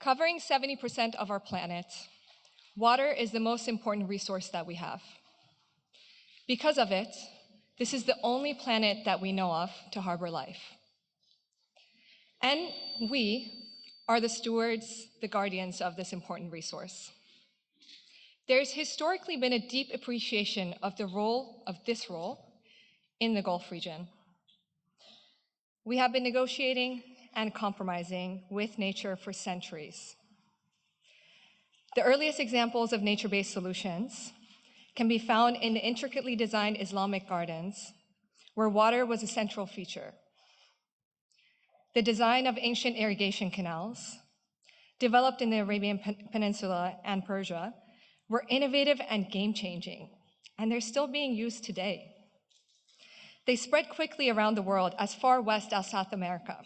Covering 70% of our planet, water is the most important resource that we have. Because of it, this is the only planet that we know of to harbor life. And we are the stewards, the guardians of this important resource. There's historically been a deep appreciation of this role in the Gulf region. We have been negotiating and compromising with nature for centuries. The earliest examples of nature-based solutions can be found in the intricately designed Islamic gardens, where water was a central feature. The design of ancient irrigation canals, developed in the Arabian Peninsula and Persia, were innovative and game-changing, and they're still being used today. They spread quickly around the world as far west as South America.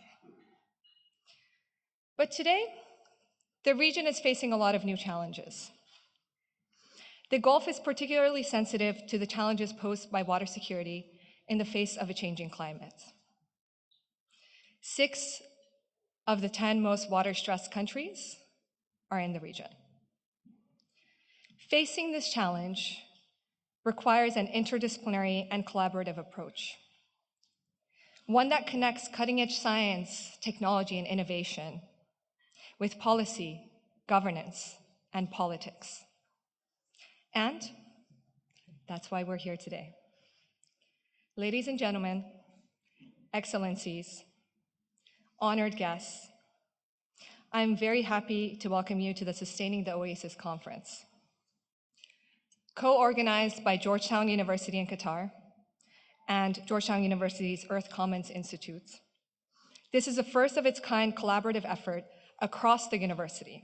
But today, the region is facing a lot of new challenges. The Gulf is particularly sensitive to the challenges posed by water security in the face of a changing climate. 6 of the 10 most water-stressed countries are in the region. Facing this challenge requires an interdisciplinary and collaborative approach, one that connects cutting-edge science, technology, and innovation with policy, governance, and politics. And that's why we're here today. Ladies and gentlemen, excellencies, honored guests, I'm very happy to welcome you to the Sustaining the Oasis conference. Co-organized by Georgetown University in Qatar and Georgetown University's Earth Commons Institute. This is a first of its kind collaborative effort across the university.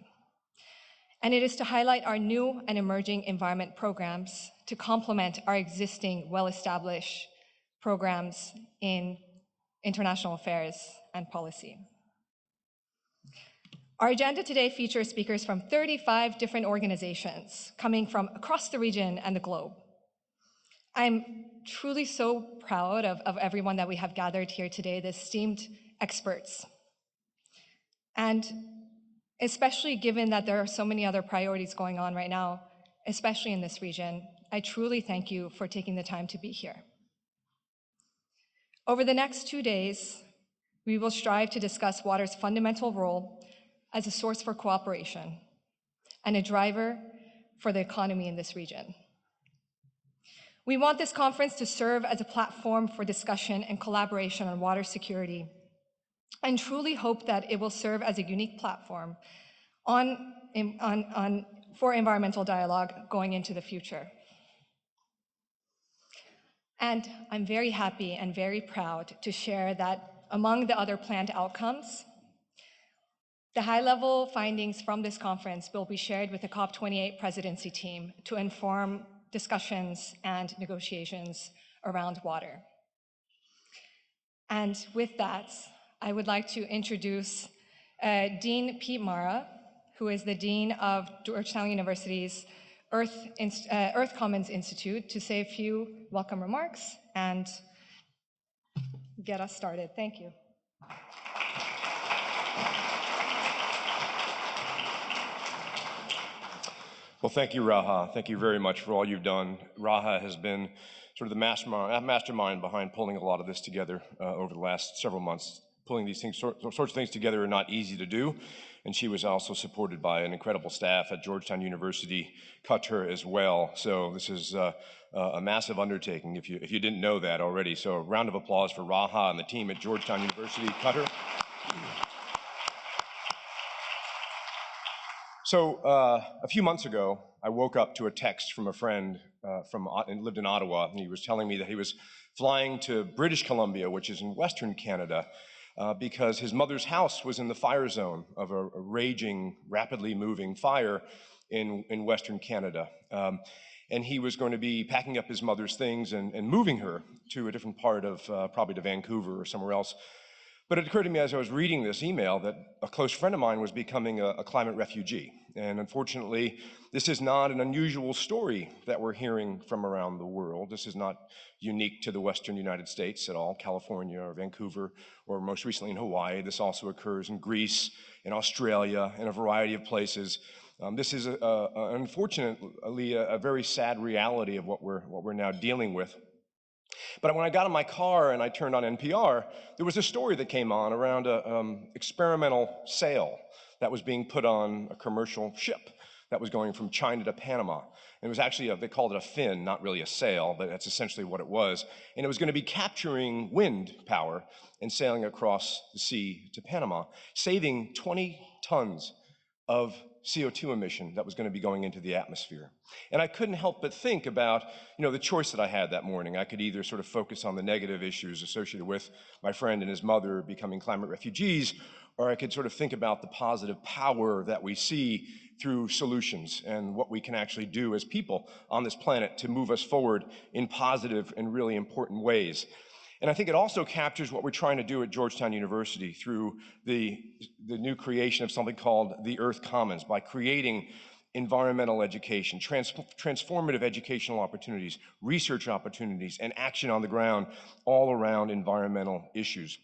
And it is to highlight our new and emerging environment programs to complement our existing well-established programs in international affairs and policy. Our agenda today features speakers from 35 different organizations coming from across the region and the globe. I'm truly so proud of everyone that we have gathered here today, the esteemed experts. And especially given that there are so many other priorities going on right now, especially in this region, I truly thank you for taking the time to be here. Over the next 2 days, we will strive to discuss water's fundamental role as a source for cooperation and a driver for the economy in this region. We want this conference to serve as a platform for discussion and collaboration on water security, and truly hope that it will serve as a unique platform for environmental dialogue going into the future. And I'm very happy and very proud to share that among the other planned outcomes, the high-level findings from this conference will be shared with the COP28 presidency team to inform discussions and negotiations around water. And with that, I would like to introduce Dean Pete Mara, who is the Dean of Georgetown University's Earth Commons Institute, to say a few welcome remarks and get us started. Thank you. Well, thank you, Raha. Thank you very much for all you've done. Raha has been sort of the mastermind behind pulling a lot of this together over the last several months. Pulling these things, sorts of things together are not easy to do, and she was also supported by an incredible staff at Georgetown University, Qatar as well. So this is a massive undertaking if you didn't know that already. So a round of applause for Raha and the team at Georgetown University, Qatar. So a few months ago, I woke up to a text from a friend and lived in Ottawa, and he was telling me that he was flying to British Columbia, which is in Western Canada, because his mother's house was in the fire zone of a raging, rapidly moving fire in Western Canada. And he was going to be packing up his mother's things and moving her to a different part of, probably to Vancouver or somewhere else. But it occurred to me as I was reading this email that a close friend of mine was becoming a climate refugee. And unfortunately, this is not an unusual story that we're hearing from around the world. This is not unique to the Western United States at all, California or Vancouver, or most recently in Hawaii. This also occurs in Greece, in Australia, in a variety of places. This is unfortunately a very sad reality of what we're now dealing with. But when I got in my car and I turned on NPR, there was a story that came on around an experimental sail that was being put on a commercial ship that was going from China to Panama. And it was actually, they called it a fin, not really a sail, but that's essentially what it was. And it was going to be capturing wind power and sailing across the sea to Panama, saving 20 tons of CO2 emission that was going to be going into the atmosphere. And I couldn't help but think about, the choice that I had that morning. I could either sort of focus on the negative issues associated with my friend and his mother becoming climate refugees, or I could sort of think about the positive power that we see through solutions and what we can actually do as people on this planet to move us forward in positive and really important ways. And I think it also captures what we're trying to do at Georgetown University through the new creation of something called the Earth Commons, by creating environmental education, transformative educational opportunities, research opportunities, and action on the ground all around environmental issues.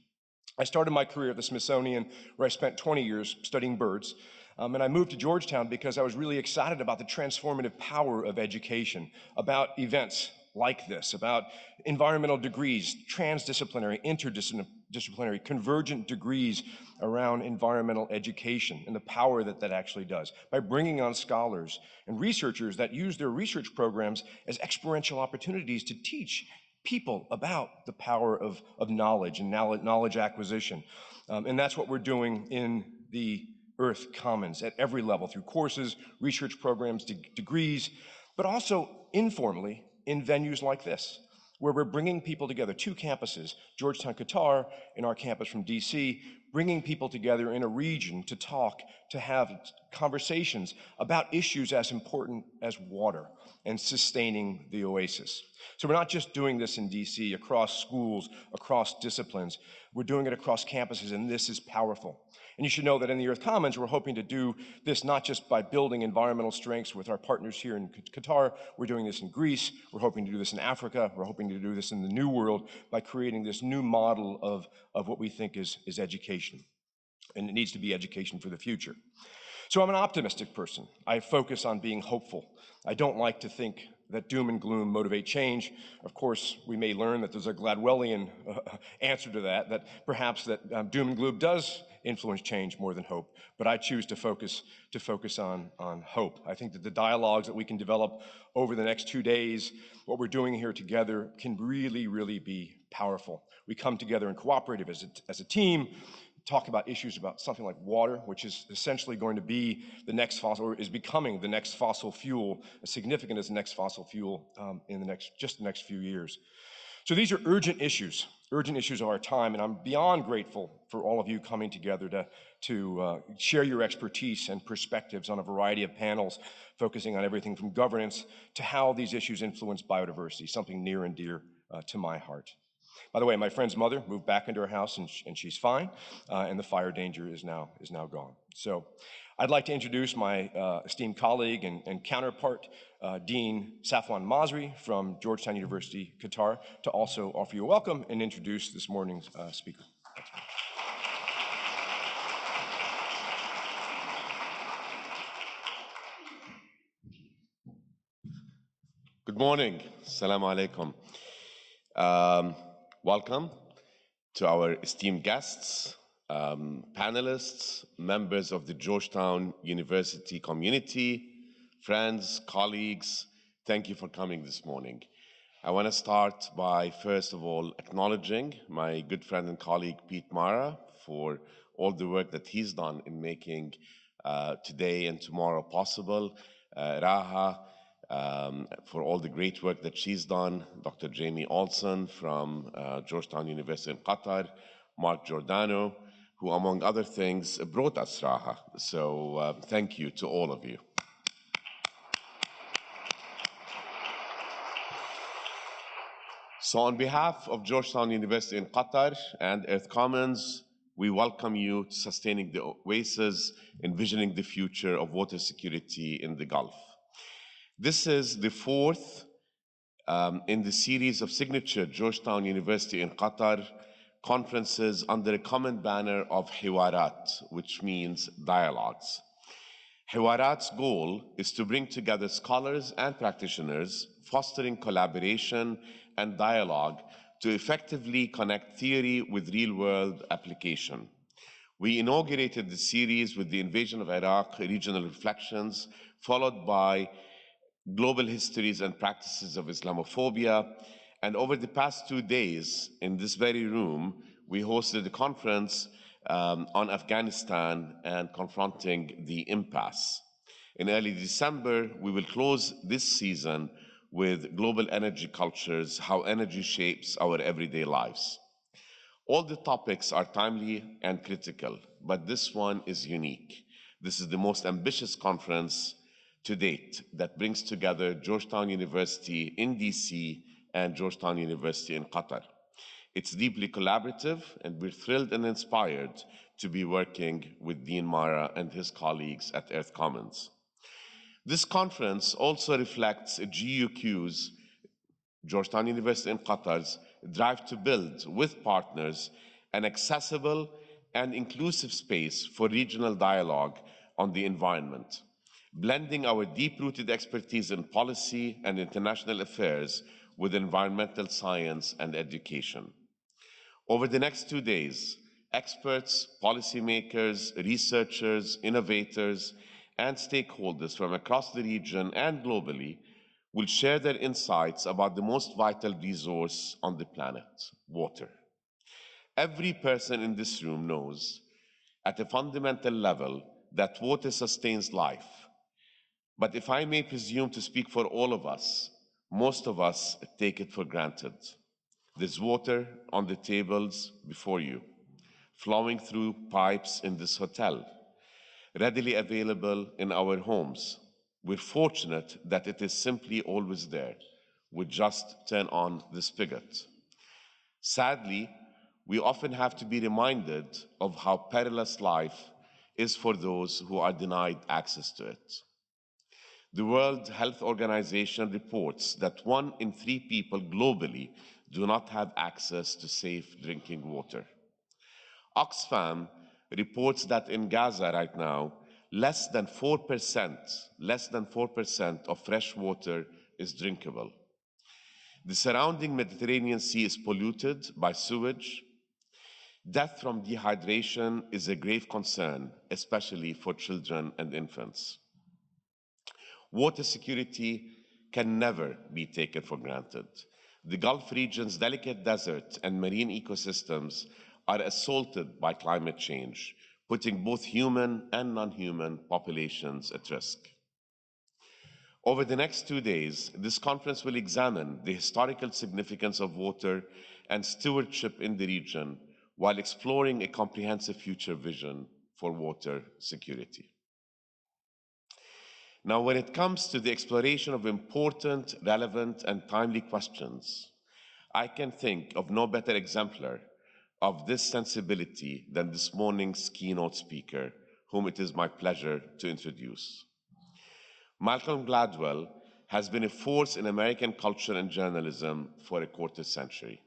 I started my career at the Smithsonian, where I spent 20 years studying birds. And I moved to Georgetown because I was really excited about the transformative power of education, about events like this, about environmental degrees, transdisciplinary, interdisciplinary, convergent degrees around environmental education and the power that that actually does, by bringing on scholars and researchers that use their research programs as experiential opportunities to teach people about the power of knowledge and knowledge acquisition. And that's what we're doing in the Earth Commons at every level, through courses, research programs, degrees, but also informally in venues like this, where we're bringing people together, two campuses, Georgetown, Qatar, and our campus from DC, bringing people together in a region to talk, to have conversations about issues as important as water and sustaining the Oasis. So we're not just doing this in DC, across schools, across disciplines, we're doing it across campuses, and this is powerful. And you should know that in the Earth Commons, we're hoping to do this not just by building environmental strengths with our partners here in Qatar, we're doing this in Greece, we're hoping to do this in Africa, we're hoping to do this in the New World by creating this new model of what we think is education. And it needs to be education for the future. So I'm an optimistic person. I focus on being hopeful. I don't like to think that doom and gloom motivate change. Of course, we may learn that there's a Gladwellian answer to that, that perhaps that doom and gloom does influence change more than hope, but I choose to focus on hope. I think that the dialogues that we can develop over the next 2 days, what we're doing here together, can really, really be powerful. We come together and cooperative as a team, talk about issues about something like water, which is essentially going to be the next fossil, or is becoming the next fossil fuel, as significant as the next fossil fuel in the next few years. So these are urgent issues of our time, and I'm beyond grateful for all of you coming together to share your expertise and perspectives on a variety of panels, focusing on everything from governance to how these issues influence biodiversity, something near and dear to my heart. By the way, my friend's mother moved back into her house, and she's fine, and the fire danger is now gone. So I'd like to introduce my esteemed colleague and counterpart, Dean Safwan Masri from Georgetown University, Qatar, to also offer you a welcome and introduce this morning's speaker. Good morning. Assalamu alaikum. Welcome to our esteemed guests, panelists, members of the Georgetown University community, friends, colleagues. Thank you for coming this morning. I want to start by, first of all, acknowledging my good friend and colleague, Pete Mara, for all the work that he's done in making today and tomorrow possible. Raha, for all the great work that she's done, Dr. Jamie Olson from Georgetown University in Qatar, Mark Giordano, who among other things brought us Raha. So thank you to all of you. So on behalf of Georgetown University in Qatar and Earth Commons, we welcome you to Sustaining the Oasis, Envisioning the Future of Water Security in the Gulf. This is the fourth in the series of signature Georgetown University in Qatar conferences under a common banner of Hiwarat, which means dialogues. Hiwarat's goal is to bring together scholars and practitioners, fostering collaboration and dialogue to effectively connect theory with real-world application. We inaugurated the series with the invasion of Iraq, regional reflections, followed by global histories and practices of Islamophobia. And over the past 2 days, in this very room, we hosted a conference on Afghanistan and confronting the impasse. In early December, we will close this season with global energy cultures, how energy shapes our everyday lives. All the topics are timely and critical, but this one is unique. This is the most ambitious conference to date that brings together Georgetown University in DC and Georgetown University in Qatar. It's deeply collaborative, and we're thrilled and inspired to be working with Dean Mara and his colleagues at Earth Commons. This conference also reflects GUQ's, Georgetown University in Qatar's, drive to build with partners an accessible and inclusive space for regional dialogue on the environment, blending our deep-rooted expertise in policy and international affairs with environmental science and education. Over the next 2 days, experts, policymakers, researchers, innovators, and stakeholders from across the region and globally will share their insights about the most vital resource on the planet, water. Every person in this room knows at a fundamental level that water sustains life. But if I may presume to speak for all of us, most of us take it for granted. There's water on the tables before you, flowing through pipes in this hotel, readily available in our homes. We're fortunate that it is simply always there. We just turn on the spigot. Sadly, we often have to be reminded of how perilous life is for those who are denied access to it. The World Health Organization reports that 1 in 3 people globally do not have access to safe drinking water. Oxfam reports that in Gaza right now, less than 4% of fresh water is drinkable. The surrounding Mediterranean Sea is polluted by sewage. Death from dehydration is a grave concern, especially for children and infants. Water security can never be taken for granted. The Gulf region's delicate desert and marine ecosystems are assaulted by climate change, putting both human and non-human populations at risk. Over the next 2 days, this conference will examine the historical significance of water and stewardship in the region while exploring a comprehensive future vision for water security. Now, when it comes to the exploration of important, relevant, and timely questions, I can think of no better exemplar of this sensibility than this morning's keynote speaker, whom it is my pleasure to introduce. Malcolm Gladwell has been a force in American culture and journalism for a quarter century.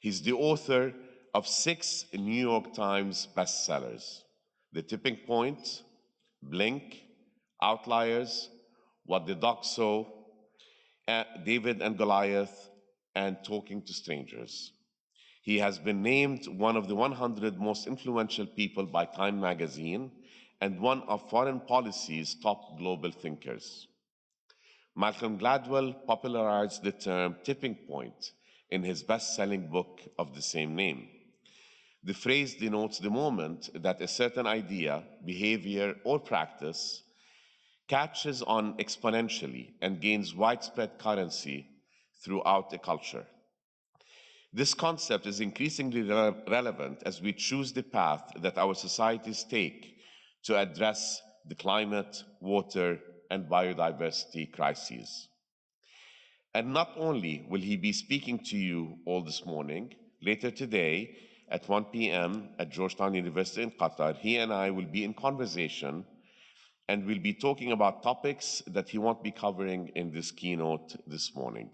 He's the author of 6 New York Times bestsellers: The Tipping Point, Blink, Outliers, What the Dog Saw, David and Goliath, and Talking to Strangers. He has been named one of the 100 most influential people by Time magazine and one of foreign policy's top global thinkers. Malcolm Gladwell popularized the term tipping point in his best-selling book of the same name. The phrase denotes the moment that a certain idea, behavior, or practice catches on exponentially and gains widespread currency throughout a culture. This concept is increasingly relevant as we choose the path that our societies take to address the climate, water, and biodiversity crises. And not only will he be speaking to you all this morning, later today, at 1 p.m. at Georgetown University in Qatar. He and I will be in conversation, and we'll be talking about topics that he won't be covering in this keynote this morning.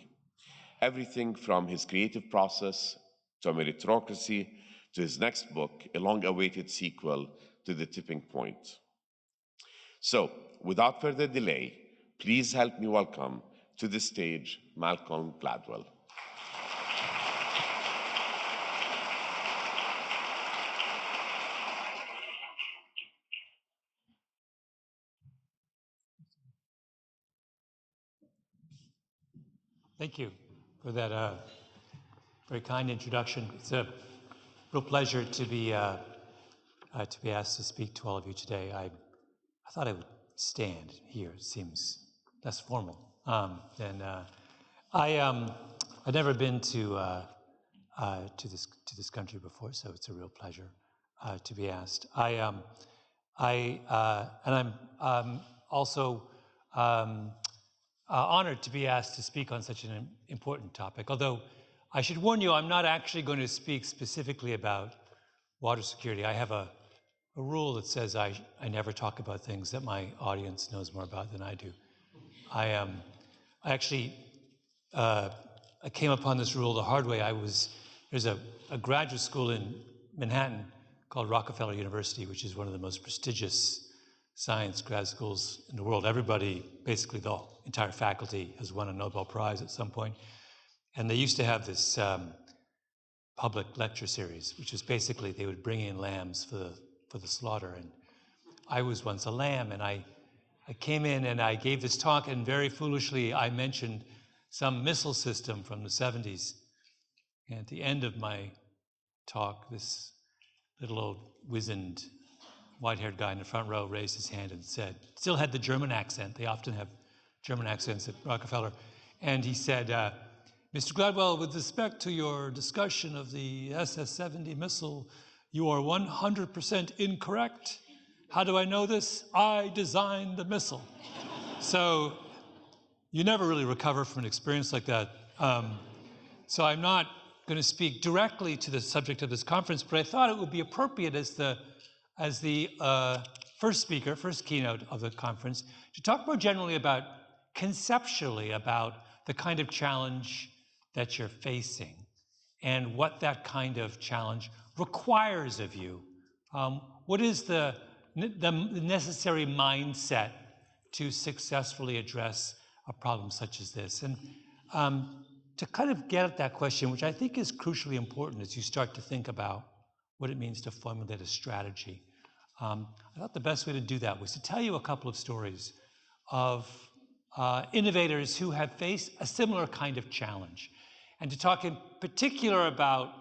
Everything from his creative process to meritocracy to his next book, a long-awaited sequel to The Tipping Point. So, without further delay, please help me welcome to the stage Malcolm Gladwell. Thank you for that very kind introduction. It's a real pleasure to be asked to speak to all of you today. I thought I would stand here. It seems less formal. I've never been to this country before, so it's a real pleasure to be asked. And I'm also honored to be asked to speak on such an important topic. Although I should warn you, I'm not actually going to speak specifically about water security. I have a rule that says I never talk about things that my audience knows more about than I do. I came upon this rule the hard way. There's a graduate school in Manhattan called Rockefeller University, which is one of the most prestigious science grad schools in the world. Everybody, basically the entire faculty, has won a Nobel Prize at some point. And they used to have this public lecture series, which was basically they would bring in lambs for the slaughter. And I was once a lamb, and I came in and I gave this talk, and very foolishly I mentioned some missile system from the 70s. And at the end of my talk, this little old wizened white-haired guy in the front row raised his hand and said, still had the German accent. They often have German accents at Rockefeller. And he said, Mr. Gladwell, with respect to your discussion of the SS-70 missile, you are 100% incorrect. How do I know this? I designed the missile. So you never really recover from an experience like that. So I'm not going to speak directly to the subject of this conference, but I thought it would be appropriate as the first keynote of the conference, to talk more generally conceptually about the kind of challenge that you're facing and what that kind of challenge requires of you. What is the necessary mindset to successfully address a problem such as this? And to kind of get at that question, which I think is crucially important as you start to think about what it means to formulate a strategy, I thought the best way to do that was to tell you a couple of stories of innovators who have faced a similar kind of challenge, and to talk in particular about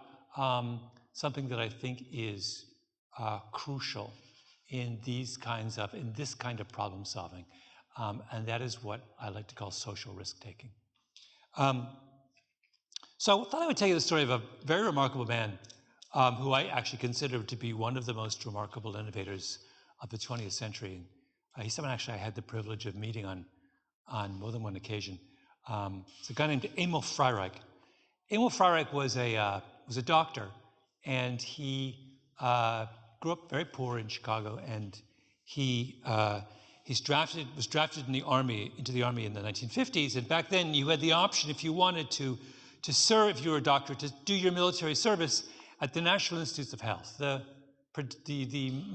something that I think is crucial in this kind of problem solving, and that is what I like to call social risk taking. So I thought I would tell you the story of a very remarkable man who I actually consider to be one of the most remarkable innovators of the 20th century. He's someone actually I had the privilege of meeting on more than one occasion. It's a guy named Emil Freireich. Emil Freireich was a doctor, and he grew up very poor in Chicago, and he was drafted into the army in the 1950s. And back then, you had the option, if you wanted to serve, if you were a doctor, to do your military service at the National Institutes of Health, the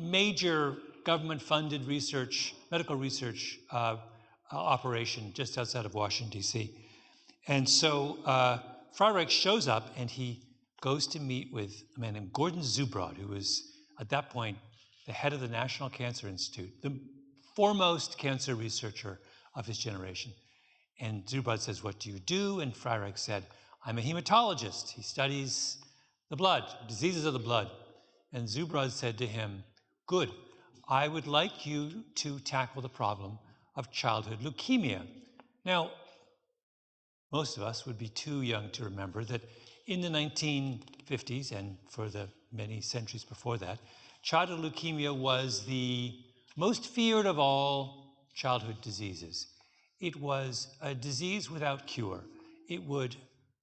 major government-funded medical research operation just outside of Washington, D.C. And so Freireich shows up, and he goes to meet with a man named Gordon Zubrod, who was, at that point, the head of the National Cancer Institute, the foremost cancer researcher of his generation. And Zubrod says, "What do you do?" And Freireich said, "I'm a hematologist." He studies the blood, diseases of the blood. And Zubrod said to him, "Good, I would like you to tackle the problem of childhood leukemia." Now, most of us would be too young to remember that in the 1950s, and for the many centuries before that, childhood leukemia was the most feared of all childhood diseases. It was a disease without cure. It would,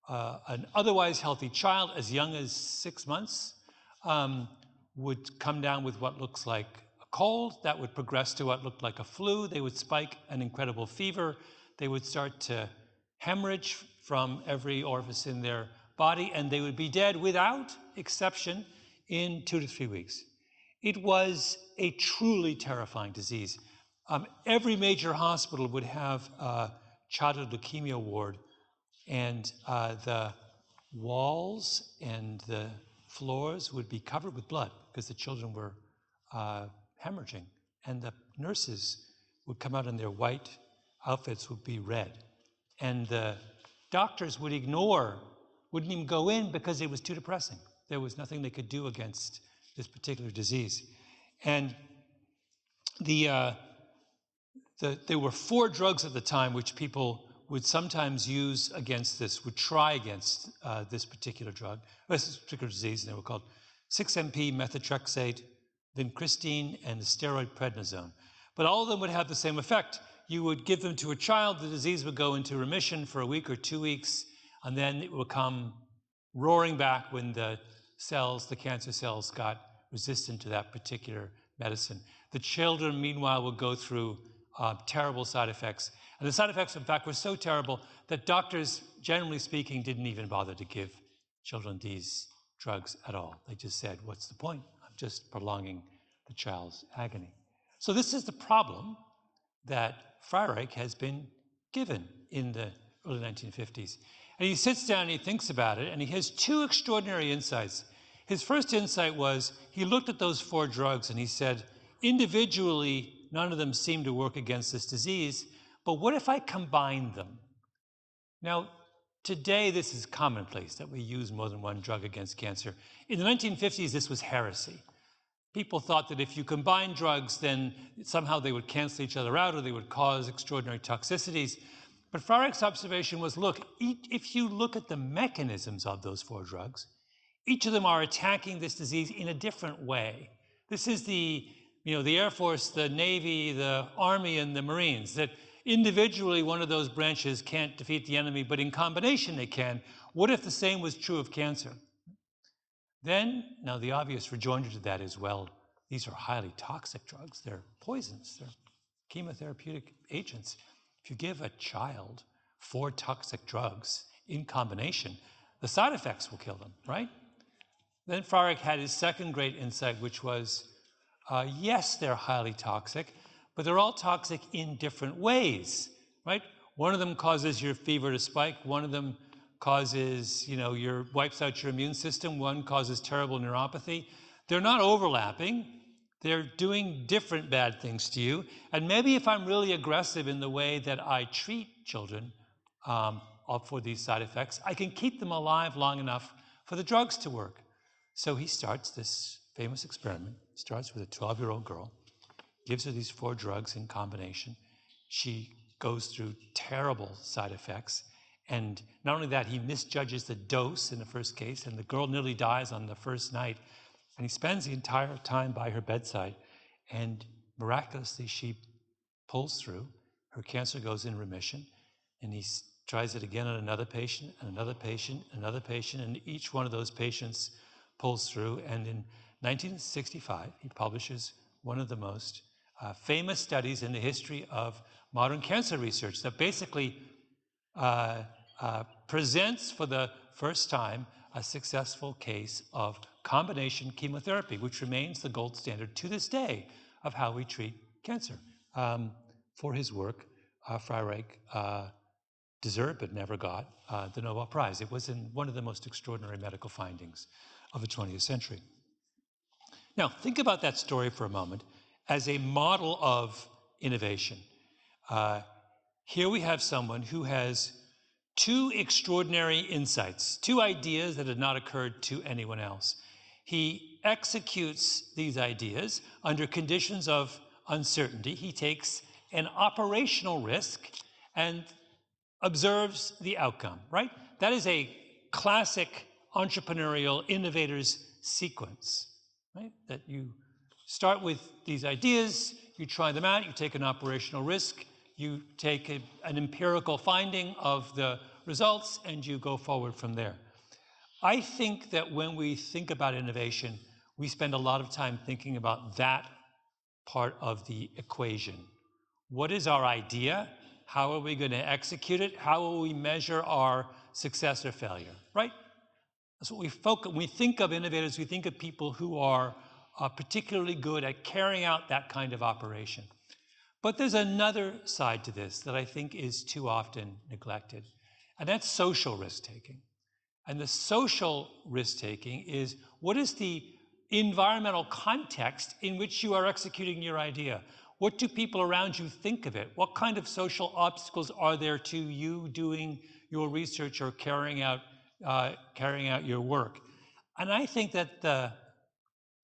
an otherwise healthy child as young as 6 months would come down with what looks like a cold, that would progress to what looked like a flu. They would spike an incredible fever. They would start to hemorrhage from every orifice in their body, and they would be dead without exception in 2 to 3 weeks. It was a truly terrifying disease. Every major hospital would have a childhood leukemia ward, and the walls and the floors would be covered with blood because the children were hemorrhaging, and the nurses would come out in their white outfits would be red, and the doctors would wouldn't even go in because it was too depressing. There was nothing they could do against this particular disease. And there were 4 drugs at the time which people would sometimes use against this, would try against this particular drug, this particular disease, and they were called 6-MP methotrexate, vincristine, and the steroid prednisone. But all of them would have the same effect. You would give them to a child, the disease would go into remission for a week or 2 weeks, and then it would come roaring back when the cancer cells got resistant to that particular medicine. The children, meanwhile, would go through terrible side effects. And the side effects, in fact, were so terrible that doctors, generally speaking, didn't even bother to give children these drugs at all. They just said, what's the point? I'm just prolonging the child's agony. So this is the problem that Freireich has been given in the early 1950s. And he sits down and he thinks about it, and he has 2 extraordinary insights. His first insight was he looked at those 4 drugs and he said, individually, none of them seem to work against this disease, but what if I combine them? Now, today this is commonplace that we use more than one drug against cancer. In the 1950s, this was heresy. People thought that if you combine drugs, then somehow they would cancel each other out or they would cause extraordinary toxicities. But Freireich's observation was, look, if you look at the mechanisms of those 4 drugs, each of them are attacking this disease in a different way. This is the Air Force, the Navy, the Army, and the Marines, that individually one of those branches can't defeat the enemy, but in combination they can. What if the same was true of cancer? Then, now the obvious rejoinder to that is, well, these are highly toxic drugs. They're poisons. They're chemotherapeutic agents. If you give a child 4 toxic drugs in combination, the side effects will kill them, right? Then Freireich had his second great insight, which was, yes, they're highly toxic, but they're all toxic in different ways, right? One of them causes your fever to spike. One of them causes, wipes out your immune system. One causes terrible neuropathy. They're not overlapping. They're doing different bad things to you. And maybe if I'm really aggressive in the way that I treat children for these side effects, I can keep them alive long enough for the drugs to work. So he starts this famous experiment. Starts with a 12-year-old girl, gives her these 4 drugs in combination. She goes through terrible side effects. And not only that, he misjudges the dose in the first case, and the girl nearly dies on the first night. And he spends the entire time by her bedside, and miraculously she pulls through. Her cancer goes in remission, and he tries it again on another patient, and another patient, another patient, and each one of those patients pulls through. And in 1965, he publishes one of the most famous studies in the history of modern cancer research that basically presents for the first time a successful case of combination chemotherapy, which remains the gold standard to this day of how we treat cancer. For his work, Freireich deserved but never got the Nobel Prize. It was in one of the most extraordinary medical findings of the 20th century. Now, think about that story for a moment as a model of innovation. Here we have someone who has 2 extraordinary insights, 2 ideas that had not occurred to anyone else. He executes these ideas under conditions of uncertainty. He takes an operational risk and observes the outcome, right? That is a classic entrepreneurial innovator's sequence, right? That you start with these ideas, you try them out, you take an operational risk, you take an empirical finding of the results, and you go forward from there. I think that when we think about innovation, we spend a lot of time thinking about that part of the equation. What is our idea? How are we going to execute it? How will we measure our success or failure, right? That's what we focus. When we think of innovators, we think of people who are particularly good at carrying out that kind of operation. But there's another side to this that I think is too often neglected, and that's social risk-taking. And the social risk-taking is, what is the environmental context in which you are executing your idea? What do people around you think of it? What kind of social obstacles are there to you doing your research or carrying out your work? And I think that the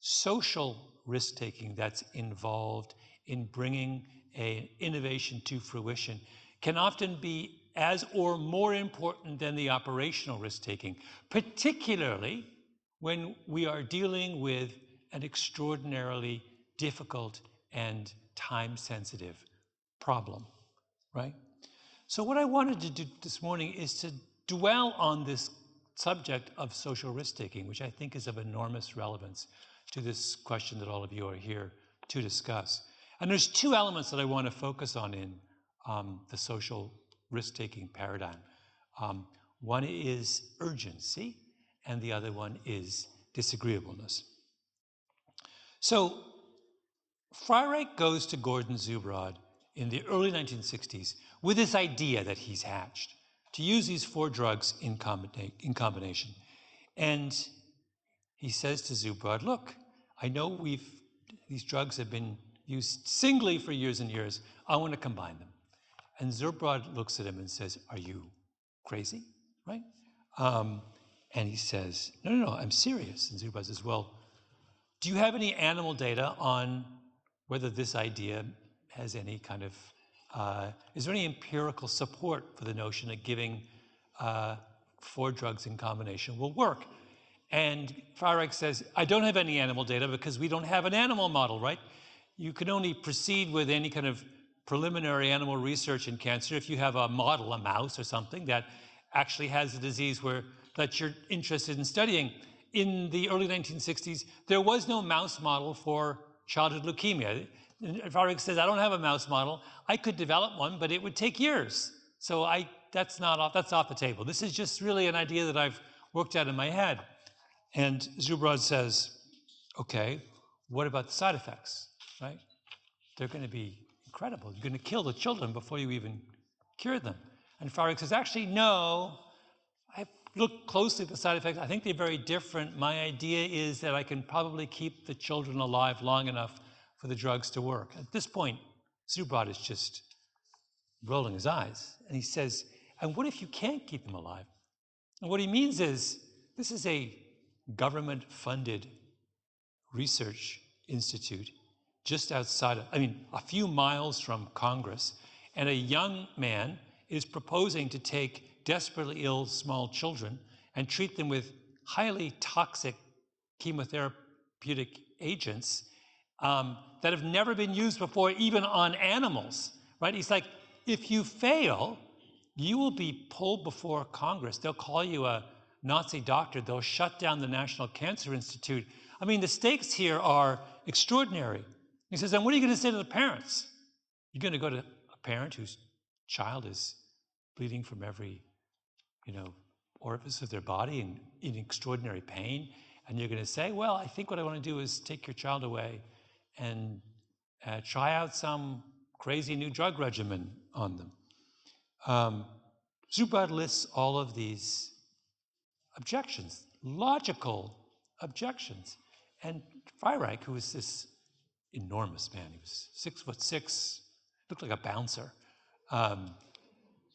social risk-taking that's involved in bringing an innovation to fruition can often be as or more important than the operational risk-taking, particularly when we are dealing with an extraordinarily difficult and time-sensitive problem, right? So what I wanted to do this morning is to dwell on this subject of social risk-taking, which I think is of enormous relevance to this question that all of you are here to discuss. And there's two elements that I want to focus on in the social risk-taking paradigm. One is urgency, and the other one is disagreeableness. So Freireich goes to Gordon Zubrod in the early 1960s with this idea that he's hatched to use these 4 drugs in combination. And he says to Zubrod, look, I know these drugs have been used singly for years and years. I want to combine them. And Zubrod looks at him and says, are you crazy, right? And he says, no, I'm serious. And Zubrod says, well, do you have any animal data on whether this idea has any kind of, is there any empirical support for the notion that giving 4 drugs in combination will work? And Freireich says, I don't have any animal data because we don't have an animal model, right? You can only proceed with any kind of preliminary animal research in cancer if you have a model, a mouse or something, that actually has a disease that you're interested in studying. In the early 1960s, there was no mouse model for childhood leukemia. Freireich says, I don't have a mouse model. I could develop one, but it would take years. So that's off the table. This is just really an idea that I've worked out in my head. And Zubrod says, okay, what about the side effects, right? They're going to be incredible. You're going to kill the children before you even cure them. And Freireich says, actually, no. I've looked closely at the side effects. I think they're very different. My idea is that I can probably keep the children alive long enough for the drugs to work. At this point, Zubrod is just rolling his eyes. And he says, and what if you can't keep them alive? And what he means is, this is a government-funded research institute just outside of, a few miles from Congress, and a young man is proposing to take desperately ill small children and treat them with highly toxic chemotherapeutic agents that have never been used before, even on animals, right? He's like, if you fail, you will be pulled before Congress. They'll call you a Nazi doctor. They'll shut down the National Cancer Institute. The stakes here are extraordinary. He says, and what are you going to say to the parents? You're going to go to a parent whose child is bleeding from every, orifice of their body and in extraordinary pain, and you're going to say, well, I think what I want to do is take your child away and try out some crazy new drug regimen on them. Zubrod lists all of these objections, logical objections. And Freireich, who was this enormous man, he was 6'6", looked like a bouncer,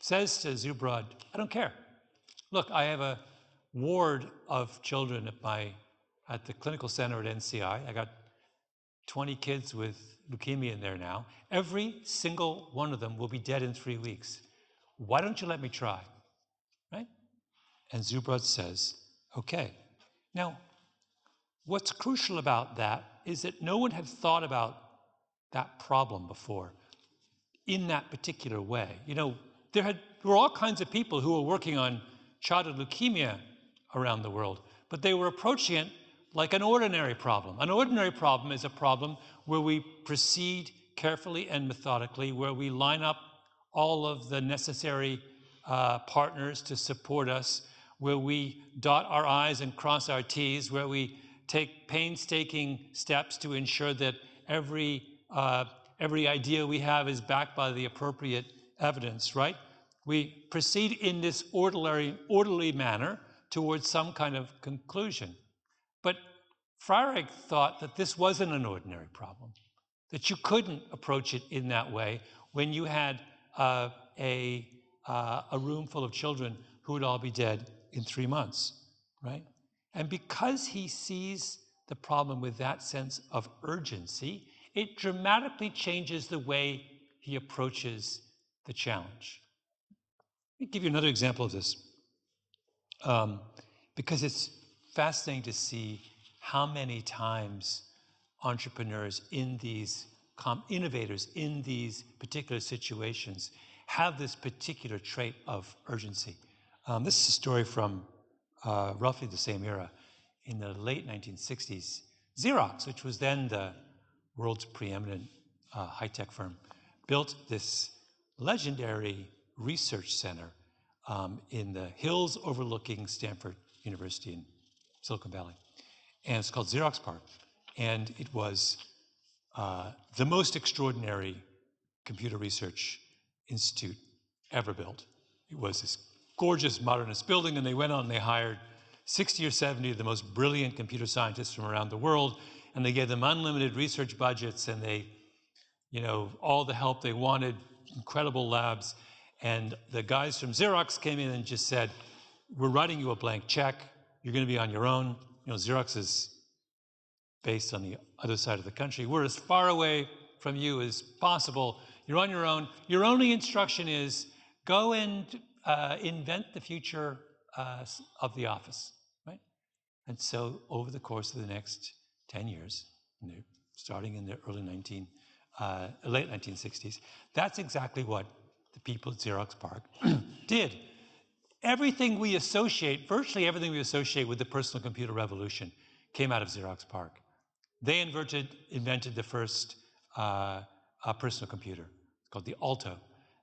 says to Zubrod, I don't care. Look, I have a ward of children at the clinical center at NCI. I got 20 kids with leukemia in there now. Every single one of them will be dead in 3 weeks. Why don't you let me try, right? And Zubrod says, okay. Now, what's crucial about that is that no one had thought about that problem before in that particular way. There were all kinds of people who were working on childhood leukemia around the world, but they were approaching it like an ordinary problem. An ordinary problem is a problem where we proceed carefully and methodically, where we line up all of the necessary partners to support us, where we dot our I's and cross our T's, where we take painstaking steps to ensure that every idea we have is backed by the appropriate evidence, right? We proceed in this orderly manner towards some kind of conclusion. But Freyrig thought that this wasn't an ordinary problem, that you couldn't approach it in that way when you had a room full of children who would all be dead in 3 months, right? And because he sees the problem with that sense of urgency, it dramatically changes the way he approaches the challenge. Let me give you another example of this, because it's fascinating to see how many times entrepreneurs in these, innovators in these particular situations have this particular trait of urgency. This is a story from roughly the same era. In the late 1960s, Xerox, which was then the world's preeminent high-tech firm, built this legendary research center in the hills overlooking Stanford University in Silicon Valley. And it's called Xerox PARC. And it was the most extraordinary computer research institute ever built. It was this gorgeous modernist building, and they went out and they hired 60 or 70 of the most brilliant computer scientists from around the world, and they gave them unlimited research budgets, and they, all the help they wanted, incredible labs. And the guys from Xerox came in and just said, we're writing you a blank check. You're going to be on your own. Xerox is based on the other side of the country. We're as far away from you as possible. You're on your own. Your only instruction is go and invent the future of the office, right? And so over the course of the next 10 years, starting in the late 1960s, that's exactly what the people at Xerox PARC did. Everything we associate, virtually everything we associate with the personal computer revolution came out of Xerox PARC. They invented the first personal computer. It's called the Alto.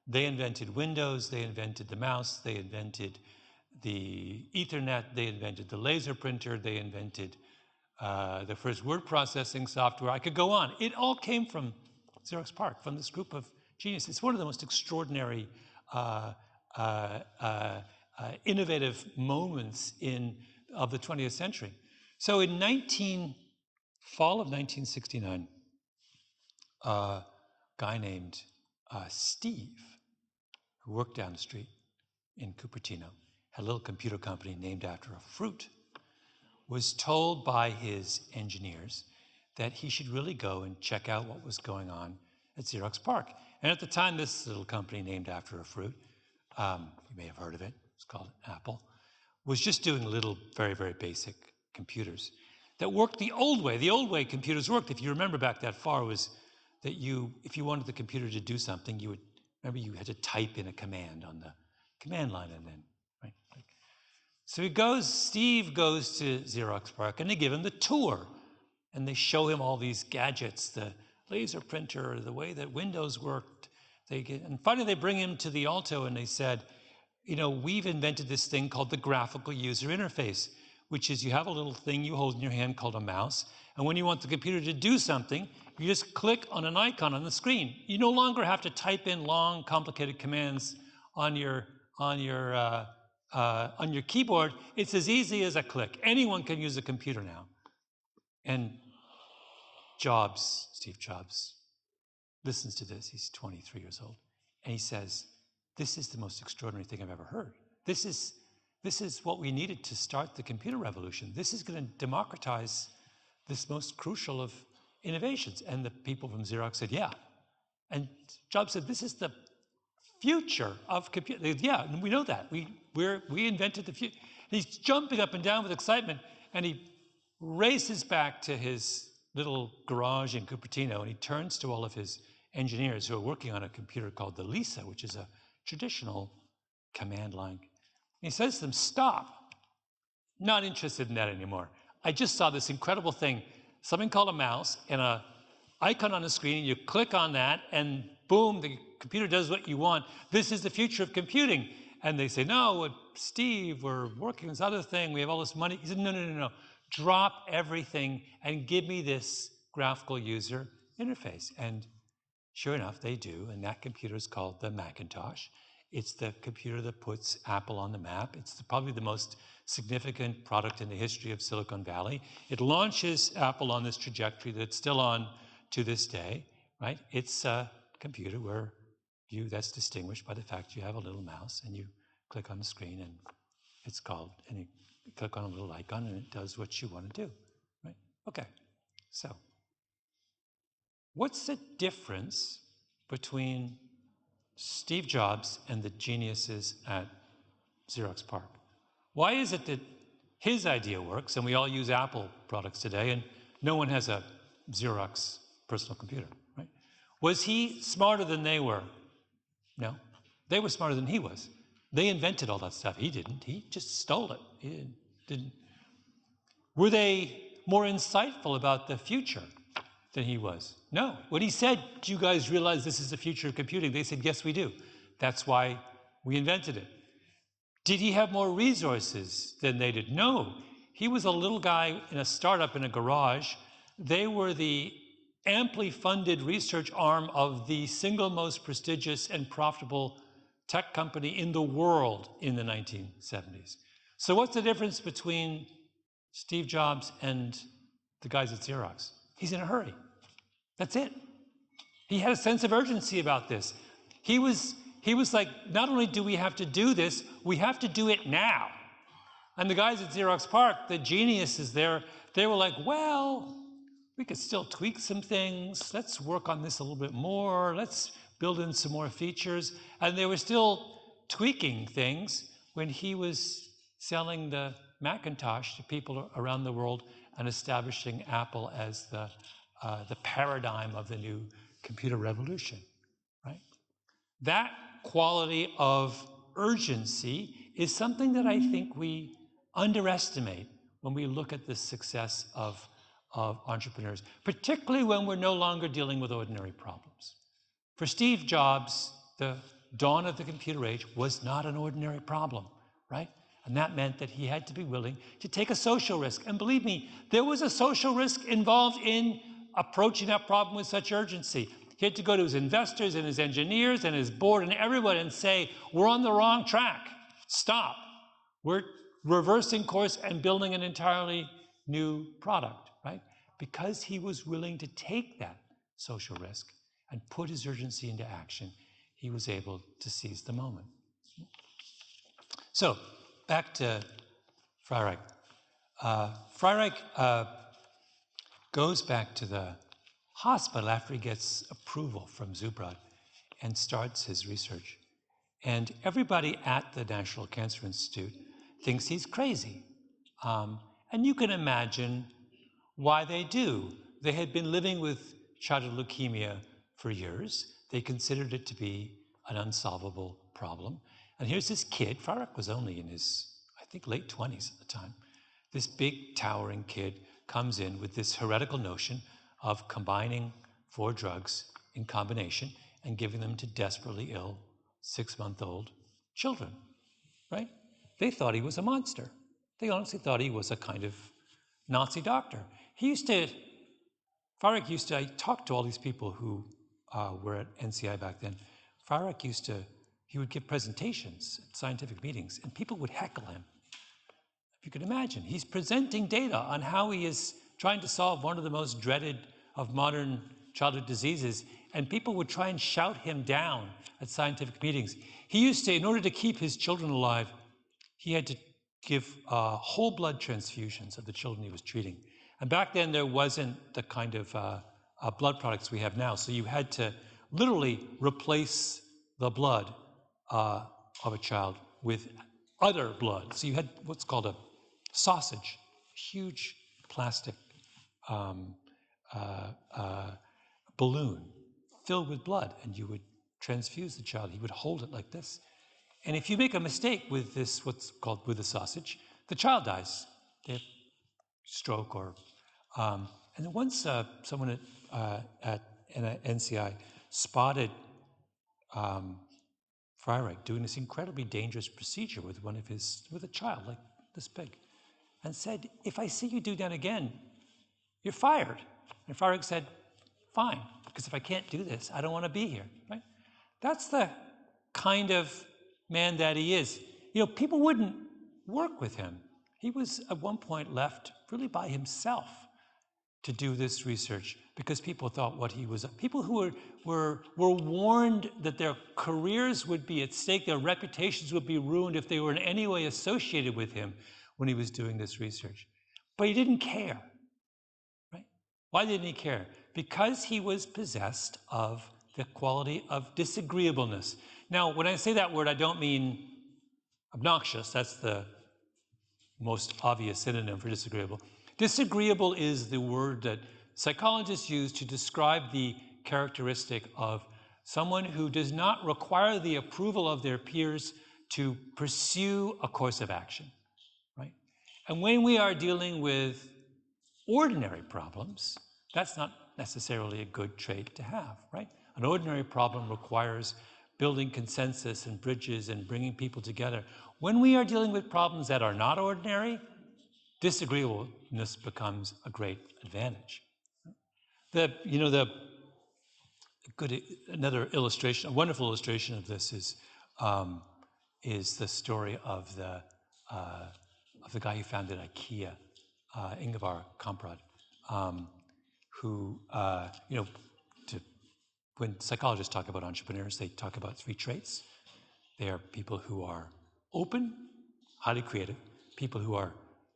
They invented Windows, they invented the mouse, they invented the Ethernet, they invented the laser printer, they invented the first word processing software. I could go on. It all came from Xerox PARC, from this group of geniuses. It's one of the most extraordinary innovative moments of the 20th century. So in fall of 1969, a guy named Steve, who worked down the street in Cupertino, had a little computer company named after a fruit, was told by his engineers that he should really go and check out what was going on at Xerox PARC. And at the time, this little company named after a fruit, you may have heard of it, it's called Apple, was just doing little, very, very basic computers that worked the old way. The old way computers worked, if you remember back that far, was that if you wanted the computer to do something, you had to type in a command on the command line, and then, right? So Steve goes to Xerox PARC, and they give him the tour, and they show him all these gadgets, the laser printer, the way that Windows worked. And finally they bring him to the Alto, and they said, we've invented this thing called the graphical user interface, which is you have a little thing you hold in your hand called a mouse, and when you want the computer to do something, you just click on an icon on the screen. You no longer have to type in long, complicated commands on your keyboard. It's as easy as a click. Anyone can use a computer now. And Steve Jobs, listens to this. He's 23 years old, and he says, "This is the most extraordinary thing I've ever heard. This is what we needed to start the computer revolution. This is going to democratize this most crucial of innovations." And the people from Xerox said, "Yeah." And Jobs said, "This is the future of computer." "Yeah, and we know that. We invented the future." He's jumping up and down with excitement, and he races back to his little garage in Cupertino, and he turns to all of his engineers who are working on a computer called the Lisa, which is a traditional command line. And he says to them, "Stop. Not interested in that anymore. I just saw this incredible thing, something called a mouse and an icon on the screen, and you click on that, and boom, the computer does what you want. This is the future of computing. And they say, no, Steve, we're working on this other thing, we have all this money. He said, no, no, no, no. Drop everything and give me this graphical user interface. And sure enough, they do, and that computer is called the Macintosh. It's the computer that puts Apple on the map. It's probably the most significant product in the history of Silicon Valley. It launches Apple on this trajectory that's still on to this day, right? It's a computer where that's distinguished by the fact you have a little mouse and you click on the screen and it's called, and you click on a little icon and it does what you want to do, right? Okay, so what's the difference between Steve Jobs and the geniuses at Xerox PARC? Why is it that his idea works and we all use Apple products today and no one has a Xerox personal computer, right? Was he smarter than they were? No. They were smarter than he was. They invented all that stuff. He didn't. He just stole it. He didn't. Were they more insightful about the future than he was? No. When he said, do you guys realize this is the future of computing? They said, yes, we do. That's why we invented it. Did he have more resources than they did? No. He was a little guy in a startup in a garage. They were the amply funded research arm of the single most prestigious and profitable tech company in the world in the 1970s. So what's the difference between Steve Jobs and the guys at Xerox? He's in a hurry. That's it. He had a sense of urgency about this. He was like, not only do we have to do this, we have to do it now. And the guys at Xerox PARC, the geniuses there, they were like, well, we could still tweak some things. Let's work on this a little bit more. Let's build in some more features. And they were still tweaking things when he was selling the Macintosh to people around the world and establishing Apple as the paradigm of the new computer revolution, right? That quality of urgency is something that I think we underestimate when we look at the success of entrepreneurs, particularly when we're no longer dealing with ordinary problems. For Steve Jobs, the dawn of the computer age was not an ordinary problem, right? And that meant that he had to be willing to take a social risk. And believe me, there was a social risk involved in approaching that problem with such urgency. He had to go to his investors and his engineers and his board and everyone and say, we're on the wrong track. Stop. We're reversing course and building an entirely new product, right? Because he was willing to take that social risk and put his urgency into action, he was able to seize the moment. So, back to Freireich. Freireich goes back to the hospital after he gets approval from Zubrod and starts his research. And everybody at the National Cancer Institute thinks he's crazy. And you can imagine why they do. They had been living with childhood leukemia for years. They considered it to be an unsolvable problem. And here's this kid, Freireich was only in his, I think, late 20s at the time. This big, towering kid comes in with this heretical notion of combining 4 drugs in combination and giving them to desperately ill 6-month-old children, right? They thought he was a monster. They honestly thought he was a kind of Nazi doctor. Freireich used to, I talked to all these people who were at NCI back then. Freireich he would give presentations at scientific meetings and people would heckle him. If you could imagine, he's presenting data on how he is trying to solve one of the most dreaded of modern childhood diseases, and people would try and shout him down at scientific meetings. He used to, in order to keep his children alive, he had to give whole blood transfusions of the children he was treating. And back then there wasn't the kind of blood products we have now, so you had to literally replace the blood of a child with other blood. So you had what's called a sausage, huge plastic balloon filled with blood, and you would transfuse the child. He would hold it like this. And if you make a mistake with this, what's called with a sausage, the child dies. They have stroke or, and then once someone at NCI spotted Freireich doing this incredibly dangerous procedure with with a child like this big, and said, "If I see you do that again, you're fired." And Freireich said, "Fine, because if I can't do this, I don't want to be here." Right? That's the kind of man that he is. You know, people wouldn't work with him. He was at one point left really by himself to do this research because people thought what he was. People who were warned that their careers would be at stake, their reputations would be ruined if they were in any way associated with him when he was doing this research. But he didn't care, right? Why didn't he care? Because he was possessed of the quality of disagreeableness. Now, when I say that word, I don't mean obnoxious. That's the most obvious synonym for disagreeable. Disagreeable is the word that psychologists use to describe the characteristic of someone who does not require the approval of their peers to pursue a course of action, right? And when we are dealing with ordinary problems, that's not necessarily a good trait to have, right? An ordinary problem requires building consensus and bridges and bringing people together. When we are dealing with problems that are not ordinary, disagreeableness becomes a great advantage. Another illustration, a wonderful illustration of this is the story of the guy who founded IKEA, Ingvar Kamprad, who when psychologists talk about entrepreneurs, they talk about 3 traits. They are people who are open, highly creative, people who are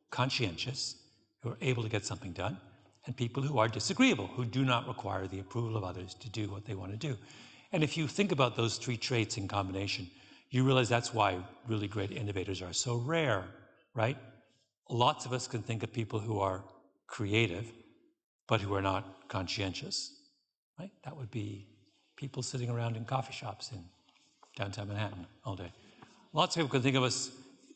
conscientious, who are able to get something done, and people who are disagreeable, who do not require the approval of others to do what they want to do. And if you think about those 3 traits in combination, you realize that's why really great innovators are so rare, right? Lots of us can think of people who are creative, but who are not conscientious, right? That would be people sitting around in coffee shops in downtown Manhattan all day. Lots of people can think of us,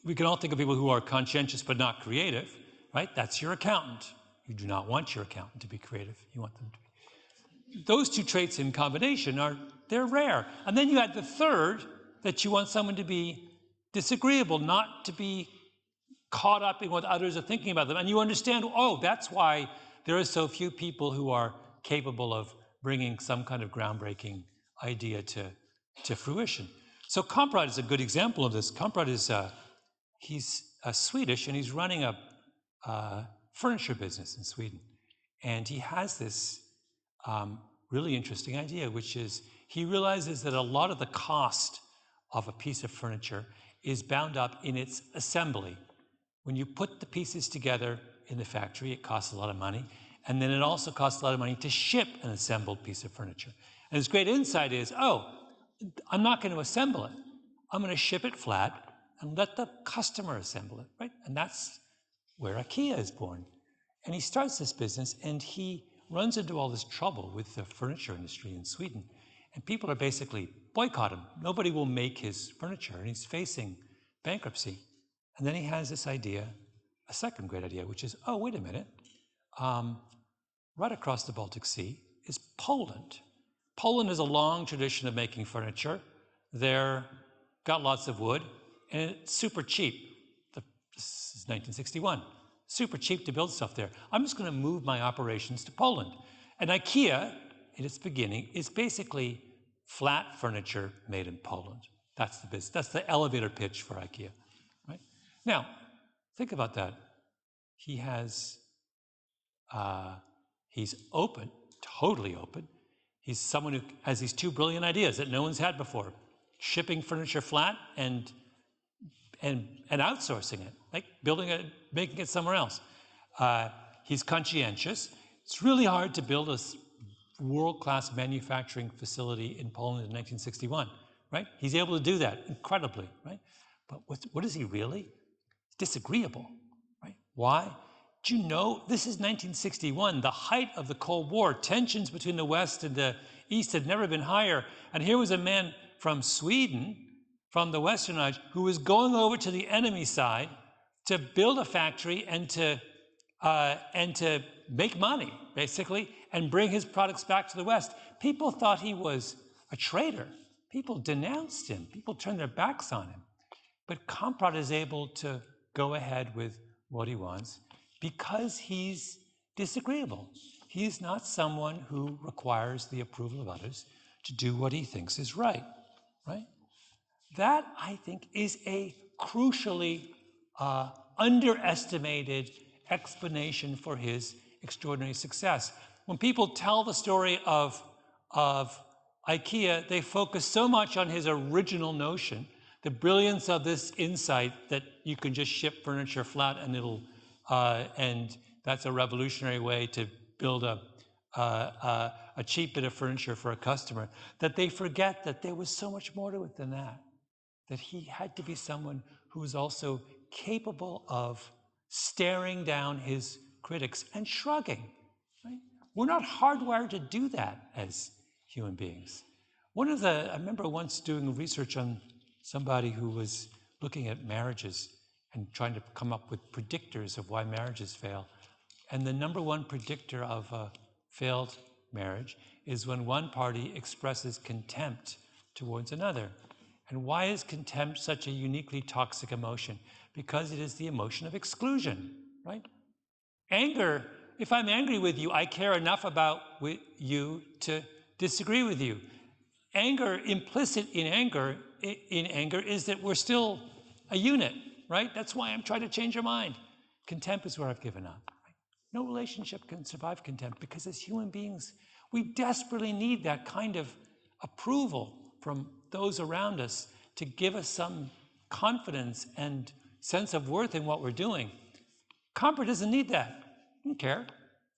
we can all think of people who are conscientious but not creative, right? That's your accountant. You do not want your accountant to be creative. You want them to be. Those 2 traits in combination they're rare. And then you add the third, that you want someone to be disagreeable, not to be caught up in what others are thinking about them. And you understand, oh, that's why there are so few people who are capable of bringing some kind of groundbreaking idea to fruition. So Kamprad is a good example of this. Kamprad is, he's Swedish, and he's running a furniture business in Sweden. And he has this really interesting idea, which is he realizes that a lot of the cost of a piece of furniture is bound up in its assembly. When you put the pieces together in the factory, it costs a lot of money. And then it also costs a lot of money to ship an assembled piece of furniture. And his great insight is, oh, I'm not going to assemble it. I'm going to ship it flat and let the customer assemble it, right? And that's where IKEA is born. And he starts this business, and he runs into all this trouble with the furniture industry in Sweden. And people are basically boycott him. Nobody will make his furniture, and he's facing bankruptcy. And then he has this idea, a second great idea, which is, oh, wait a minute. Right across the Baltic Sea is Poland. Poland has a long tradition of making furniture. They've got lots of wood, and it's super cheap. This is 1961. Super cheap to build stuff there. I'm just going to move my operations to Poland. And IKEA, in its beginning, is basically flat furniture made in Poland. That's the business. That's the elevator pitch for IKEA, right? Now, think about that. He has, he's open, totally open. He's someone who has these 2 brilliant ideas that no one's had before. Shipping furniture flat and outsourcing it, like building it, making it somewhere else. He's conscientious. It's really hard to build a world-class manufacturing facility in Poland in 1961, right? He's able to do that incredibly, right? But what is he really? Disagreeable, right? Why? Do you know, this is 1961, the height of the Cold War. Tensions between the West and the East had never been higher. And here was a man from Sweden, from the Western Age, who was going over to the enemy side to build a factory and to and to make money, basically, and bring his products back to the West. People thought he was a traitor. People denounced him. People turned their backs on him. But Kamprad is able to go ahead with what he wants because he's disagreeable. He's not someone who requires the approval of others to do what he thinks is right, right? That, I think, is a crucially underestimated explanation for his extraordinary success. When people tell the story of IKEA, they focus so much on his original notion, the brilliance of this insight that you can just ship furniture flat and it'll, and that's a revolutionary way to build a cheap bit of furniture for a customer, that they forget that there was so much more to it than that. That he had to be someone who was also capable of staring down his critics and shrugging, right? We're not hardwired to do that as human beings. I remember once doing research on somebody who was looking at marriages and trying to come up with predictors of why marriages fail. And the number one predictor of a failed marriage is when one party expresses contempt towards another. And why is contempt such a uniquely toxic emotion? Because it is the emotion of exclusion, right? Anger, if I'm angry with you, I care enough about you to disagree with you. Anger, implicit in anger is that we're still a unit, right? That's why I'm trying to change your mind. Contempt is where I've given up. Right? No relationship can survive contempt because as human beings, we desperately need that kind of approval from those around us to give us some confidence and sense of worth in what we're doing. Kamprad doesn't need that. He doesn't care.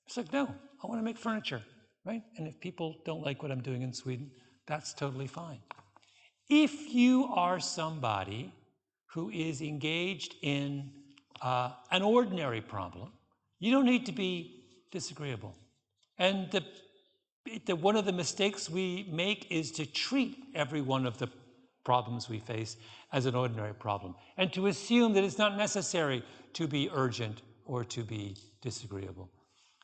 It's like, no, I want to make furniture, right? And if people don't like what I'm doing in Sweden, that's totally fine. If you are somebody who is engaged in an ordinary problem, you don't need to be disagreeable. And one of the mistakes we make is to treat every one of the problems we face as an ordinary problem, and to assume that it's not necessary to be urgent or to be disagreeable.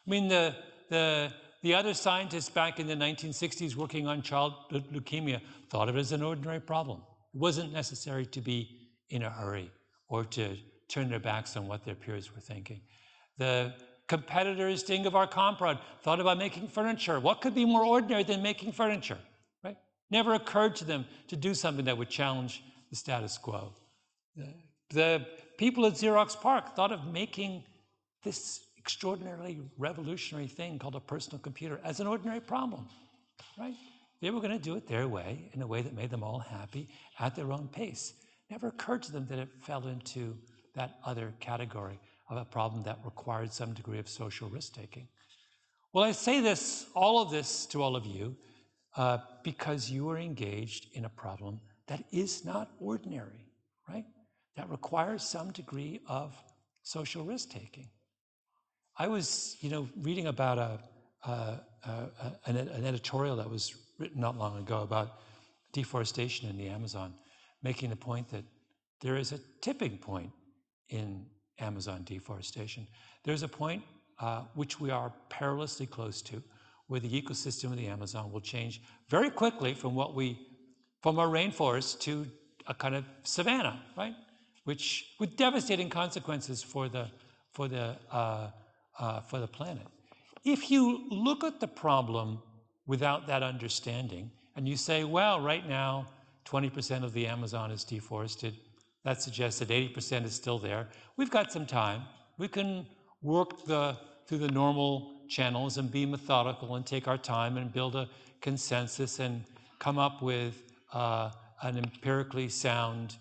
I mean, the other scientists back in the 1960s working on childhood leukemia thought of it as an ordinary problem. It wasn't necessary to be in a hurry or to turn their backs on what their peers were thinking. The competitors to Ingvar Kamprad thought about making furniture. What could be more ordinary than making furniture, right? Never occurred to them to do something that would challenge the status quo. The people at Xerox PARC thought of making this extraordinarily revolutionary thing called a personal computer as an ordinary problem, right? They were going to do it their way, in a way that made them all happy at their own pace. Never occurred to them that it fell into that other category of a problem that required some degree of social risk-taking. Well, I say this, all of this to all of you, because you are engaged in a problem that is not ordinary, right? That requires some degree of social risk-taking. I was, reading about an editorial that was written not long ago about deforestation in the Amazon, making the point that there is a tipping point in Amazon deforestation. There's a point which we are perilously close to, where the ecosystem of the Amazon will change very quickly from a rainforest to a kind of savanna, right? Which with devastating consequences for the planet. If you look at the problem without that understanding, and you say, well, right now, 20% of the Amazon is deforested, that suggests that 80% is still there. We've got some time. We can work through the normal channels and be methodical and take our time and build a consensus and come up with an empirically sound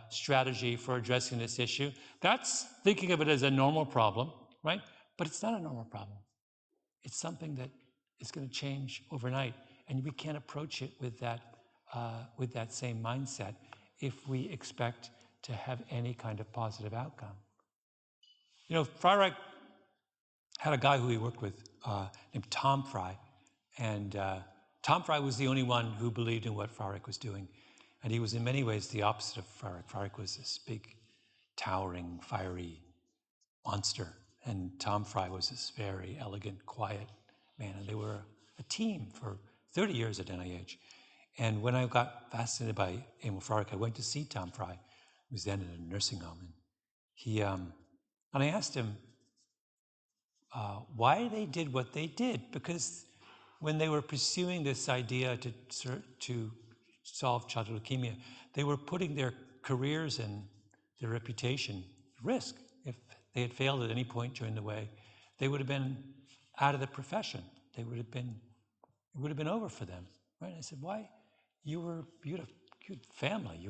strategy for addressing this issue. That's thinking of it as a normal problem, right? But it's not a normal problem. It's something that is going to change overnight, and we can't approach it with that same mindset if we expect to have any kind of positive outcome. Freireich had a guy who he worked with named Tom Frey, and Tom Frey was the only one who believed in what Freireich was doing, and he was in many ways the opposite of Freireich. Freireich was this big, towering, fiery monster, And Tom Fry was this very elegant, quiet man, and they were a team for 30 years at NIH. And when I got fascinated by Emil Fark, I went to see Tom Fry, who was then in a nursing home. And and I asked him why they did what they did, because when they were pursuing this idea to solve childhood leukemia, they were putting their careers and their reputation at risk. If they had failed at any point during the way, they would have been out of the profession. It would have been over for them, right? I said, why? You had a good family.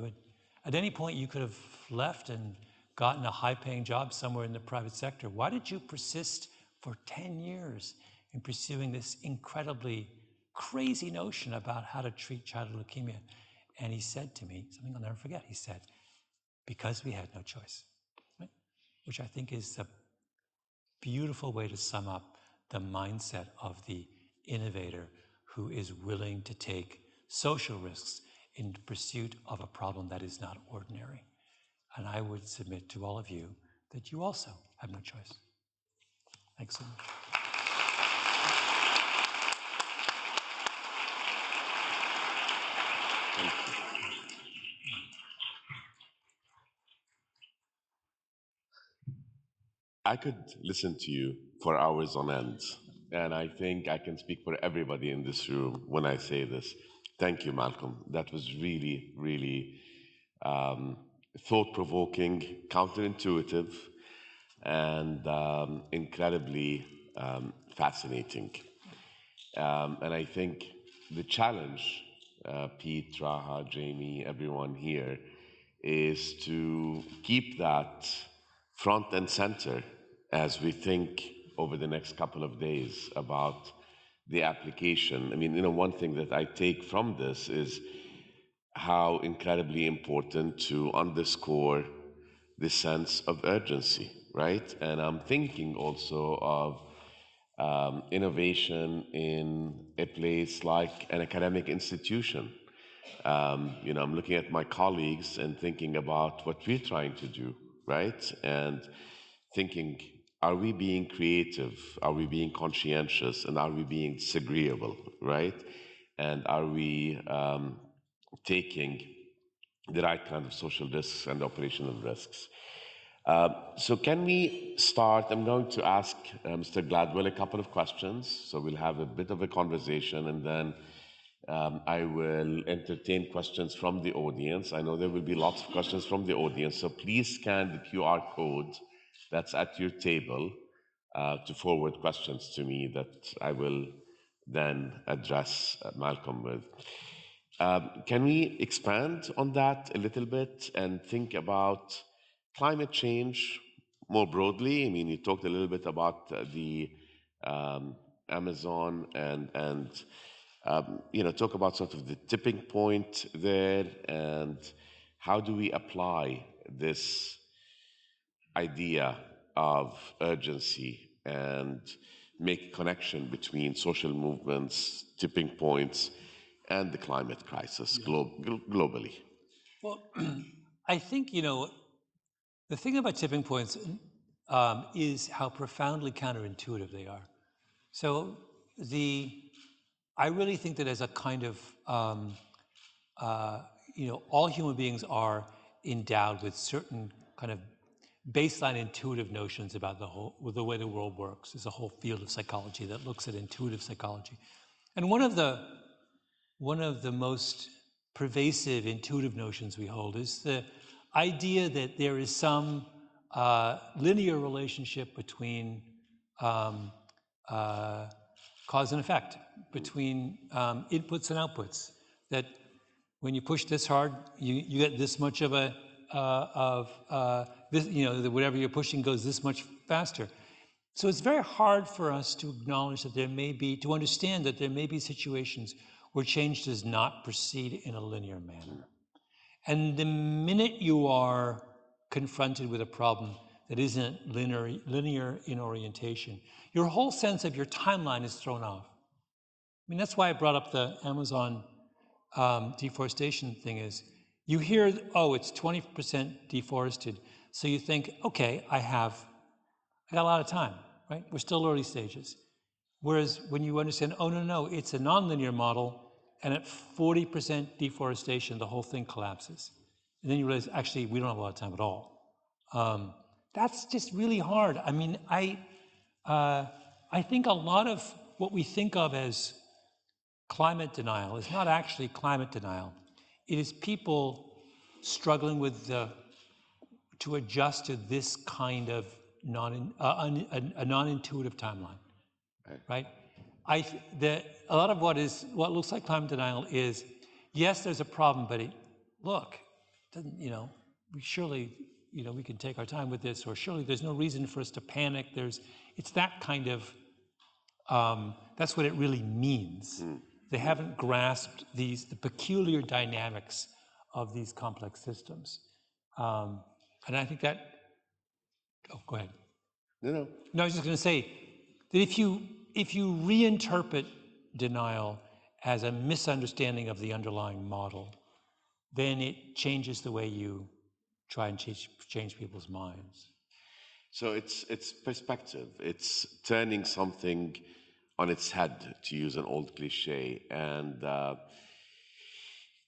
At any point you could have left and gotten a high-paying job somewhere in the private sector. Why did you persist for 10 years in pursuing this incredibly crazy notion about how to treat childhood leukemia? And he said to me, something I'll never forget, he said, because we had no choice, right? Which I think is a beautiful way to sum up the mindset of the innovator who is willing to take social risks in pursuit of a problem that is not ordinary. And I would submit to all of you that you also have no choice. Thanks so much. Thank you. I could listen to you for hours on end, and I think I can speak for everybody in this room when I say this. Thank you, Malcolm. That was really, really thought-provoking, counterintuitive, and incredibly fascinating. And I think the challenge, Pete, Raha, Jamie, everyone here, is to keep that front and center as we think over the next couple of days about the application. I mean, one thing that I take from this is how incredibly important to underscore the sense of urgency, right? And I'm thinking also of innovation in a place like an academic institution. I'm looking at my colleagues and thinking about what we're trying to do, right? And thinking, are we being creative? Are we being conscientious? And are we being disagreeable, right? And are we taking the right kind of social risks and operational risks? So can we start? I'm going to ask Mr. Gladwell a couple of questions. So we'll have a bit of a conversation, and then I will entertain questions from the audience. I know there will be lots of questions from the audience, so please scan the QR code that's at your table to forward questions to me that I will then address Malcolm with. Can we expand on that a little bit and think about climate change more broadly? I mean, you talked a little bit about the Amazon and talk about sort of the tipping point there, and how do we apply this idea of urgency and make a connection between social movements, tipping points, and the climate crisis globally? Well, I think, the thing about tipping points is how profoundly counterintuitive they are. So I really think that as a kind of, all human beings are endowed with certain kind of baseline intuitive notions about the way the world works. There's a whole field of psychology that looks at intuitive psychology. And one of the most pervasive intuitive notions we hold is the idea that there is some linear relationship between cause and effect, between inputs and outputs, that when you push this hard, you get this much of this, that whatever you're pushing goes this much faster. So it's very hard for us to acknowledge that to understand that there may be situations where change does not proceed in a linear manner. And the minute you are confronted with a problem that isn't linear in orientation, your whole sense of your timeline is thrown off. I mean, that's why I brought up the Amazon deforestation thing. Is you hear, oh, it's 20% deforested. So you think, okay, I have I got a lot of time, right? We're still early stages. Whereas when you understand, oh, no, it's a nonlinear model, and at 40% deforestation, the whole thing collapses. And then you realize, actually, we don't have a lot of time at all. That's just really hard. I mean, I think a lot of what we think of as climate denial is not actually climate denial. It is people struggling with to adjust to this kind of a non-intuitive timeline, right? A lot of what looks like climate denial is, yes, there's a problem, but doesn't, we surely, we can take our time with this, or surely there's no reason for us to panic. It's that kind of, that's what it really means. They haven't grasped the peculiar dynamics of these complex systems. And I think that, go ahead. No. No, I was just going to say that if you reinterpret denial as a misunderstanding of the underlying model, then it changes the way you try and change people's minds. So it's perspective. It's turning something on its head, to use an old cliche, and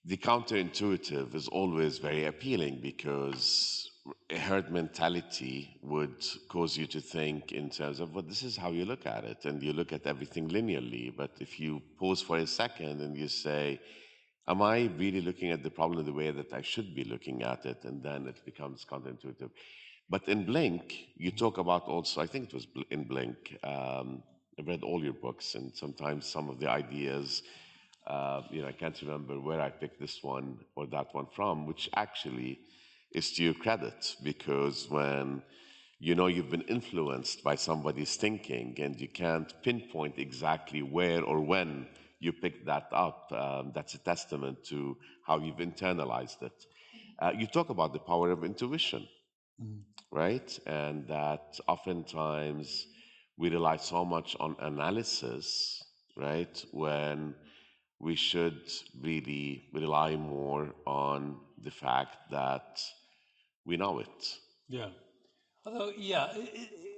the counterintuitive is always very appealing because a herd mentality would cause you to think in terms of, well, this is how you look at it, and you look at everything linearly. But if you pause for a second and you say, am I really looking at the problem the way that I should be looking at it? And then it becomes counterintuitive. But in Blink, you talk about also, I think it was in Blink, I've read all your books, and sometimes some of the ideas, I can't remember where I picked this one or that one from, which actually is to your credit, because when you've been influenced by somebody's thinking and you can't pinpoint exactly where or when you picked that up, that's a testament to how you've internalized it. You talk about the power of intuition, right? And that oftentimes we rely so much on analysis, right? When we should really rely more on the fact that we know it. Yeah. Although,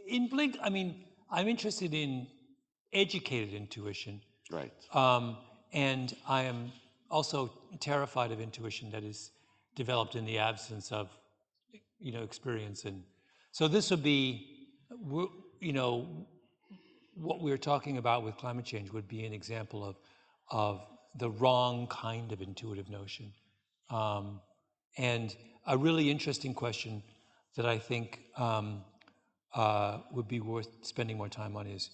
in Blink, I mean, I'm interested in educated intuition. Right. And I am also terrified of intuition that is developed in the absence of, experience. And so this would be, what we're talking about with climate change would be an example of the wrong kind of intuitive notion. And a really interesting question that I think would be worth spending more time on is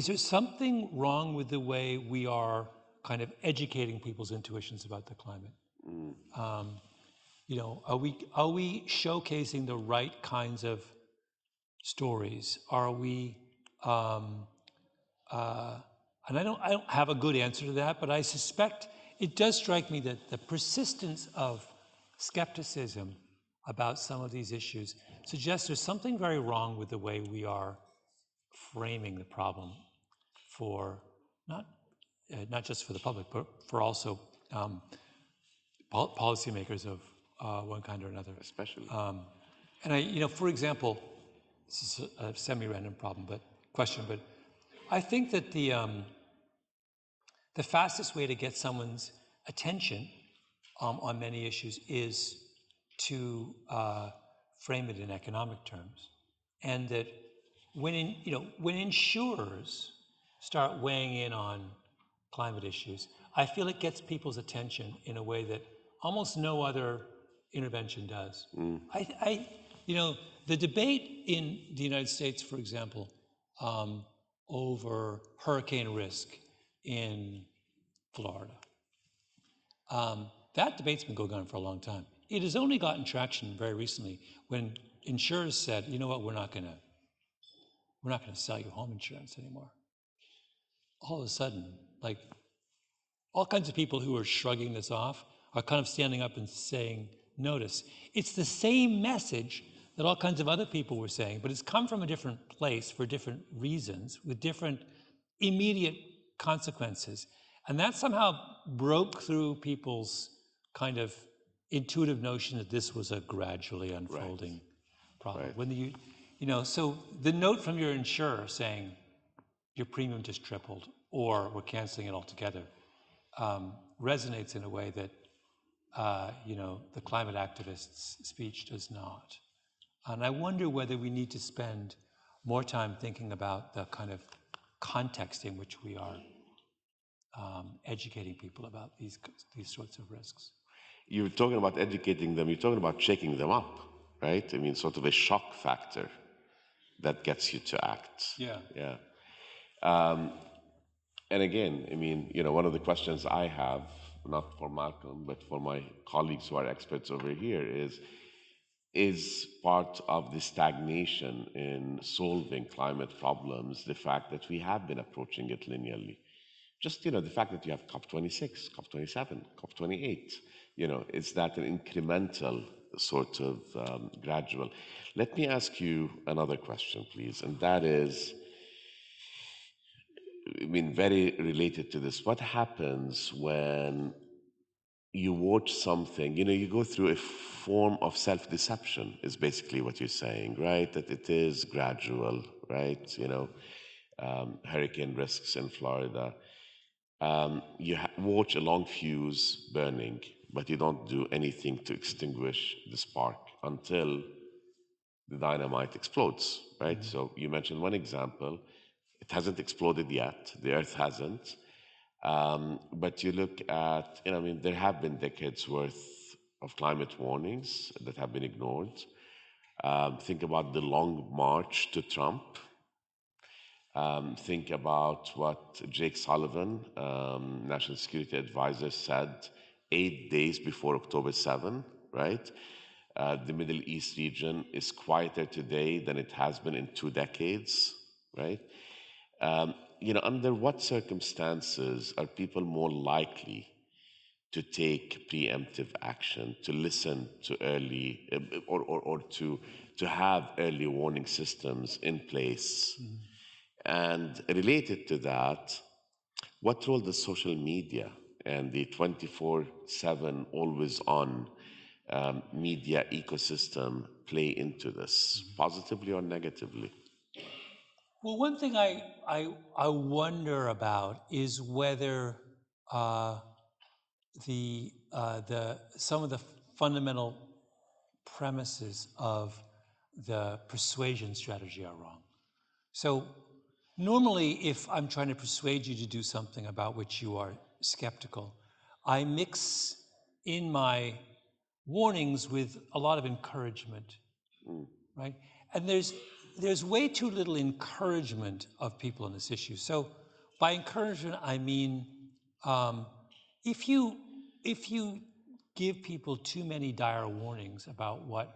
there something wrong with the way we are kind of educating people's intuitions about the climate? Are we showcasing the right kinds of stories? Are we, and I don't have a good answer to that, but I suspect it does strike me that the persistence of skepticism about some of these issues suggests there's something very wrong with the way we are framing the problem for not just for the public, but for also policymakers of one kind or another. Especially. And for example, this is a semi-random question, but I think that the fastest way to get someone's attention on many issues is to frame it in economic terms, and that when insurers start weighing in on climate issues, I feel it gets people's attention in a way that almost no other intervention does. The debate in the United States, for example, over hurricane risk in Florida, that debate's been going on for a long time. It has only gotten traction very recently when insurers said, you know what, we're not going to sell you home insurance anymore. All of a sudden, like, all kinds of people who are shrugging this off are kind of standing up and saying, notice. It's the same message that all kinds of other people were saying, but it's come from a different place for different reasons, with different immediate consequences. And that somehow broke through people's kind of intuitive notion that this was a gradually unfolding problem. Right. When So the note from your insurer saying your premium just tripled or we're canceling it altogether resonates in a way that, the climate activists' speech does not. And I wonder whether we need to spend more time thinking about the kind of context in which we are educating people about these sorts of risks. You're talking about educating them, you're talking about shaking them up, right? I mean, sort of a shock factor that gets you to act. Yeah. Yeah. And again, I mean, one of the questions I have, not for Malcolm, but for my colleagues who are experts over here is part of the stagnation in solving climate problems the fact that we have been approaching it linearly. Just, the fact that you have COP26, COP27, COP28, is that an incremental sort of gradual? Let me ask you another question, please, and that is, very related to this. What happens when you watch something, you go through a form of self-deception is basically what you're saying, right? That it is gradual, right? Hurricane risks in Florida. You watch a long fuse burning, but you don't do anything to extinguish the spark until the dynamite explodes, right? Mm-hmm. So you mentioned one example. It hasn't exploded yet. The Earth hasn't. But you look at, there have been decades worth of climate warnings that have been ignored. Think about the long march to Trump. Think about what Jake Sullivan, National Security Advisor, said 8 days before October 7, right? The Middle East region is quieter today than it has been in 2 decades, right? Under what circumstances are people more likely to take preemptive action, to listen to early, or to have early warning systems in place? Mm-hmm. And related to that, what role does social media and the 24/7 always-on media ecosystem play into this, positively or negatively? Well, one thing I wonder about is whether some of the fundamental premises of the persuasion strategy are wrong. So normally, if I'm trying to persuade you to do something about which you are skeptical, I mix in my warnings with a lot of encouragement, right? And there's way too little encouragement of people on this issue. So by encouragement, I mean, if you give people too many dire warnings about what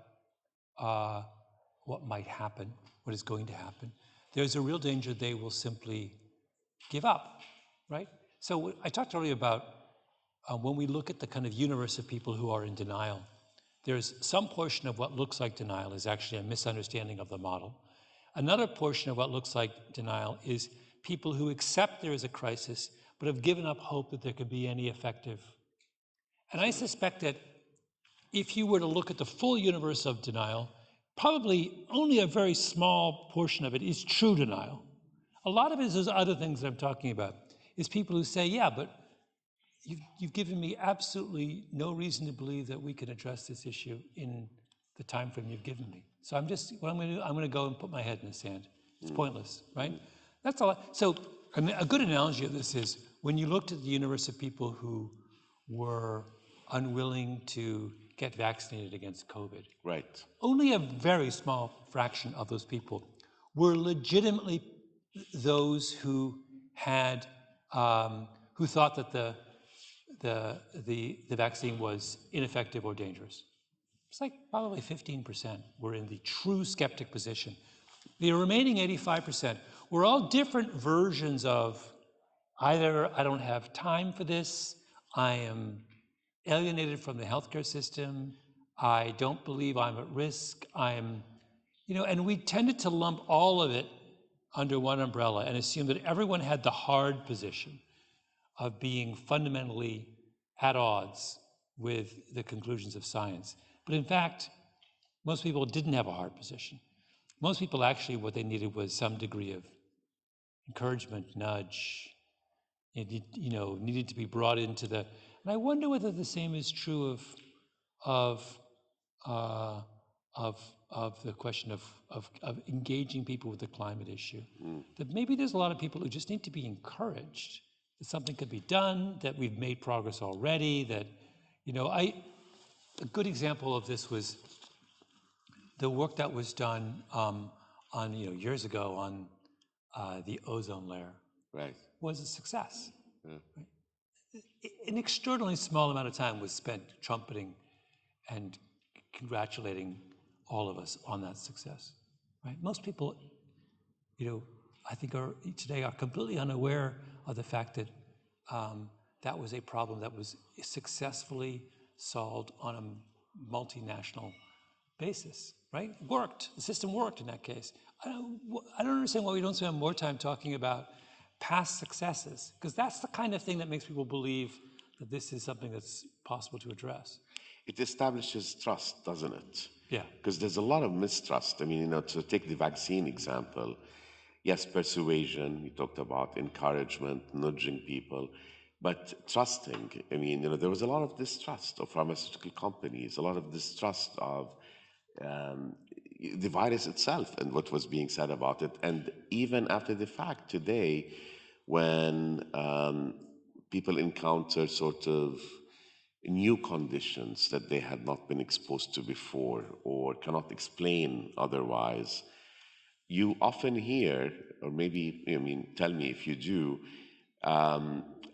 might happen, what is going to happen, there's a real danger they will simply give up, right? So I talked earlier about when we look at the kind of universe of people who are in denial, there's some portion of what looks like denial is actually a misunderstanding of the model. Another portion of what looks like denial is people who accept there is a crisis, but have given up hope that there could be any effective. And I suspect that if you were to look at the full universe of denial, probably only a very small portion of it is true denial. A lot of it is those other things that I'm talking about, is people who say, yeah, but you've given me absolutely no reason to believe that we can address this issue in the time frame you've given me. So I'm going to go and put my head in the sand. It's pointless, right? That's a lot. So a good analogy of this is when you looked at the universe of people who were unwilling to get vaccinated against COVID. Right. Only a very small fraction of those people were legitimately those who had, who thought that the vaccine was ineffective or dangerous. It's like probably 15% were in the true skeptic position. The remaining 85% were all different versions of either I don't have time for this, I am alienated from the healthcare system, I don't believe I'm at risk, and we tended to lump all of it under one umbrella and assume that everyone had the hard position of being fundamentally at odds with the conclusions of science. But in fact, most people didn't have a hard position. most people actually, what they needed was some degree of encouragement, nudge. It, needed to be brought into the. And I wonder whether the same is true of the question of engaging people with the climate issue. That maybe there's a lot of people who just need to be encouraged that something could be done, that we've made progress already, that, a good example of this was the work that was done years ago on the ozone layer. Right. Was a success. Yeah. Right? An extraordinarily small amount of time was spent trumpeting and congratulating all of us on that success. Right? Most people, I think today are completely unaware of the fact that that was a problem that was successfully solved on a multinational basis. Right? Worked. The system worked in that case. I don't understand why we don't spend more time talking about past successes, because that's the kind of thing that makes people believe that this is something that's possible to address. It establishes trust, doesn't it? Yeah. Because there's a lot of mistrust. I mean, to take the vaccine example, yes, persuasion, we talked about encouragement, nudging people, but trusting. I mean, there was a lot of distrust of pharmaceutical companies, a lot of distrust of the virus itself and what was being said about it. And even after the fact, today, when people encounter sort of new conditions that they had not been exposed to before or cannot explain otherwise, you often hear, or maybe, tell me if you do,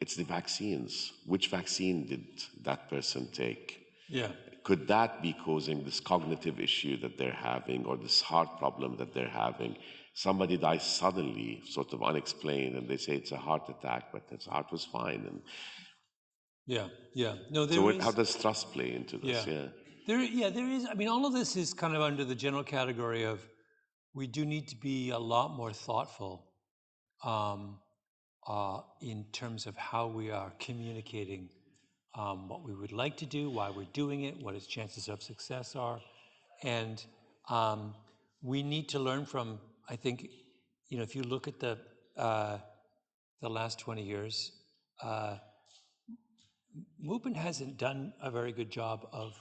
it's the vaccines. Which vaccine did that person take? Yeah. Could that be causing this cognitive issue that they're having or this heart problem that they're having? Somebody dies suddenly, sort of unexplained, and they say it's a heart attack, but his heart was fine. And yeah. No, how does trust play into this? Yeah. There is. I mean, all of this is kind of under the general category of we do need to be a lot more thoughtful in terms of how we are communicating what we would like to do, why we're doing it, what its chances of success are. And we need to learn from, I think, if you look at the last 20 years, movement hasn't done a very good job of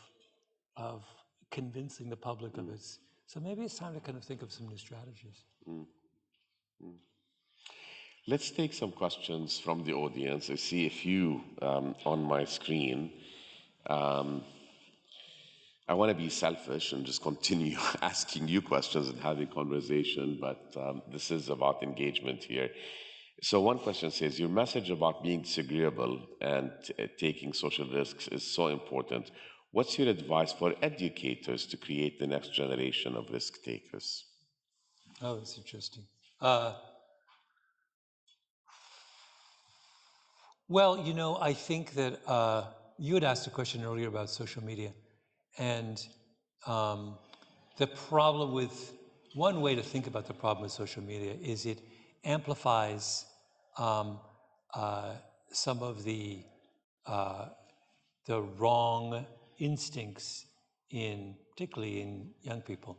convincing the public of it. So maybe it's time to kind of think of some new strategies. Let's take some questions from the audience. I see a few on my screen. I want to be selfish and just continue asking you questions and having conversation, but this is about engagement here. So one question says, your message about being disagreeable and taking social risks is so important. What's your advice for educators to create the next generation of risk takers? Oh, that's interesting. Well, I think that you had asked a question earlier about social media. And the problem with, one way to think about the problem with social media is it amplifies some of the wrong instincts particularly in young people,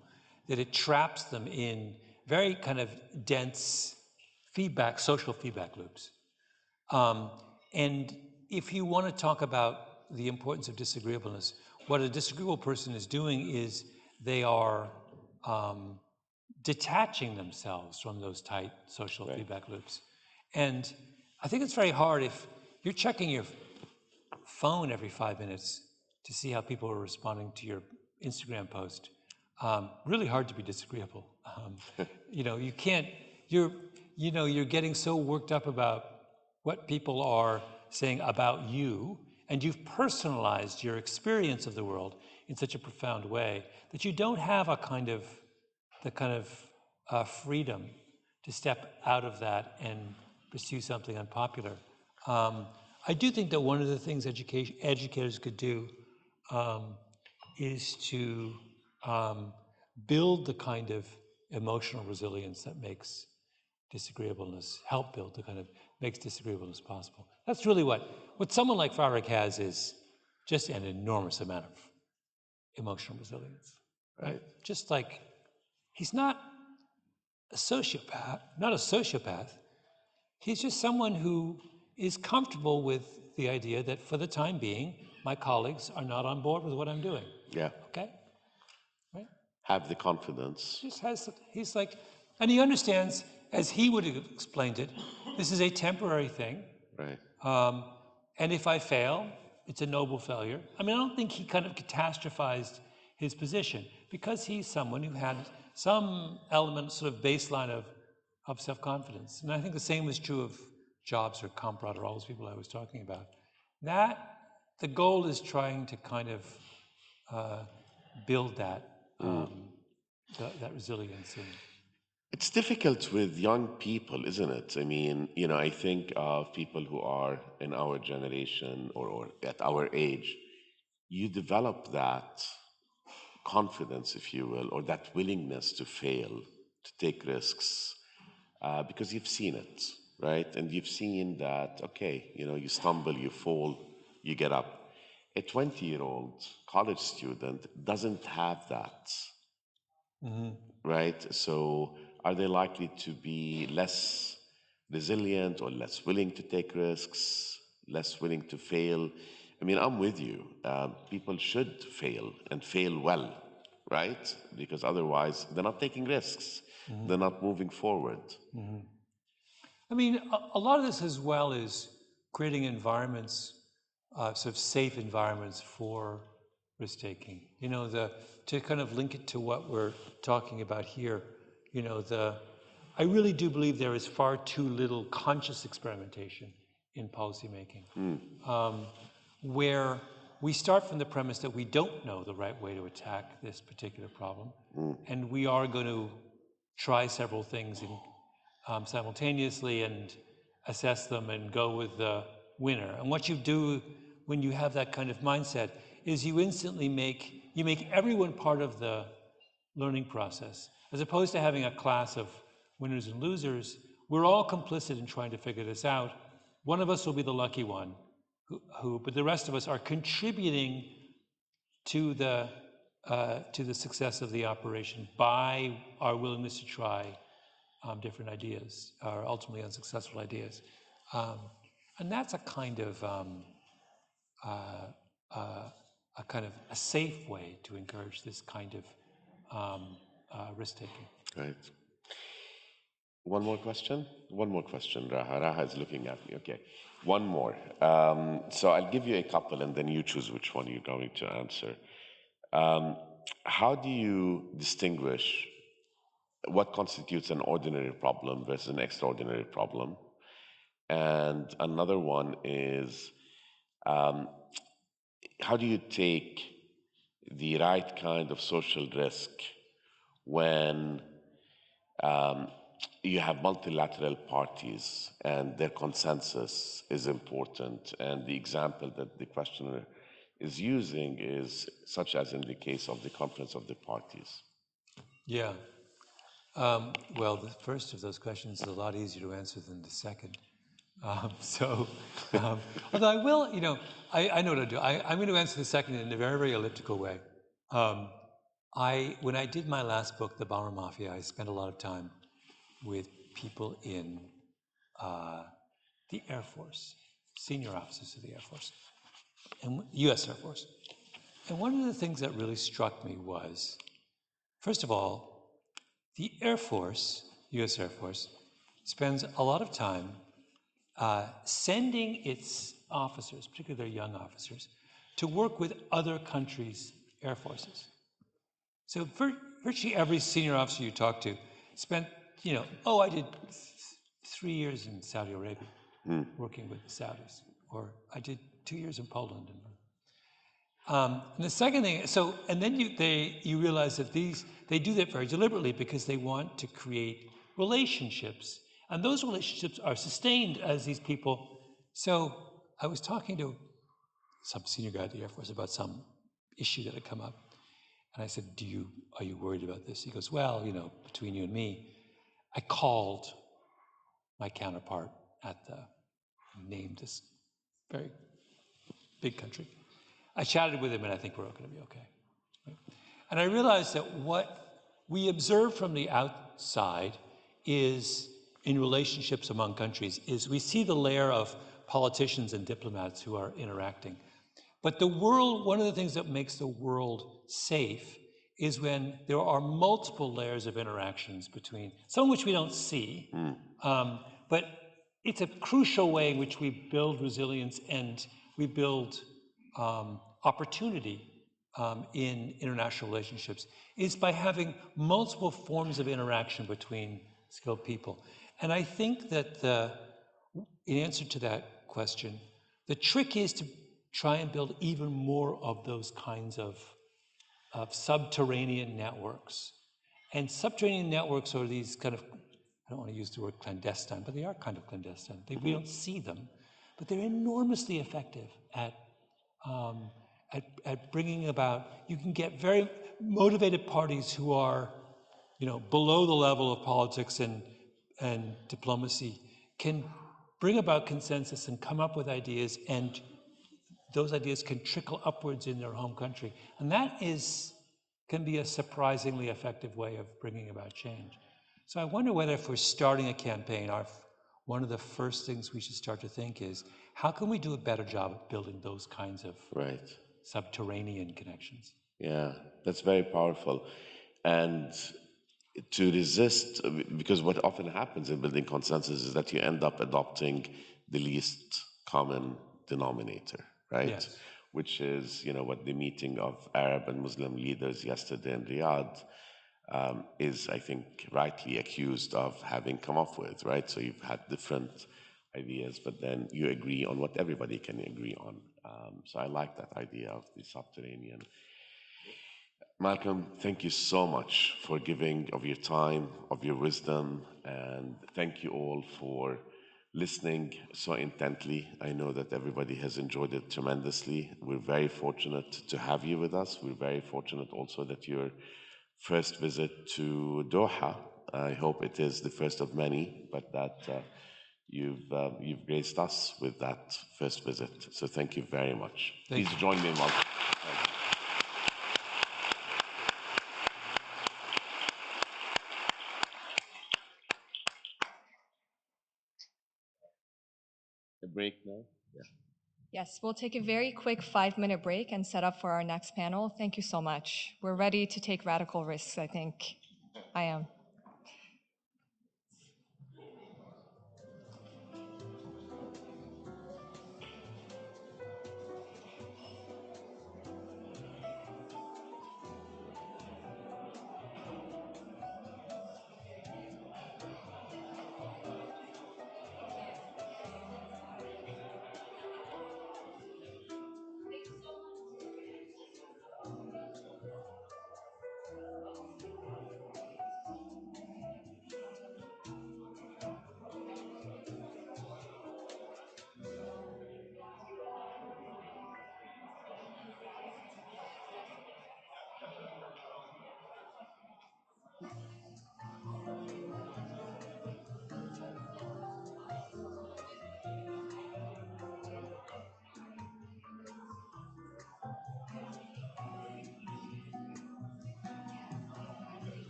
that it traps them in very kind of dense social feedback loops. And if you want to talk about the importance of disagreeableness, what a disagreeable person is doing is they are detaching themselves from those tight social feedback loops. And I think it's very hard if you're checking your phone every 5 minutes to see how people are responding to your Instagram post. Really hard to be disagreeable. You can't, you're getting so worked up about what people are saying about you, and you've personalized your experience of the world in such a profound way that you don't have the kind of freedom to step out of that and pursue something unpopular. I do think that one of the things educators could do is to build the kind of emotional resilience that makes help build the kind of makes disagreeableness possible. That's really what someone like Farag has is just an enormous amount of emotional resilience. Right? Just like, he's not a sociopath, not a sociopath. He's just someone who is comfortable with the idea that for the time being, my colleagues are not on board with what I'm doing. Yeah. Okay? Right? Have the confidence. He's like, and he understands, as he would have explained it, this is a temporary thing. Right. And if I fail, it's a noble failure. I mean, I don't think he kind of catastrophized his position because he's someone who had some element, sort of baseline of self-confidence. And I think the same is true of Jobs or Kamprad or all those people I was talking about. That, the goal is trying to kind of build that, that resilience. It's difficult with young people, isn't it? I mean, you know, I think of people who are in our generation or at our age, you develop that confidence, if you will, or that willingness to fail, to take risks, because you've seen it, right? And you've seen that, okay, you know, you stumble, you fall, you get up. A 20-year-old college student doesn't have that, right? So are they likely to be less resilient or less willing to take risks, less willing to fail? I mean, I'm with you. People should fail and fail well, right? Because otherwise they're not taking risks. They're not moving forward. I mean, a lot of this as well is creating environments, sort of safe environments for risk-taking. You know, to kind of link it to what we're talking about here, you know, I really do believe there is far too little conscious experimentation in policymaking, where we start from the premise that we don't know the right way to attack this particular problem, and we are going to try several things simultaneously and assess them and go with the winner. And what you do when you have that kind of mindset is you instantly make everyone part of the learning process. As opposed to having a class of winners and losers, we're all complicit in trying to figure this out. One of us will be the lucky one, but the rest of us are contributing to the success of the operation by our willingness to try different ideas, or ultimately unsuccessful ideas. And that's a kind of a safe way to encourage this kind of risk-taking. Right. One more question? One more question, Raha. Raha is looking at me. Okay. One more. So I'll give you a couple and then you choose which one you're going to answer. How do you distinguish what constitutes an ordinary problem versus an extraordinary problem? And another one is, how do you take the right kind of social risk when you have multilateral parties and their consensus is important? And the example that the questioner is using is such as in the case of the Conference of the Parties. Yeah. Well, the first of those questions is a lot easier to answer than the second. Although I will, you know, I know what I'll do. I'm going to answer the second in a very, very elliptical way. When I did my last book, The Bomber Mafia, I spent a lot of time with people in the Air Force, senior officers of the Air Force, and U.S. Air Force. And one of the things that really struck me was, first of all, the Air Force, U.S. Air Force, spends a lot of time sending its officers, particularly their young officers, to work with other countries' air forces. So virtually every senior officer you talk to spent, you know, I did 3 years in Saudi Arabia working with the Saudis, or I did 2 years in Poland. And the second thing, and then you realize that they do that very deliberately because they want to create relationships. And those relationships are sustained as these people. So I was talking to some senior guy at the Air Force about some issue that had come up. And I said, are you worried about this? He goes, well, you know, between you and me, I called my counterpart named this very big country. I chatted with him and I think we're going to be okay. Right? And I realized that what we observe from the outside is in relationships among countries, is we see the layer of politicians and diplomats who are interacting. But the world, one of the things that makes the world safe is when there are multiple layers of interactions between, some of which we don't see, but it's a crucial way in which we build resilience and we build opportunity in international relationships, is by having multiple forms of interaction between skilled people. And I think that in answer to that question, the trick is to try and build even more of those kinds of subterranean networks. And subterranean networks are these kind of, I don't want to use the word clandestine, but they are kind of clandestine. We don't see them, but they're enormously effective at bringing about, you can get very motivated parties who are, below the level of politics and diplomacy, can bring about consensus and come up with ideas, and those ideas can trickle upwards in their home country. And that can be a surprisingly effective way of bringing about change. So I wonder whether if we're starting a campaign, one of the first things we should start to think is, how can we do a better job at building those kinds of subterranean connections? Yeah, that's very powerful. And to resist, because what often happens in building consensus is that you end up adopting the least common denominator, right? Yes. Which is, what the meeting of Arab and Muslim leaders yesterday in Riyadh is, I think, rightly accused of having come up with, right? So you've had different ideas, but then you agree on what everybody can agree on. So I like that idea of the subterranean. Malcolm, thank you so much for giving of your time, of your wisdom, and thank you all for listening so intently. I know that everybody has enjoyed it tremendously. We're very fortunate to have you with us. We're very fortunate also that your first visit to Doha, I hope it is the first of many, but that you've graced us with that first visit. So thank you very much. Please join me in welcoming. A break now? Yeah. Yes, we'll take a very quick 5-minute break and set up for our next panel. Thank you so much. We're ready to take radical risks, I think. I am.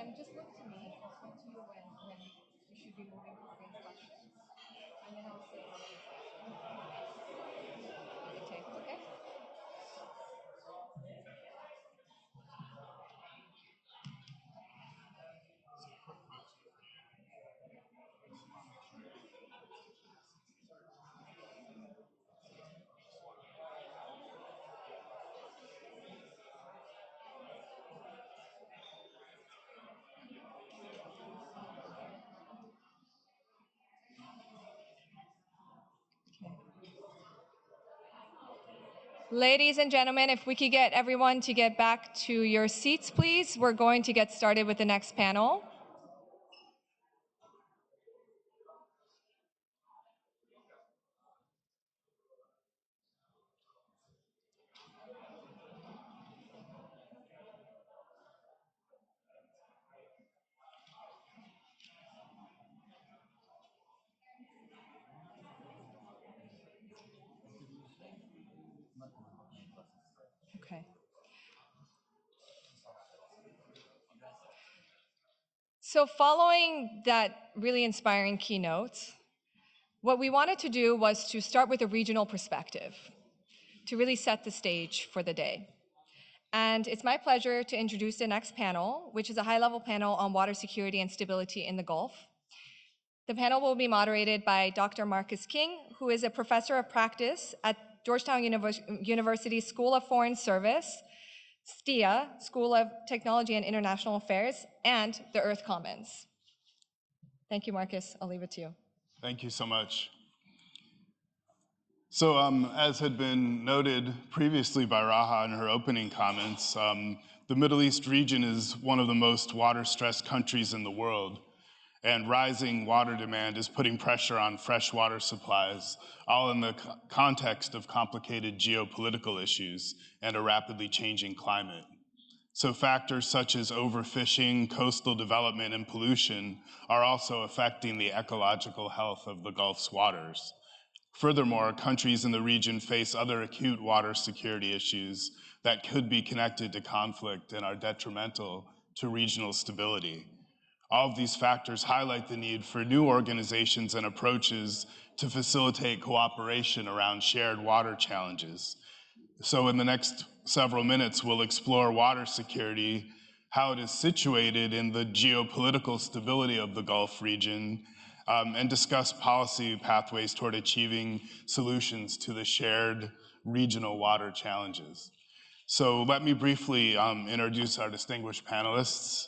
And just look to me, I'll point to you when you should be moving to bring questions. And then I'll say the tape, okay? Ladies and gentlemen, if we could get everyone to get back to your seats, please. We're going to get started with the next panel. Okay. So following that really inspiring keynote, what we wanted to do was to start with a regional perspective to really set the stage for the day. And it's my pleasure to introduce the next panel, which is a high-level panel on water security and stability in the Gulf. The panel will be moderated by Dr. Marcus King, who is a professor of practice at Georgetown University School of Foreign Service, STIA, School of Technology and International Affairs, and the Earth Commons. Thank you, Marcus. I'll leave it to you. Thank you so much. So as had been noted previously by Raha in her opening comments, the Middle East region is one of the most water-stressed countries in the world, and rising water demand is putting pressure on fresh water supplies, all in the context of complicated geopolitical issues and a rapidly changing climate. So factors such as overfishing, coastal development, and pollution are also affecting the ecological health of the Gulf's waters. Furthermore, countries in the region face other acute water security issues that could be connected to conflict and are detrimental to regional stability. All of these factors highlight the need for new organizations and approaches to facilitate cooperation around shared water challenges. So in the next several minutes, we'll explore water security, how it is situated in the geopolitical stability of the Gulf region, and discuss policy pathways toward achieving solutions to the shared regional water challenges. So let me briefly introduce our distinguished panelists.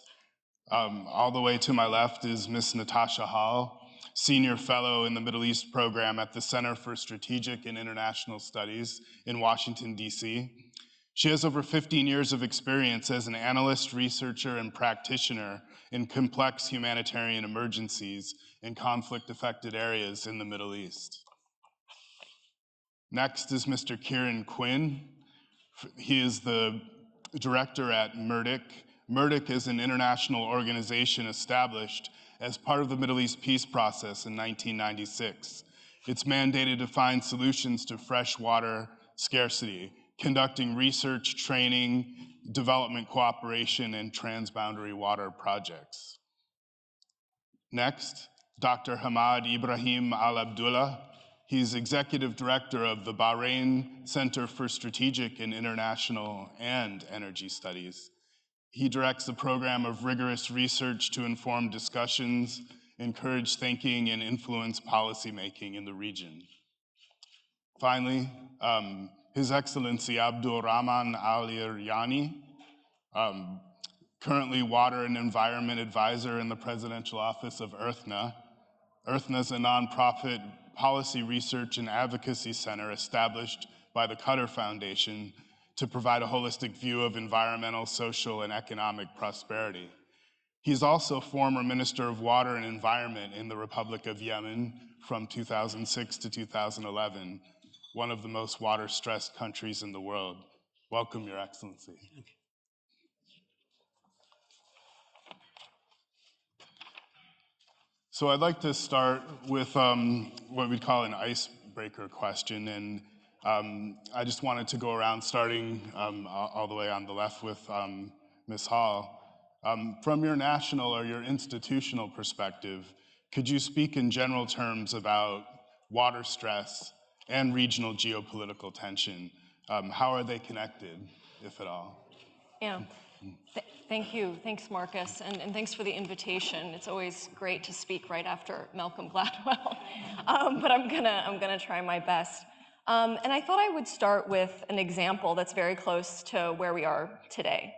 All the way to my left is Ms. Natasha Hall, Senior Fellow in the Middle East Program at the Center for Strategic and International Studies in Washington, D.C. She has over 15 years of experience as an analyst, researcher, and practitioner in complex humanitarian emergencies in conflict-affected areas in the Middle East. Next is Mr. Ciaran Cuinn. He is the director at MDRC. MDRC is an international organization established as part of the Middle East peace process in 1996. It's mandated to find solutions to fresh water scarcity, conducting research, training, development cooperation, and transboundary water projects. Next, Dr. Hamad Ebrahim Al-Abdulla. He's executive director of the Bahrain Center for Strategic and International and Energy Studies. He directs the program of rigorous research to inform discussions, encourage thinking, and influence policymaking in the region. Finally, His Excellency Abdul-Rahman Al-Eryani, currently Water and Environment Advisor in the Presidential Office of Earthna. Earthna is a nonprofit policy research and advocacy center established by the Qatar Foundation to provide a holistic view of environmental, social, and economic prosperity. He's also former Minister of Water and Environment in the Republic of Yemen from 2006 to 2011, one of the most water-stressed countries in the world. Welcome, Your Excellency. So I'd like to start with what we'd call an icebreaker question, and I just wanted to go around starting all the way on the left with Ms. Hall. From your national or your institutional perspective, could you speak in general terms about water stress and regional geopolitical tension? How are they connected, if at all? Yeah. Thank you. Thanks, Marcus, and thanks for the invitation. It's always great to speak right after Malcolm Gladwell, but I'm gonna try my best. And I thought I would start with an example that's very close to where we are today.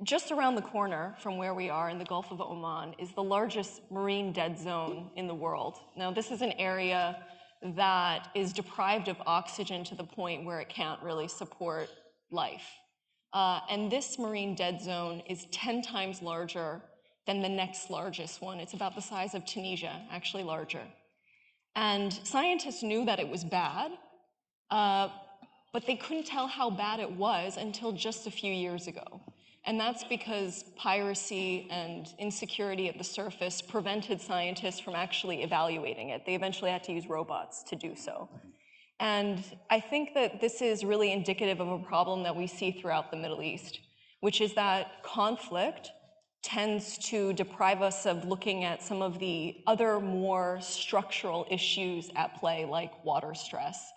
Just around the corner from where we are in the Gulf of Oman is the largest marine dead zone in the world. Now, this is an area that is deprived of oxygen to the point where it can't really support life. And this marine dead zone is 10 times larger than the next largest one. It's about the size of Tunisia, actually larger. And scientists knew that it was bad, but they couldn't tell how bad it was until just a few years ago. And that's because piracy and insecurity at the surface prevented scientists from actually evaluating it. They eventually had to use robots to do so. And I think that this is really indicative of a problem that we see throughout the Middle East, which is that conflict tends to deprive us of looking at some of the other more structural issues at play, like water stress,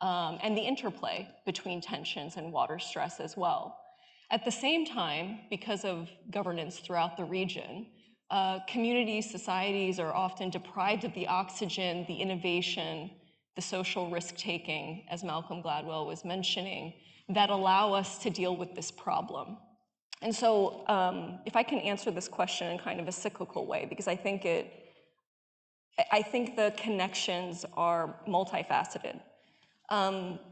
and the interplay between tensions and water stress as well. At the same time, because of governance throughout the region, communities, societies are often deprived of the oxygen, the innovation, the social risk-taking, as Malcolm Gladwell was mentioning, that allow us to deal with this problem. And so if I can answer this question in kind of a cyclical way, because I think the connections are multifaceted.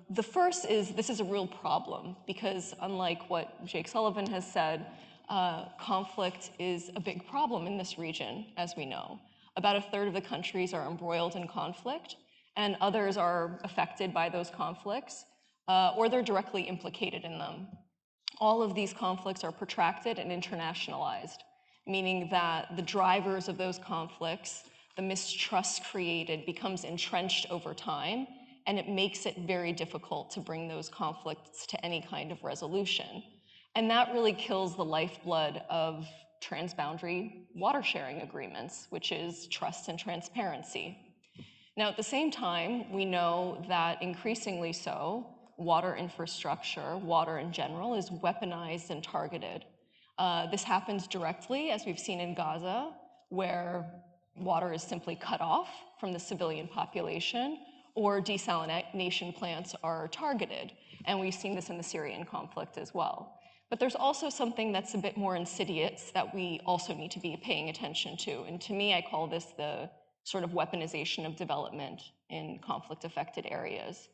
The first is, this is a real problem, because unlike what Jake Sullivan has said, conflict is a big problem in this region, as we know. About a third of the countries are embroiled in conflict, and others are affected by those conflicts, or they're directly implicated in them. All of these conflicts are protracted and internationalized, meaning that the drivers of those conflicts, the mistrust created, becomes entrenched over time, and it makes it very difficult to bring those conflicts to any kind of resolution. And that really kills the lifeblood of transboundary water sharing agreements, which is trust and transparency. Now, at the same time, we know that increasingly so, water infrastructure, water in general, is weaponized and targeted. This happens directly, as we've seen in Gaza, where water is simply cut off from the civilian population, or desalination plants are targeted. And we've seen this in the Syrian conflict as well. But there's also something that's a bit more insidious that we also need to be paying attention to. And to me, I call this the sort of weaponization of development in conflict-affected areas.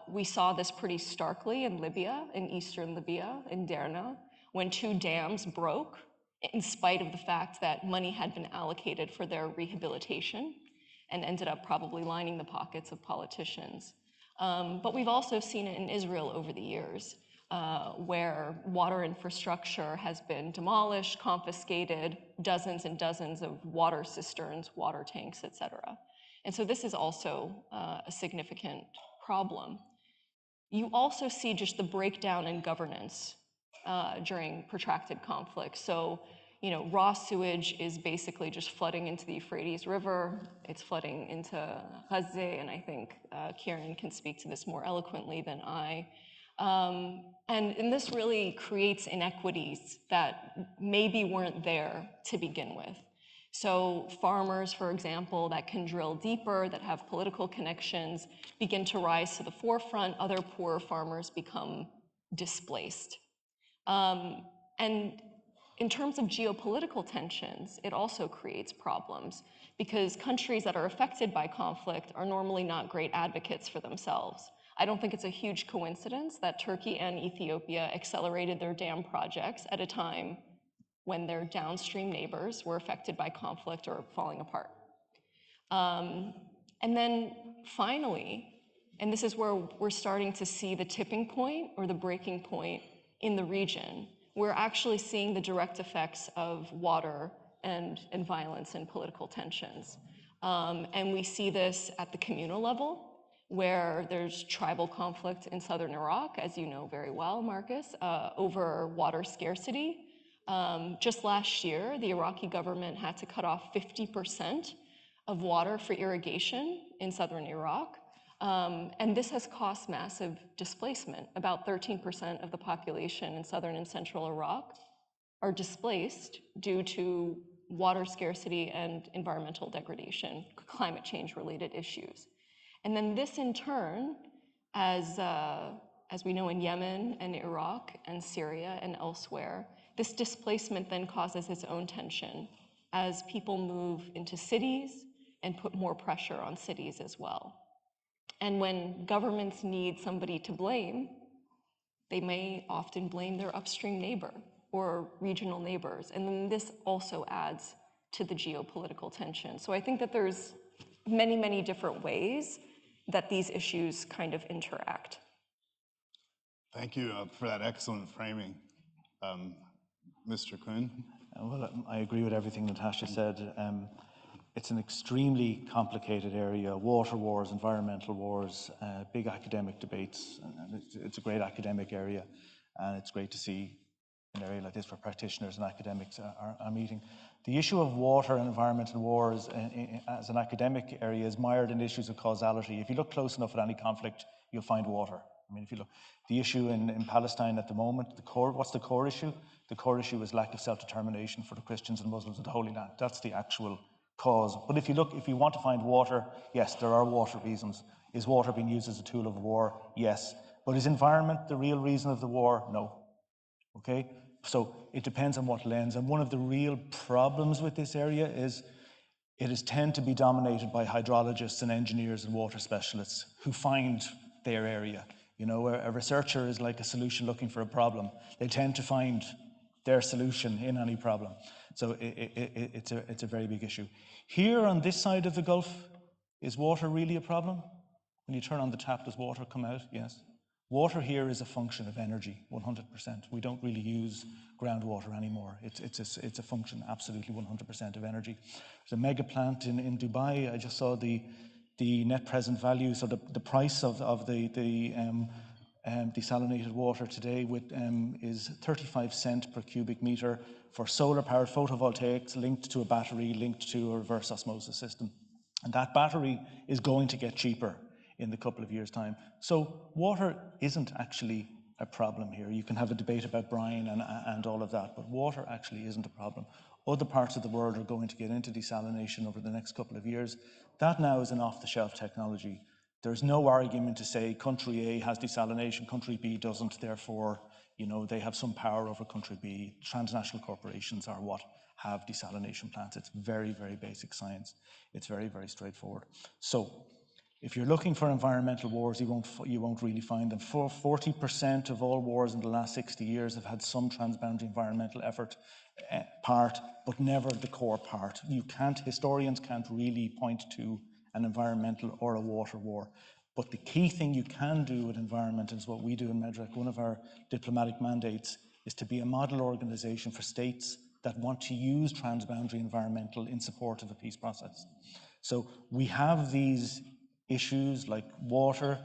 We saw this pretty starkly in Libya, in eastern Libya, in Derna, when 2 dams broke, in spite of the fact that money had been allocated for their rehabilitation and ended up probably lining the pockets of politicians. But we've also seen it in Israel over the years, where water infrastructure has been demolished, confiscated, dozens and dozens of water cisterns, water tanks, et cetera. And so this is also a significant problem. You also see just the breakdown in governance during protracted conflict. So, raw sewage is basically just flooding into the Euphrates River. It's flooding into Gaza, and I think Ciaran can speak to this more eloquently than I. And this really creates inequities that maybe weren't there to begin with. So farmers, for example, that can drill deeper, that have political connections, begin to rise to the forefront. Other poorer farmers become displaced. And in terms of geopolitical tensions, it also creates problems, because countries that are affected by conflict are normally not great advocates for themselves. I don't think it's a huge coincidence that Turkey and Ethiopia accelerated their dam projects at a time when their downstream neighbors were affected by conflict or falling apart. And then finally, and this is where we're starting to see the tipping point or the breaking point in the region, we're actually seeing the direct effects of water and violence and political tensions. And we see this at the communal level, where there's tribal conflict in southern Iraq, as you know very well, Marcus, over water scarcity. Just last year, the Iraqi government had to cut off 50% of water for irrigation in southern Iraq. And this has caused massive displacement. About 13% of the population in southern and central Iraq are displaced due to water scarcity and environmental degradation, climate change related issues. And then this in turn, as we know in Yemen and Iraq and Syria and elsewhere, this displacement then causes its own tension as people move into cities and put more pressure on cities as well. And when governments need somebody to blame, they may often blame their upstream neighbor or regional neighbors. And then this also adds to the geopolitical tension. So I think that there's many, many different ways that these issues kind of interact. Thank you for that excellent framing. Mr. Cuinn? Well, I agree with everything Natasha said. It's an extremely complicated area, water wars, environmental wars, big academic debates, and it's a great academic area, and it's great to see an area like this where practitioners and academics are meeting. The issue of water and environmental wars as an academic area is mired in issues of causality. If you look close enough at any conflict, you'll find water. I mean, if you look, the issue in Palestine at the moment, what's the core issue? The core issue is lack of self-determination for the Christians and Muslims of the Holy Land. That's the actual cause. But if you want to find water, yes, there are water reasons. Is water being used as a tool of war? Yes. But is environment the real reason of the war? No. Okay? So it depends on what lens. And one of the real problems with this area is it is tend to be dominated by hydrologists and engineers and water specialists who find their area. You know, a researcher is like a solution looking for a problem. They tend to find their solution in any problem. So it's a very big issue. Here on this side of the Gulf, is water really a problem? When you turn on the tap, does water come out? Yes. Water here is a function of energy, 100%. We don't really use groundwater anymore. It's a function, absolutely 100% of energy. There's a mega plant in Dubai. I just saw the net present value, so the price of the desalinated water today is 35 cents per cubic meter for solar-powered photovoltaics linked to a battery, linked to a reverse osmosis system. And that battery is going to get cheaper in the couple of years' time. So water isn't actually a problem here. You can have a debate about brine and all of that, but water actually isn't a problem. Other parts of the world are going to get into desalination over the next couple of years. That now is an off-the-shelf technology. There's no argument to say country A has desalination, country B doesn't, therefore, you know, they have some power over country B. Transnational corporations are what have desalination plants. It's very, very basic science. It's very, very straightforward. So if you're looking for environmental wars, you won't really find them. 40% of all wars in the last 60 years have had some transboundary environmental effort part, but never the core part. Historians can't really point to an environmental or a water war. But the key thing you can do with environment is what we do in MEDREC. One of our diplomatic mandates is to be a model organization for states that want to use transboundary environmental in support of a peace process. So we have these issues like water,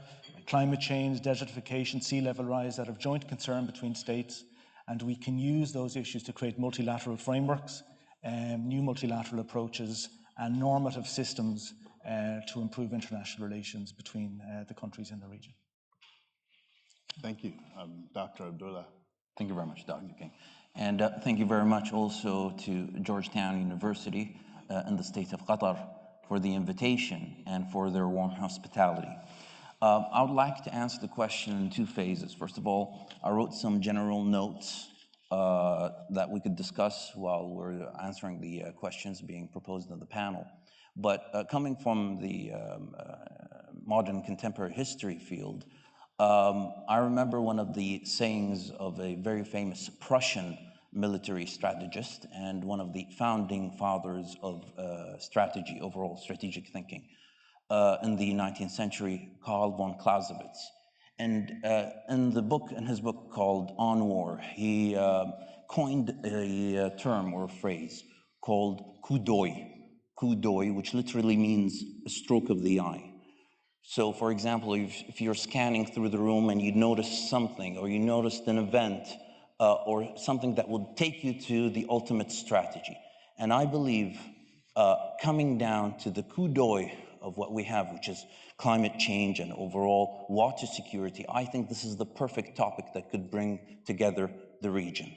climate change, desertification, sea level rise that have joint concern between states, and we can use those issues to create multilateral frameworks, new multilateral approaches, and normative systems to improve international relations between the countries in the region. Thank you. Dr. Abdullah. Thank you very much, Dr. King. And thank you very much also to Georgetown University and the state of Qatar for the invitation and for their warm hospitality. I would like to answer the question in two phases. First of all, I wrote some general notes that we could discuss while we're answering the questions being proposed in the panel. But coming from the modern contemporary history field, I remember one of the sayings of a very famous Prussian military strategist and one of the founding fathers of strategy, overall strategic thinking in the 19th century, Karl von Clausewitz. And in his book called On War, he coined a term or a phrase called coup d'oeil, which literally means a stroke of the eye. So for example, if you're scanning through the room and you notice something or you noticed an event or something that will take you to the ultimate strategy. And I believe coming down to the coup d'oeil of what we have, which is climate change and overall water security, I think this is the perfect topic that could bring together the region.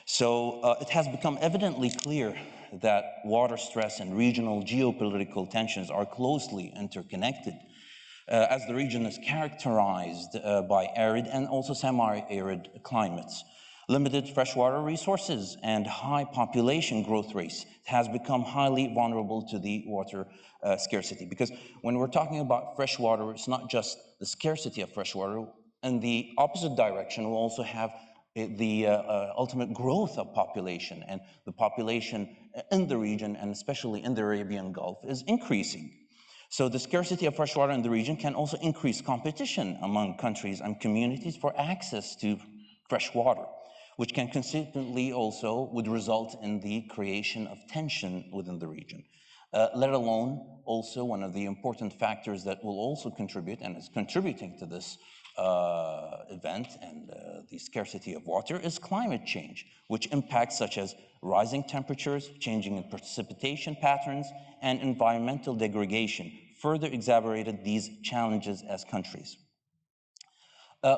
So it has become evidently clear that water stress and regional geopolitical tensions are closely interconnected, as the region is characterized by arid and also semi-arid climates. Limited freshwater resources and high population growth rates has become highly vulnerable to the water scarcity. Because when we're talking about freshwater, it's not just the scarcity of freshwater. In the opposite direction, we'll also have the ultimate growth of population, and the population in the region, and especially in the Arabian Gulf, is increasing. So the scarcity of freshwater in the region can also increase competition among countries and communities for access to fresh water, which can consistently also would result in the creation of tension within the region. Let alone also one of the important factors that will also contribute and is contributing to this event and the scarcity of water is climate change, which impacts such as rising temperatures, changing in precipitation patterns, and environmental degradation further exacerbated these challenges as countries.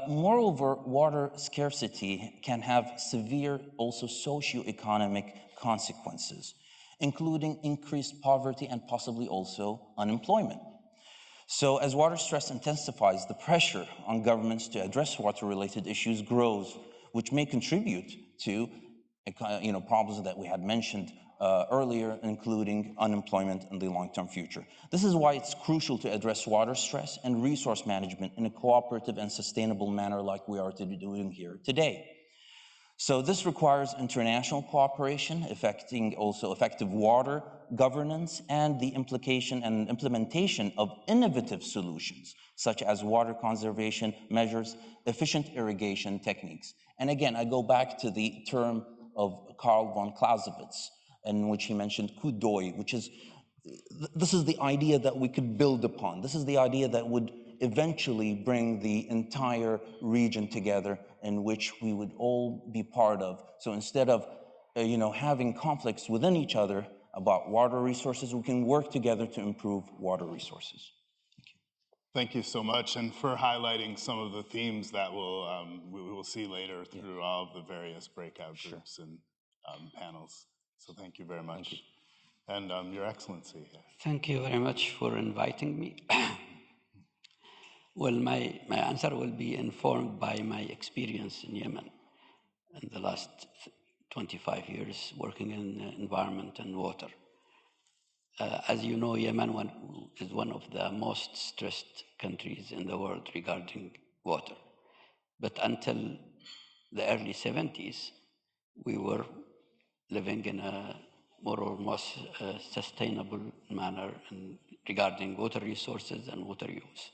Moreover, water scarcity can have severe also socioeconomic consequences, including increased poverty and possibly also unemployment. So as water stress intensifies, the pressure on governments to address water-related issues grows, which may contribute to problems that we had mentioned earlier, including unemployment in the long-term future. This is why it's crucial to address water stress and resource management in a cooperative and sustainable manner like we are doing here today. So this requires international cooperation, affecting also effective water governance and the implication and implementation of innovative solutions, such as water conservation measures, efficient irrigation techniques. And again, I go back to the term of Karl von Clausewitz, in which he mentioned coup d'oeil, which is, this is the idea that we could build upon. This is the idea that would eventually bring the entire region together, in which we would all be part of. So instead of having conflicts within each other about water resources, we can work together to improve water resources. Thank you. Thank you so much, and for highlighting some of the themes that we will see later through all of the various breakout groups and panels. So thank you very much. You. And Your Excellency. Thank you very much for inviting me. Well, my answer will be informed by my experience in Yemen in the last 25 years working in environment and water. As you know, Yemen is one of the most stressed countries in the world regarding water. But until the early 70s, we were living in a more or less sustainable manner regarding water resources and water use.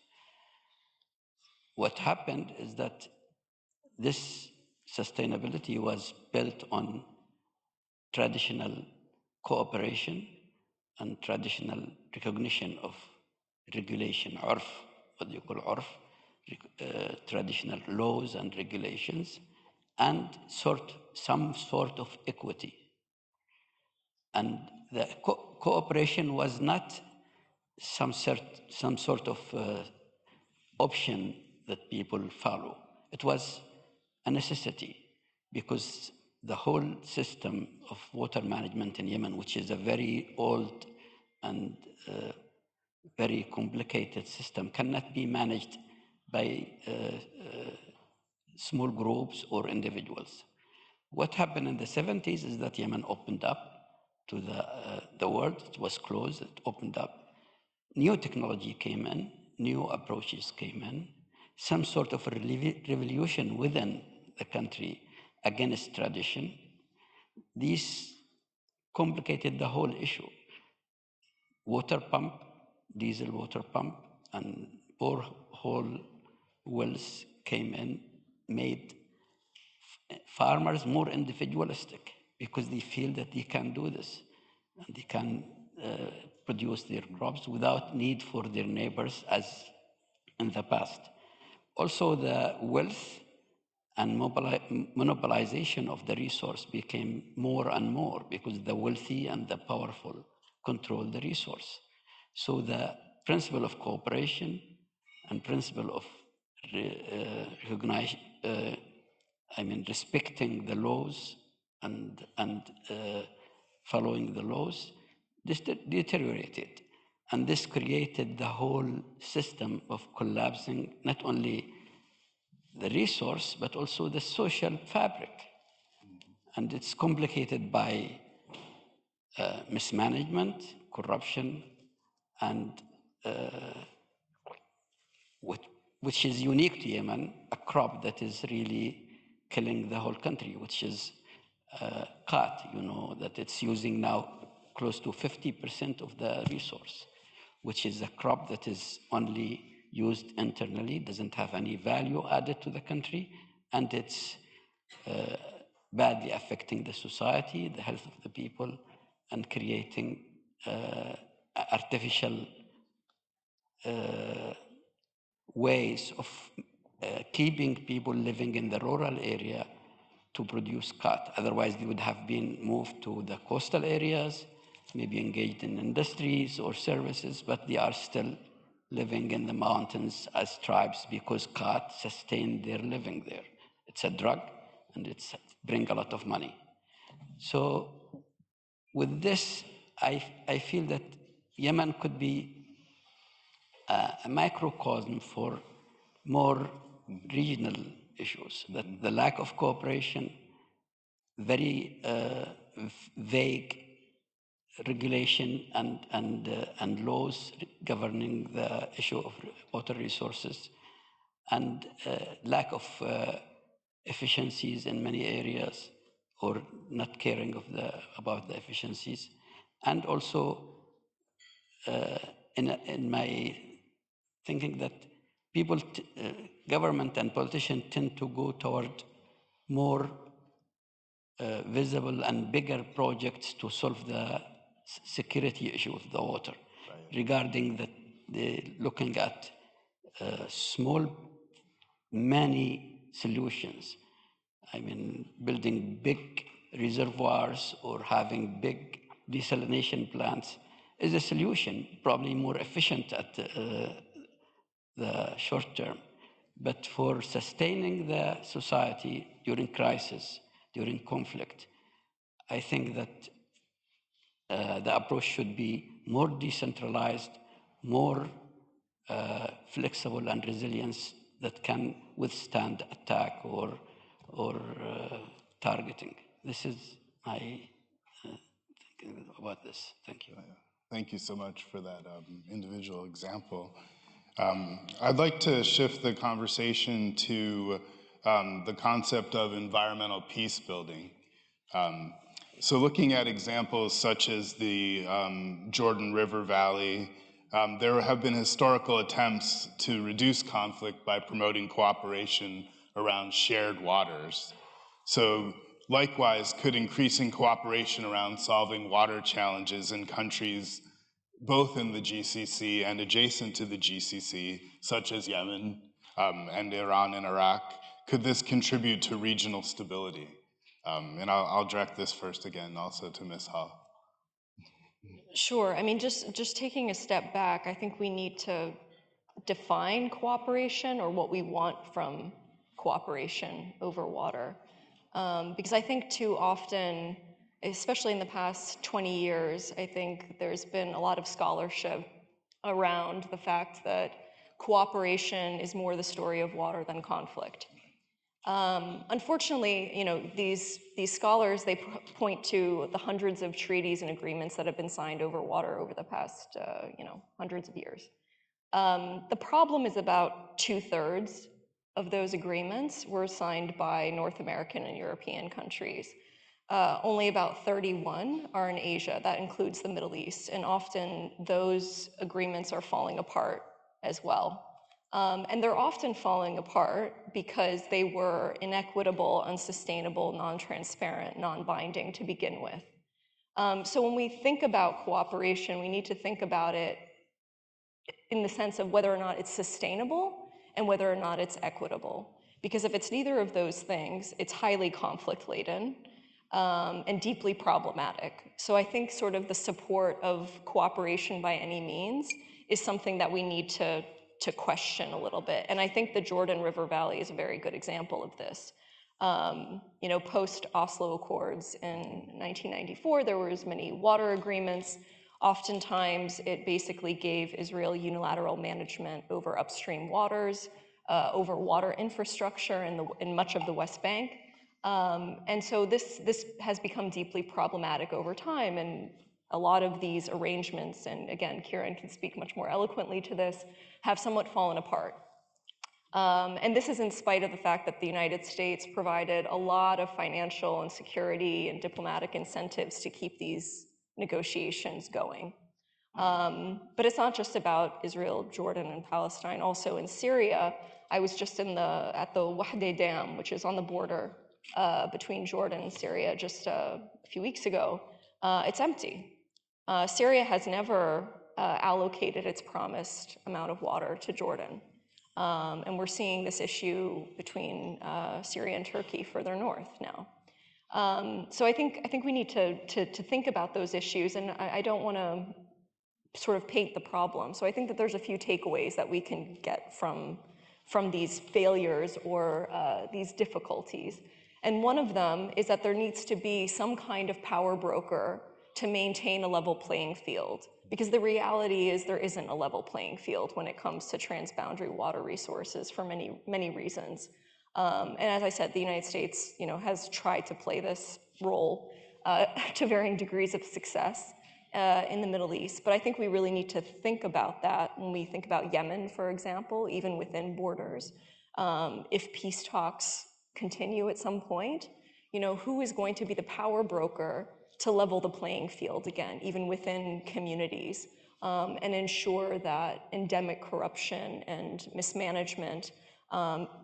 What happened is that this sustainability was built on traditional cooperation and traditional recognition of regulation, urf, what you call urf, traditional laws and regulations, and some sort of equity. And the cooperation was not some sort of option that people follow. It was a necessity, because the whole system of water management in Yemen, which is a very old and very complicated system, cannot be managed by small groups or individuals. What happened in the 70s is that Yemen opened up to the world. It was closed, it opened up. New technology came in, new approaches came in, some sort of revolution within the country against tradition. These complicated the whole issue. Water pump, diesel water pump, and borehole wells came in, made farmers more individualistic, because they feel that they can do this, and they can produce their crops without need for their neighbors as in the past. Also, the wealth and monopolization of the resource became more and more because the wealthy and the powerful control the resource. So the principle of cooperation and principle of respecting the laws and following the laws deteriorated. And this created the whole system of collapsing not only the resource, but also the social fabric. And it's complicated by mismanagement, corruption, and which is unique to Yemen, a crop that is really killing the whole country, which is qat, that it's using now close to 50% of the resource, which is a crop that is only used internally, doesn't have any value added to the country, and it's badly affecting the society, the health of the people, and creating artificial ways of keeping people living in the rural area to produce qat. Otherwise, they would have been moved to the coastal areas, maybe engaged in industries or services, but they are still living in the mountains as tribes because qat sustain their living there. It's a drug and it's bring a lot of money. So with this, I feel that Yemen could be a microcosm for more regional issues, that the lack of cooperation, very vague regulation and laws governing the issue of water resources, and lack of efficiencies in many areas, or not caring about the efficiencies, and also in my thinking that people, government and politicians tend to go toward more visible and bigger projects to solve the security issue of the water, regarding that looking at many solutions. I mean, building big reservoirs or having big desalination plants is a solution, probably more efficient at the short term. But for sustaining the society during crisis, during conflict, I think that the approach should be more decentralized, more flexible and resilience that can withstand attack or targeting. This is my thinking about this. Thank you. Thank you so much for that individual example. I'd like to shift the conversation to the concept of environmental peace building. So looking at examples such as the Jordan River Valley, there have been historical attempts to reduce conflict by promoting cooperation around shared waters. So likewise, could increasing cooperation around solving water challenges in countries both in the GCC and adjacent to the GCC, such as Yemen and Iran and Iraq, could this contribute to regional stability? And I'll direct this first again also to Ms. Hall. Sure. I mean, just taking a step back, I think we need to define cooperation or what we want from cooperation over water. Because I think too often, especially in the past 20 years, I think there's been a lot of scholarship around the fact that cooperation is more the story of water than conflict. Unfortunately, these scholars, they point to the hundreds of treaties and agreements that have been signed over water over the past, hundreds of years. The problem is about 2/3 of those agreements were signed by North American and European countries. Only about 31 are in Asia. That includes the Middle East, and often those agreements are falling apart as well. And they're often falling apart because they were inequitable, unsustainable, non-transparent, non-binding to begin with. So when we think about cooperation, we need to think about it in the sense of whether or not it's sustainable and whether or not it's equitable. Because if it's neither of those things, it's highly conflict-laden and deeply problematic. So I think sort of the support of cooperation by any means is something that we need to question a little bit. And I think the Jordan River Valley is a very good example of this. You know, post-Oslo Accords in 1994, there were as many water agreements. Oftentimes, it basically gave Israel unilateral management over upstream waters, over water infrastructure in much of the West Bank. And so this has become deeply problematic over time, and a lot of these arrangements, and again, Ciaran can speak much more eloquently to this, have somewhat fallen apart. And this is in spite of the fact that the United States provided a lot of financial and security and diplomatic incentives to keep these negotiations going. But it's not just about Israel, Jordan, and Palestine. Also in Syria, I was just at the Wahdeh Dam, which is on the border between Jordan and Syria just a few weeks ago. It's empty. Syria has never allocated its promised amount of water to Jordan. And we're seeing this issue between Syria and Turkey further north now. So I think we need to think about those issues, and I don't want to sort of paint the problem. So I think that there's a few takeaways that we can get from these failures or these difficulties. And one of them is that there needs to be some kind of power broker to maintain a level playing field. Because the reality is there isn't a level playing field when it comes to transboundary water resources for many, many reasons. And as I said, the United States, has tried to play this role to varying degrees of success in the Middle East. But I think we really need to think about that when we think about Yemen, for example, even within borders. If peace talks continue at some point, who is going to be the power broker to level the playing field again, even within communities, and ensure that endemic corruption and mismanagement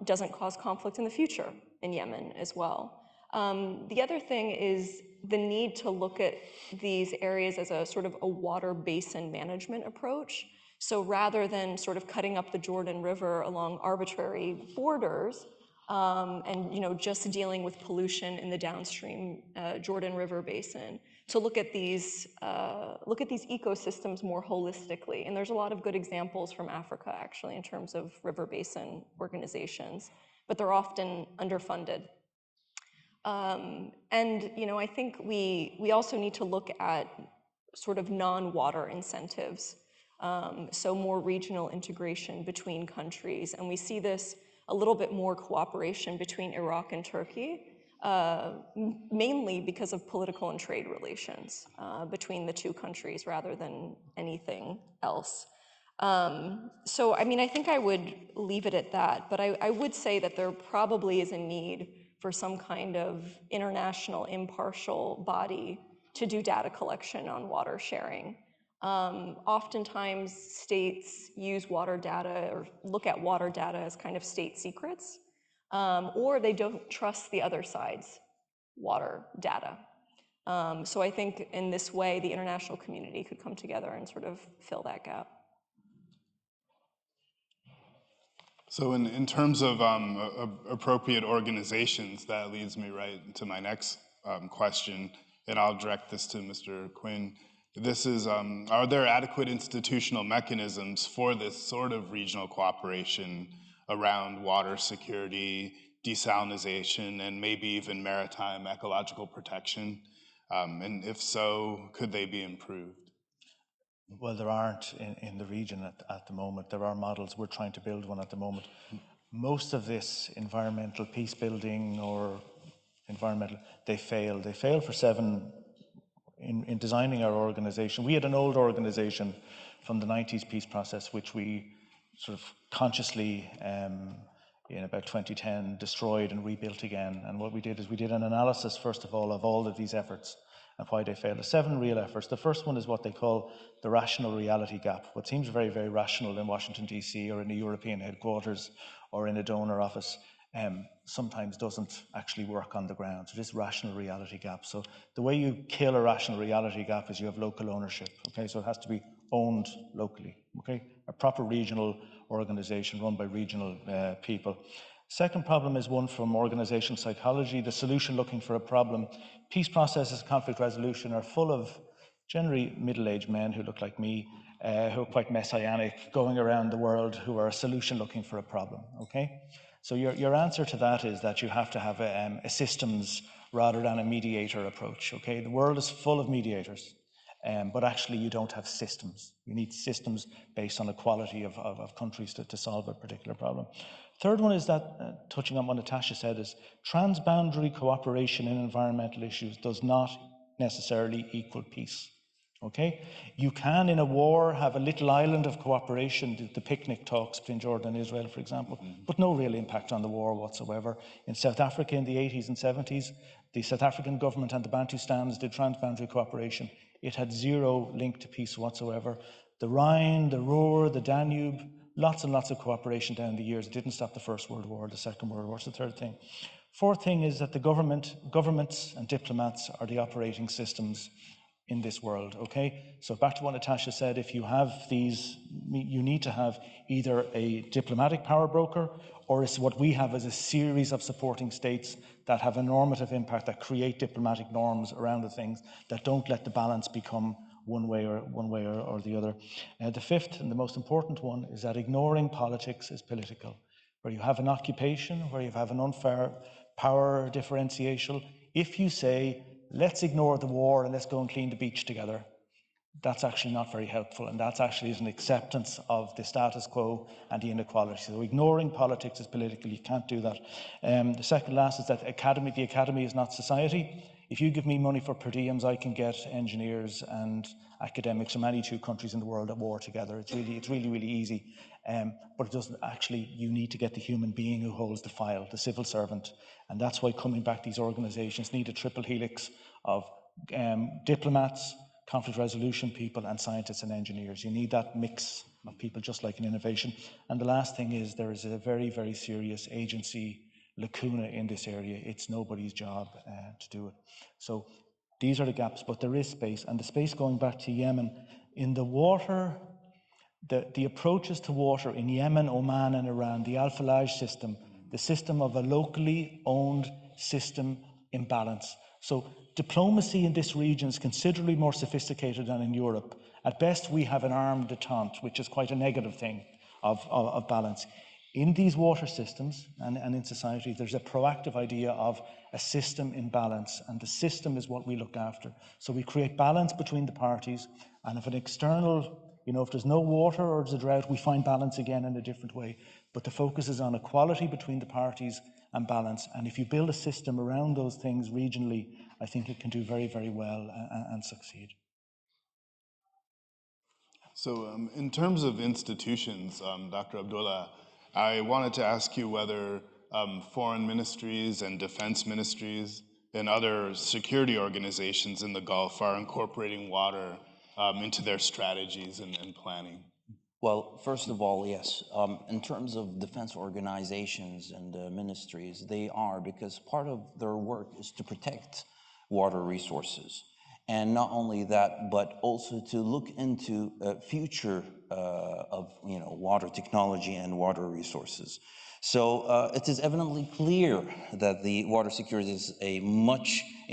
doesn't cause conflict in the future in Yemen as well. The other thing is the need to look at these areas as a sort of a water basin management approach. So rather than sort of cutting up the Jordan River along arbitrary borders, and just dealing with pollution in the downstream Jordan River basin, to look at these ecosystems more holistically. And there's a lot of good examples from Africa, actually, in terms of river basin organizations, but they're often underfunded. And I think we also need to look at sort of non-water incentives, so more regional integration between countries, and we see this a little bit more cooperation between Iraq and Turkey, mainly because of political and trade relations between the two countries rather than anything else. So, I think I would leave it at that, but I would say that there probably is a need for some kind of international impartial body to do data collection on water sharing. Oftentimes, states use water data or look at water data as kind of state secrets, or they don't trust the other side's water data. So I think in this way, the international community could come together and sort of fill that gap. So in terms of appropriate organizations, that leads me right to my next question, and I'll direct this to Mr. Cuinn. This is, are there adequate institutional mechanisms for this sort of regional cooperation around water security, desalination, and maybe even maritime ecological protection? And if so, could they be improved? Well, there aren't in the region at the moment. There are models. We're trying to build one at the moment. Most of this environmental peace building or environmental, they fail. They fail for in designing our organization. We had an old organization from the 90s peace process, which we sort of consciously, in about 2010, destroyed and rebuilt again. And what we did is we did an analysis, first of all of these efforts and why they failed. There's 7 real efforts. The first one is what they call the rational reality gap. What seems very, very rational in Washington, D.C. or in the European headquarters or in a donor office sometimes doesn't actually work on the ground. So this rational reality gap. So the way you kill a rational reality gap is you have local ownership. Okay, so it has to be owned locally. Okay, a proper regional organization run by regional people. Second problem is one from organizational psychology, the solution looking for a problem. Peace processes, conflict resolution are full of generally middle-aged men who look like me, who are quite messianic, going around the world, who are a solution looking for a problem, okay? So your answer to that is that you have to have a systems rather than a mediator approach, okay? The world is full of mediators, but actually you don't have systems. You need systems based on equality of countries to solve a particular problem. Third one is that, touching on what Natasha said, is transboundary cooperation in environmental issues does not necessarily equal peace. Okay, you can in a war have a little island of cooperation, the picnic talks between Jordan and Israel, for example, but no real impact on the war whatsoever. In South Africa in the 80s and 70s, the South African government and the Bantustans did transboundary cooperation. It had zero link to peace whatsoever. The Rhine, the Ruhr, the Danube, lots and lots of cooperation down the years. It didn't stop the First World War, the Second World War. It's the third thing. Fourth thing is that the governments and diplomats are the operating systems in this world, okay? So back to what Natasha said, if you have these, you need to have either a diplomatic power broker or is what we have as a series of supporting states that have a normative impact, that create diplomatic norms around the things, that don't let the balance become one way or the other. The fifth and the most important one is that ignoring politics is political. Where you have an occupation, where you have an unfair power differentiation, if you say, let's ignore the war and let's go and clean the beach together, that's actually not very helpful, and that's actually an acceptance of the status quo and the inequality. So ignoring politics is political, you can't do that. The second last is that the academy is not society. If you give me money for per diems, I can get engineers and academics from any two countries in the world at war together. It's really easy. But it doesn't actually, you need to get the human being who holds the file, the civil servant. And that's why coming back, these organizations need a triple helix of diplomats, conflict resolution people, and scientists and engineers. You need that mix of people, just like in innovation. And the last thing is there is a very serious agency lacuna in this area. It's nobody's job to do it. So these are the gaps, but there is space. And the space, going back to Yemen, in the water, the approaches to water in Yemen, Oman and Iran, the Al-Falaj system, the system of a locally owned system imbalance. So diplomacy in this region is considerably more sophisticated than in Europe. At best, we have an arme détente, which is quite a negative thing of balance. In these water systems and in society, there's a proactive idea of a system in balance, and the system is what we look after. So we create balance between the parties, and if an external, if there's no water or there's a drought, we find balance again in a different way. But the focus is on equality between the parties and balance. And if you build a system around those things regionally, I think it can do very well and succeed. So in terms of institutions, Dr. Abdullah, I wanted to ask you whether foreign ministries and defense ministries and other security organizations in the Gulf are incorporating water into their strategies and planning. Well, first of all, yes. In terms of defense organizations and ministries, they are, because part of their work is to protect water resources. And not only that, but also to look into future of water technology and water resources. So it is evidently clear that the water security is a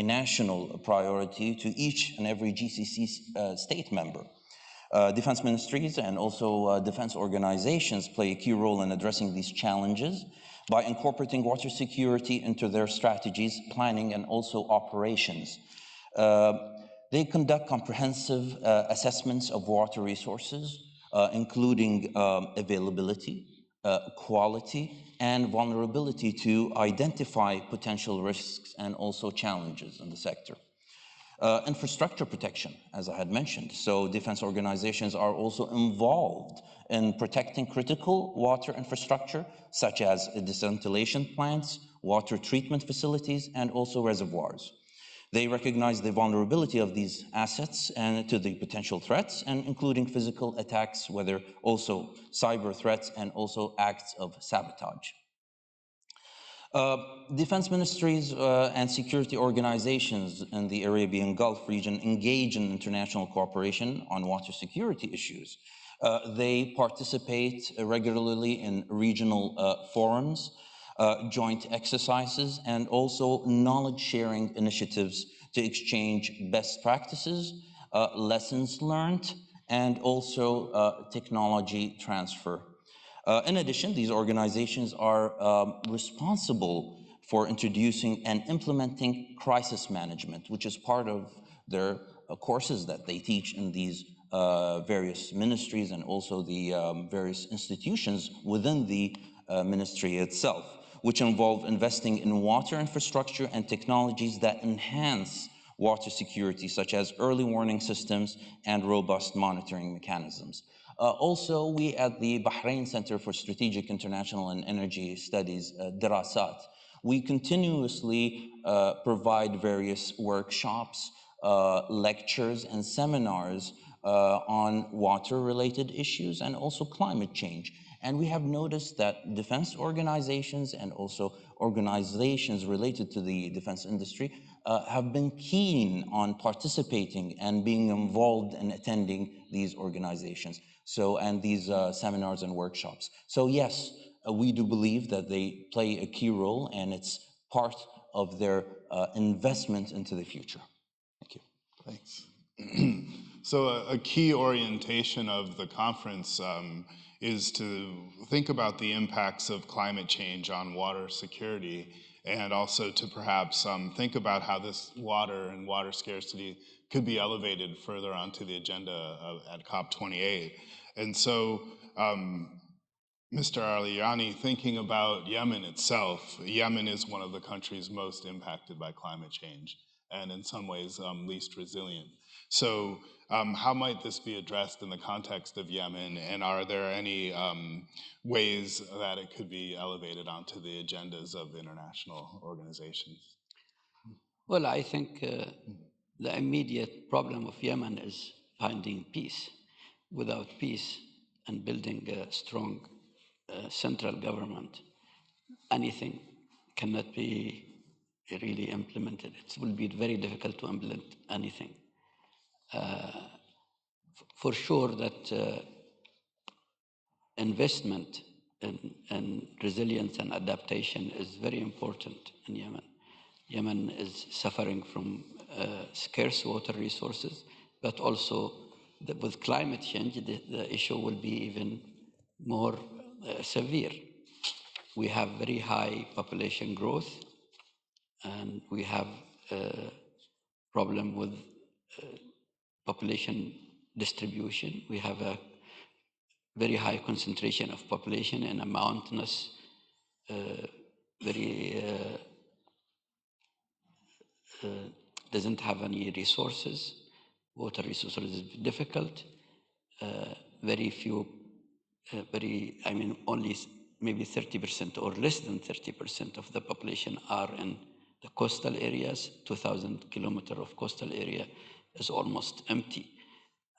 national priority to each and every GCC state member. Defense ministries and also defense organizations play a key role in addressing these challenges by incorporating water security into their strategies, planning, and also operations. They conduct comprehensive assessments of water resources, including availability, quality, and vulnerability to identify potential risks and also challenges in the sector. Infrastructure protection, as I had mentioned. So defense organizations are also involved in protecting critical water infrastructure, such as desalination plants, water treatment facilities, and also reservoirs. They recognize the vulnerability of these assets and to the potential threats, and including physical attacks, whether also cyber threats and also acts of sabotage. Defense ministries and security organizations in the Arabian Gulf region engage in international cooperation on water security issues. They participate regularly in regional forums joint exercises, and also knowledge-sharing initiatives to exchange best practices, lessons learned, and also technology transfer. In addition, these organizations are responsible for introducing and implementing crisis management, which is part of their courses that they teach in these various ministries and also the various institutions within the ministry itself, which involve investing in water infrastructure and technologies that enhance water security, such as early warning systems and robust monitoring mechanisms. Also, we at the Bahrain Center for Strategic International and Energy Studies, Dirasat, we continuously provide various workshops, lectures, and seminars on water-related issues and also climate change. And we have noticed that defense organizations and also organizations related to the defense industry have been keen on participating and being involved in attending these organizations. And these seminars and workshops. So yes, we do believe that they play a key role, and it's part of their investment into the future. Thank you. Thanks. So a key orientation of the conference is to think about the impacts of climate change on water security, and also to perhaps think about how this water and water scarcity could be elevated further onto the agenda at COP28. And so, Mr. Al-Eryani, thinking about Yemen itself, Yemen is one of the countries most impacted by climate change, and in some ways least resilient. So how might this be addressed in the context of Yemen, and are there any ways that it could be elevated onto the agendas of international organizations? Well, I think the immediate problem of Yemen is finding peace. Without peace and building a strong central government, anything cannot be really implemented. It will be very difficult to implement anything. For sure that investment in resilience and adaptation is very important in Yemen. Yemen is suffering from scarce water resources, but also with climate change, the issue will be even more severe. We have very high population growth, and we have a problem with population distribution. We have a very high concentration of population in a mountainous, doesn't have any resources. Water resources is difficult. Very few, only maybe 30% or less than 30% of the population are in the coastal areas. 2,000 kilometers of coastal area is almost empty.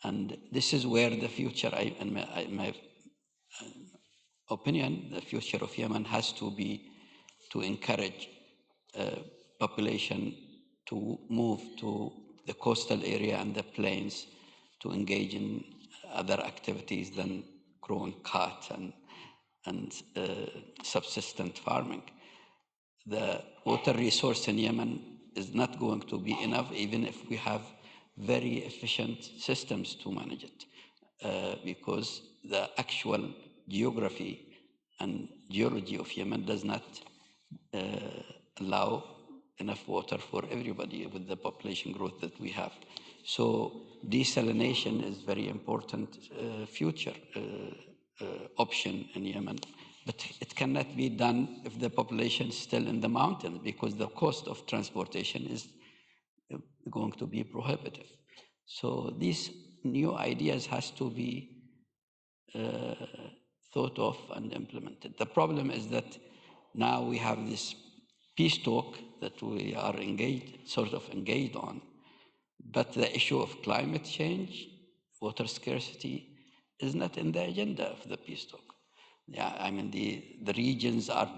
And this is where the future, in my opinion, the future of Yemen has to be to encourage population to move to the coastal area and the plains to engage in other activities than growing cotton and subsistence farming. The water resource in Yemen is not going to be enough, even if we have very efficient systems to manage it, because the actual geography and geology of Yemen does not allow enough water for everybody with the population growth that we have. So desalination is very important future option in Yemen, but it cannot be done if the population is still in the mountains, because the cost of transportation is going to be prohibitive. So these new ideas has to be thought of and implemented. The problem is that now we have this peace talk that we are engaged on, but the issue of climate change, water scarcity, is not in the agenda of the peace talk. Yeah, I mean, the regions are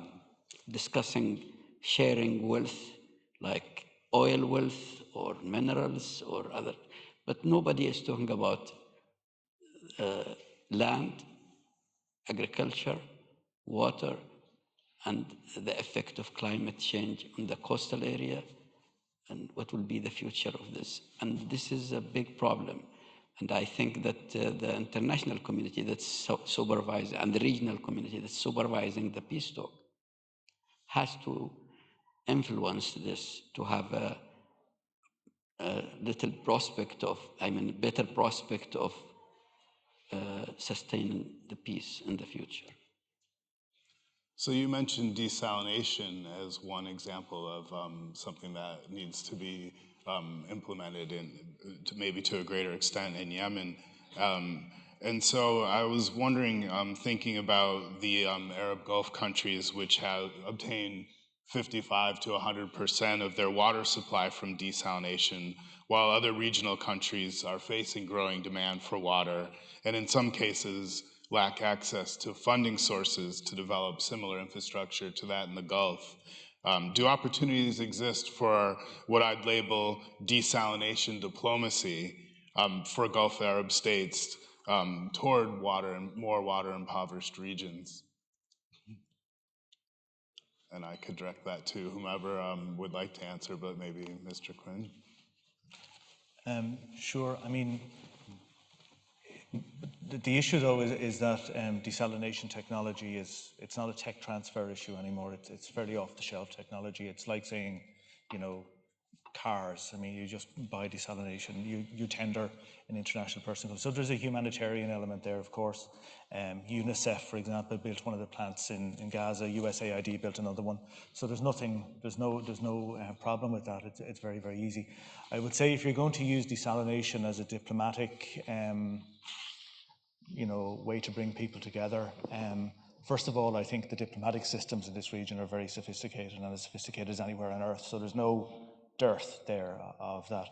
discussing sharing wealth, like oil wealth or minerals or other, but nobody is talking about land, agriculture, water, and the effect of climate change on the coastal area, and what will be the future of this. And this is a big problem. And I think that the international community that's supervising, and the regional community that's supervising the peace talk has to influence this to have a little prospect of, better prospect of sustaining the peace in the future. So you mentioned desalination as one example of something that needs to be implemented maybe to a greater extent in Yemen. And so I was wondering, thinking about the Arab Gulf countries which have obtained 55 to 100% of their water supply from desalination, while other regional countries are facing growing demand for water, and in some cases lack access to funding sources to develop similar infrastructure to that in the Gulf. Do opportunities exist for what I'd label desalination diplomacy for Gulf Arab states toward water and more water impoverished regions? And I could direct that to whomever would like to answer, but maybe Mr. Cuinn. Sure. I mean, the issue, though, is that desalination technology it's not a tech transfer issue anymore. It's fairly off-the-shelf technology. It's like saying, you know, cars. I mean, you just buy desalination. You tender an international person. So there's a humanitarian element there, of course. UNICEF, for example, built one of the plants in Gaza. USAID built another one. So there's no problem with that. It's very, very easy. I would say if you're going to use desalination as a diplomatic way to bring people together. First of all, I think the diplomatic systems in this region are very sophisticated, and as sophisticated as anywhere on earth, so there's no dearth there of that.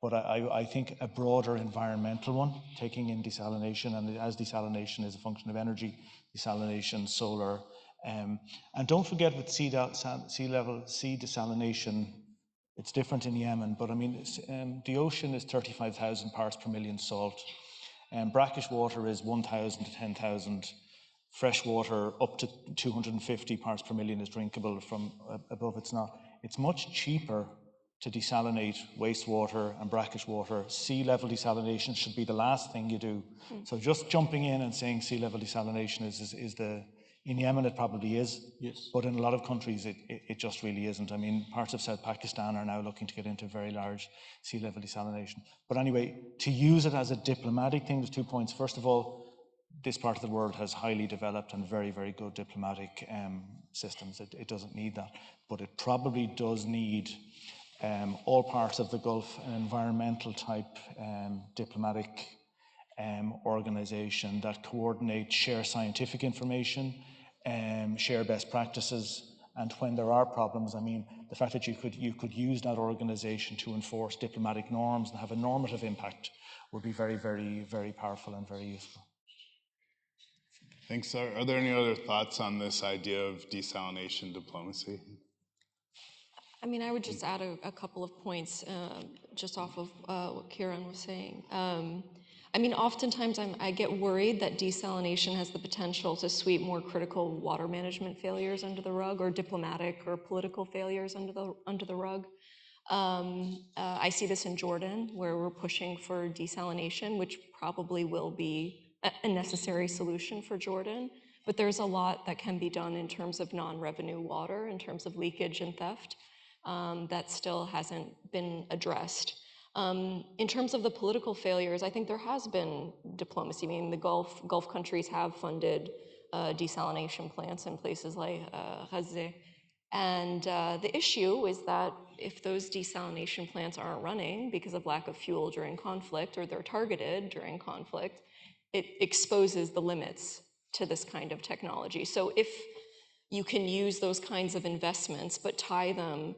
But I think a broader environmental one, taking in desalination, and as desalination is a function of energy, desalination, solar, and don't forget with sea desalination, it's different in Yemen, but I mean, the ocean is 35,000 parts per million salt. Brackish water is 1,000 to 10,000. Fresh water up to 250 parts per million is drinkable. From above it's not. It's much cheaper to desalinate wastewater and brackish water. Sea level desalination should be the last thing you do. So just jumping in and saying sea level desalination is the, in Yemen it probably is, yes. But in a lot of countries it just really isn't. I mean, parts of South Pakistan are now looking to get into very large sea level desalination. But anyway, to use it as a diplomatic thing, there's 2 points. First of all, this part of the world has highly developed and very, very good diplomatic systems. It doesn't need that, but it probably does need all parts of the Gulf, an environmental type diplomatic organization that coordinates, share scientific information, share best practices, and when there are problems, I mean, the fact that you could use that organization to enforce diplomatic norms and have a normative impact would be very, very, very powerful and very useful. Thanks. Are there any other thoughts on this idea of desalination diplomacy? I mean, I would just add a couple of points just off of what Ciaran was saying. I mean, oftentimes I get worried that desalination has the potential to sweep more critical water management failures under the rug, or diplomatic or political failures under the rug. I see this in Jordan, where we're pushing for desalination, which probably will be a necessary solution for Jordan. But there's a lot that can be done in terms of non-revenue water, in terms of leakage and theft, that still hasn't been addressed. In terms of the political failures, I think there has been diplomacy. I mean, the Gulf countries have funded desalination plants in places like Gaza. And the issue is that if those desalination plants aren't running because of lack of fuel during conflict, or they're targeted during conflict, it exposes the limits to this kind of technology. So if you can use those kinds of investments, but tie them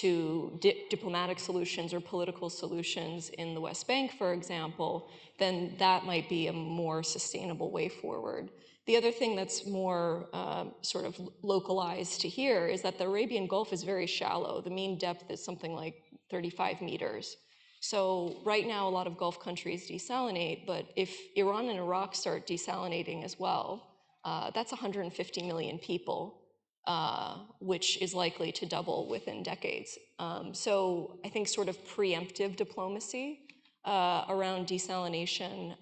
to diplomatic solutions or political solutions in the West Bank, for example, then that might be a more sustainable way forward. The other thing that's more sort of localized to here is that the Arabian Gulf is very shallow. The mean depth is something like 35 meters. So right now, a lot of Gulf countries desalinate, but if Iran and Iraq start desalinating as well, that's 150 million people which is likely to double within decades. So I think sort of preemptive diplomacy around desalination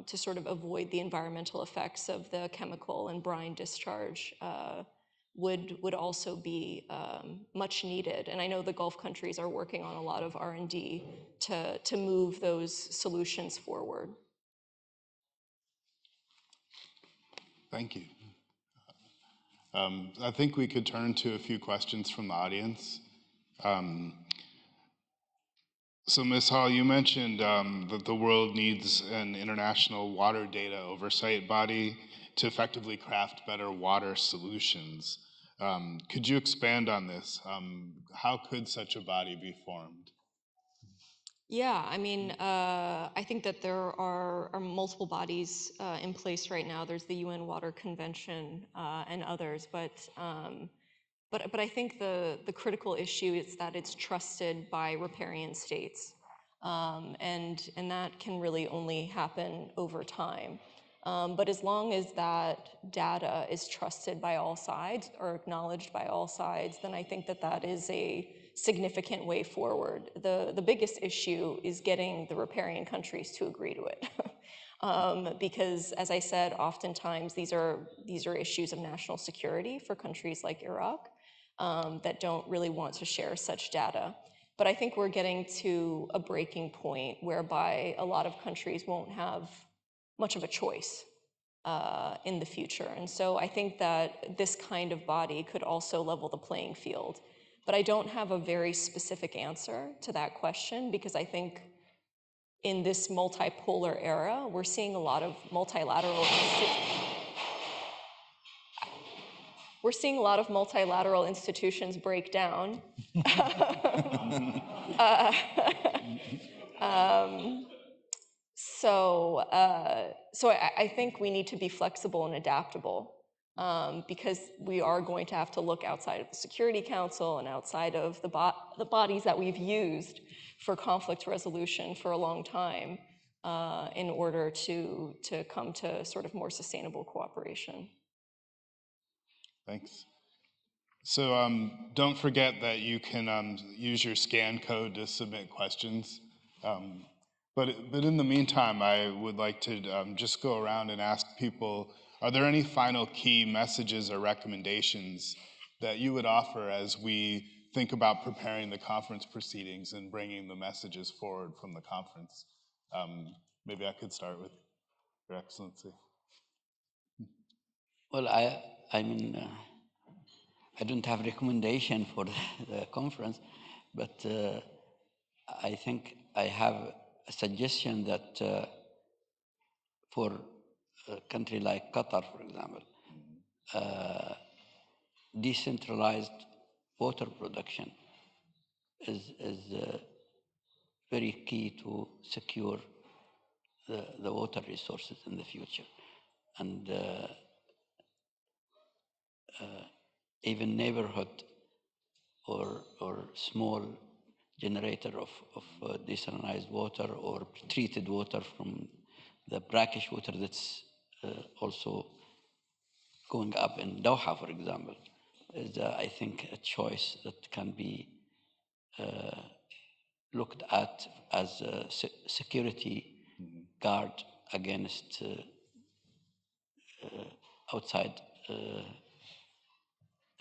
to sort of avoid the environmental effects of the chemical and brine discharge would also be much needed. And I know the Gulf countries are working on a lot of R&D to move those solutions forward. Thank you. I think we could turn to a few questions from the audience. So Ms. Hall, you mentioned that the world needs an international water data oversight body to effectively craft better water solutions. Could you expand on this? How could such a body be formed? Yeah, I mean, I think that there are multiple bodies in place right now. There's the UN Water Convention and others, but I think the critical issue is that it's trusted by riparian states, and that can really only happen over time. But as long as that data is trusted by all sides or acknowledged by all sides, then I think that that is a significant way forward. The biggest issue is getting the riparian countries to agree to it. Because, as I said, oftentimes these are issues of national security for countries like Iraq that don't really want to share such data. But I think we're getting to a breaking point whereby a lot of countries won't have much of a choice in the future. And so I think that this kind of body could also level the playing field. But I don't have a very specific answer to that question, because I think in this multipolar era, we're seeing a lot of multilateral institutions break down. So I think we need to be flexible and adaptable, because we are going to have to look outside of the Security Council and outside of the bodies that we've used for conflict resolution for a long time in order to come to sort of more sustainable cooperation. Thanks. So don't forget that you can use your scan code to submit questions. But in the meantime, I would like to just go around and ask people, are there any final key messages or recommendations that you would offer as we think about preparing the conference proceedings and bringing the messages forward from the conference? Maybe I could start with Your Excellency. Well, I mean, I don't have a recommendation for the conference, but I think I have a suggestion that for a country like Qatar, for example, decentralized water production is very key to secure the water resources in the future. And even neighborhood or small generator of desalinized water or treated water from the brackish water that's also going up in Doha, for example, is, I think, a choice that can be looked at as a security guard against outside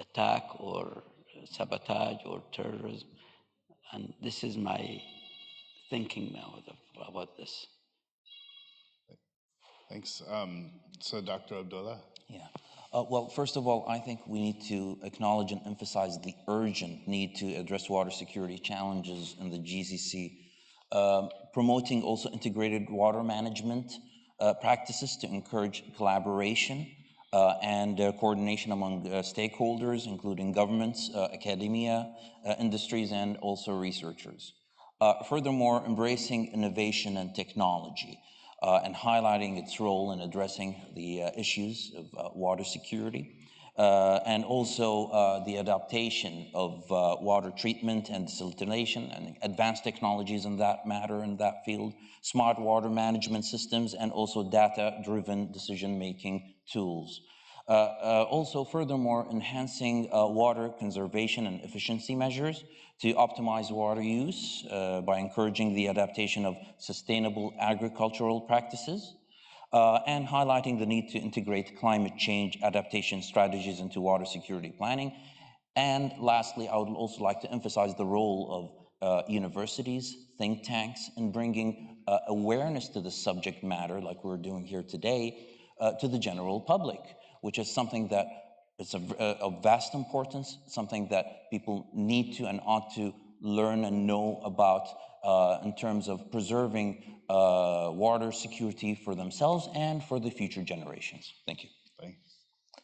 attack or sabotage or terrorism. And this is my thinking now about this. Thanks. So Dr. Abdullah? Yeah. Well, first of all, I think we need to acknowledge and emphasize the urgent need to address water security challenges in the GCC, promoting also integrated water management practices to encourage collaboration and coordination among stakeholders, including governments, academia, industries, and also researchers. Furthermore, embracing innovation and technology and highlighting its role in addressing the issues of water security, and also the adaptation of water treatment and desalination and advanced technologies in that matter, in that field, smart water management systems, and also data-driven decision-making tools. Also, furthermore, enhancing water conservation and efficiency measures to optimize water use by encouraging the adaptation of sustainable agricultural practices, and highlighting the need to integrate climate change adaptation strategies into water security planning. And lastly, I would also like to emphasize the role of universities, think tanks, in bringing awareness to the subject matter, like we're doing here today, to the general public, which is something that is of vast importance, something that people need to and ought to learn and know about in terms of preserving water security for themselves and for the future generations. Thank you. Thanks.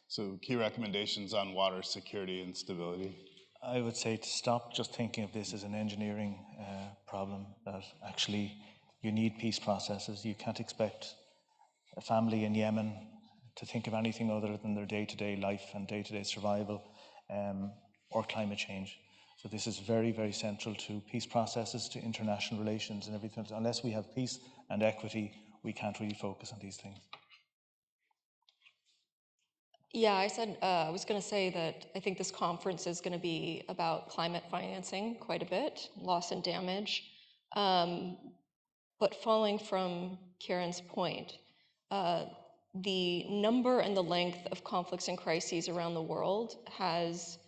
So key recommendations on water security and stability. I would say to stop just thinking of this as an engineering problem, that actually you need peace processes. You can't expect a family in Yemen to think of anything other than their day-to-day life and day-to-day survival or climate change. So this is very, very central to peace processes, to international relations and everything. Unless we have peace and equity, we can't really focus on these things. Yeah, I was going to say that I think this conference is going to be about climate financing quite a bit, loss and damage. But following from Ciaran's point, the number and the length of conflicts and crises around the world has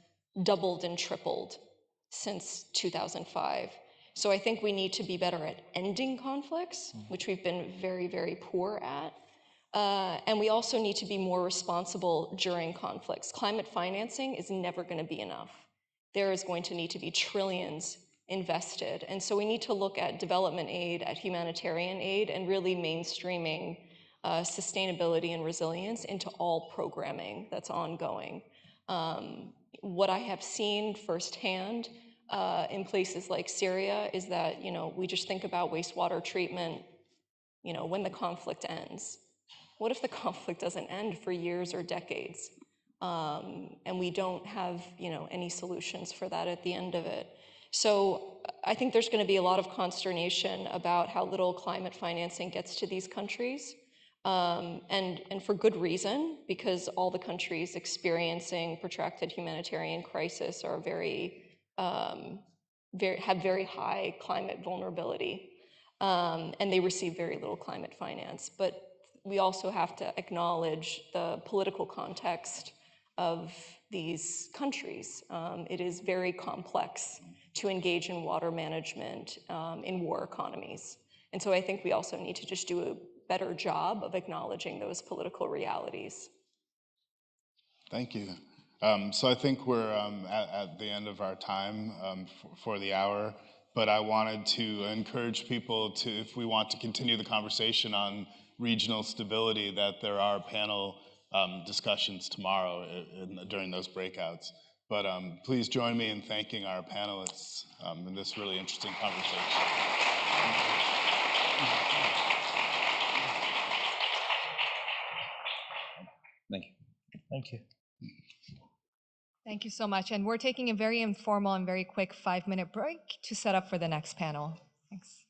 doubled and tripled since 2005. So I think we need to be better at ending conflicts, which we've been very, very poor at. And we also need to be more responsible during conflicts. Climate financing is never going to be enough. There is going to need to be trillions invested. And so we need to look at development aid, at humanitarian aid, and really mainstreaming sustainability and resilience into all programming that's ongoing. What I have seen firsthand in places like Syria is that, we just think about wastewater treatment, when the conflict ends. What if the conflict doesn't end for years or decades? And we don't have, any solutions for that at the end of it. So I think there's going to be a lot of consternation about how little climate financing gets to these countries. And for good reason, because all the countries experiencing protracted humanitarian crisis are have very high climate vulnerability, and they receive very little climate finance. But we also have to acknowledge the political context of these countries. It is very complex to engage in water management in war economies. And so I think we also need to just do a better job of acknowledging those political realities. Thank you. So I think we're at the end of our time for the hour, but I wanted to encourage people to, if we want to continue the conversation on regional stability, that there are panel discussions tomorrow during those breakouts. But please join me in thanking our panelists in this really interesting conversation. Thank you. Thank you. Thank you so much. And we're taking a very informal and very quick 5-minute break to set up for the next panel. Thanks.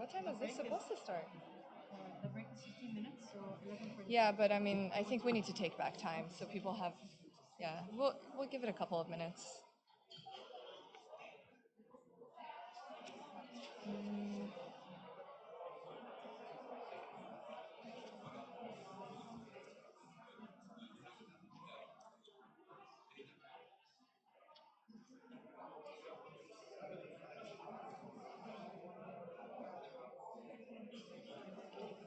What time is this supposed to start? The break is 15 minutes, so 11:45. Yeah, but I mean, I think we need to take back time so people have, yeah, we'll give it a couple of minutes.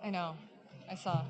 I know, I saw.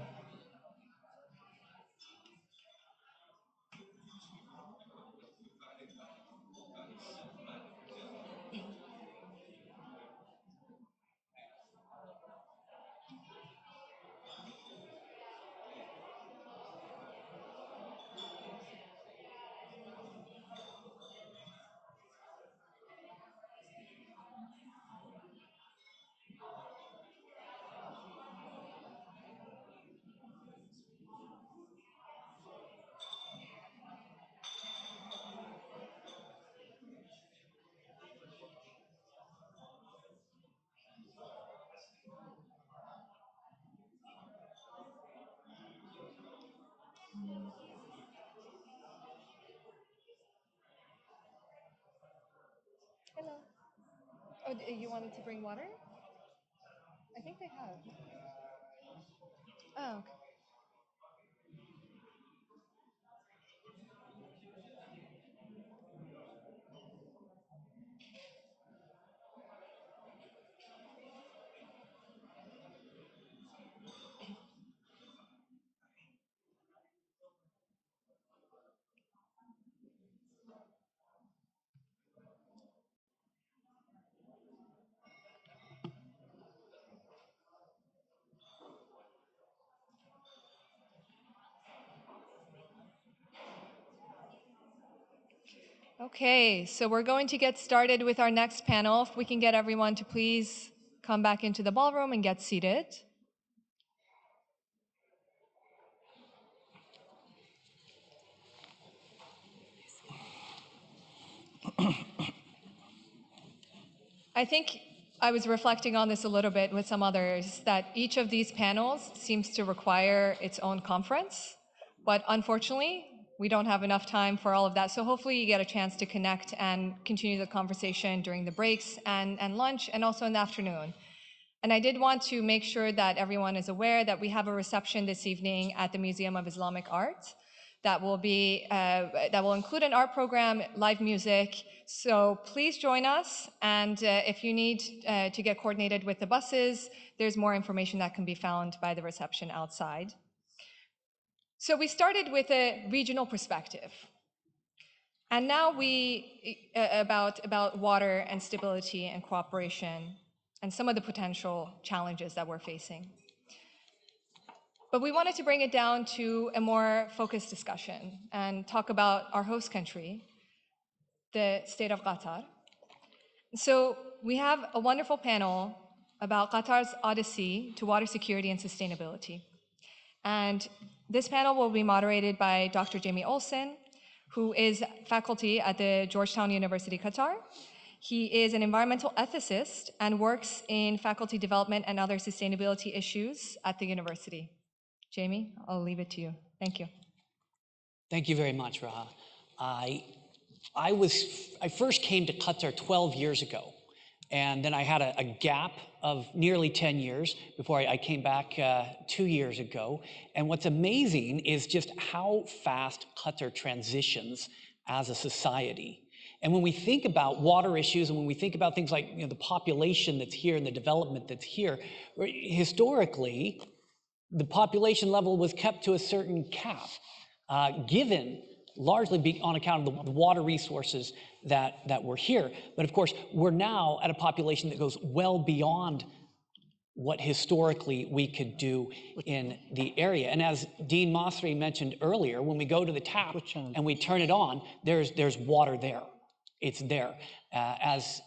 Hello. Oh, you wanted to bring water? I think they have. Oh, okay. Okay, so we're going to get started with our next panel. If we can get everyone to please come back into the ballroom and get seated. I think I was reflecting on this a little bit with some others, that each of these panels seems to require its own conference, but unfortunately, we don't have enough time for all of that. So hopefully you get a chance to connect and continue the conversation during the breaks and lunch, and also in the afternoon. And I did want to make sure that everyone is aware that we have a reception this evening at the Museum of Islamic Art that will include an art program, live music. So please join us. And if you need to get coordinated with the buses, there's more information that can be found by the reception outside. So we started with a regional perspective. And now about water and stability and cooperation and some of the potential challenges that we're facing. But we wanted to bring it down to a more focused discussion and talk about our host country, the state of Qatar. So we have a wonderful panel about Qatar's Odyssey to water security and sustainability. And this panel will be moderated by Dr. Jamie Olson, who is faculty at the Georgetown University, Qatar. He is an environmental ethicist and works in faculty development and other sustainability issues at the university. Jamie, I'll leave it to you. Thank you. Thank you very much, Raha. I first came to Qatar 12 years ago, and then I had a gap of nearly 10 years before I came back 2 years ago. And what's amazing is just how fast Qatar transitions as a society. And when we think about water issues, and when we think about things like the population that's here and the development that's here, historically, the population level was kept to a certain cap, given largely on account of the water resources that were here. But of course, we're now at a population that goes well beyond what historically we could do in the area. And as Dean Masri mentioned earlier, when we go to the tap and we turn it on, there's water there. It's there. As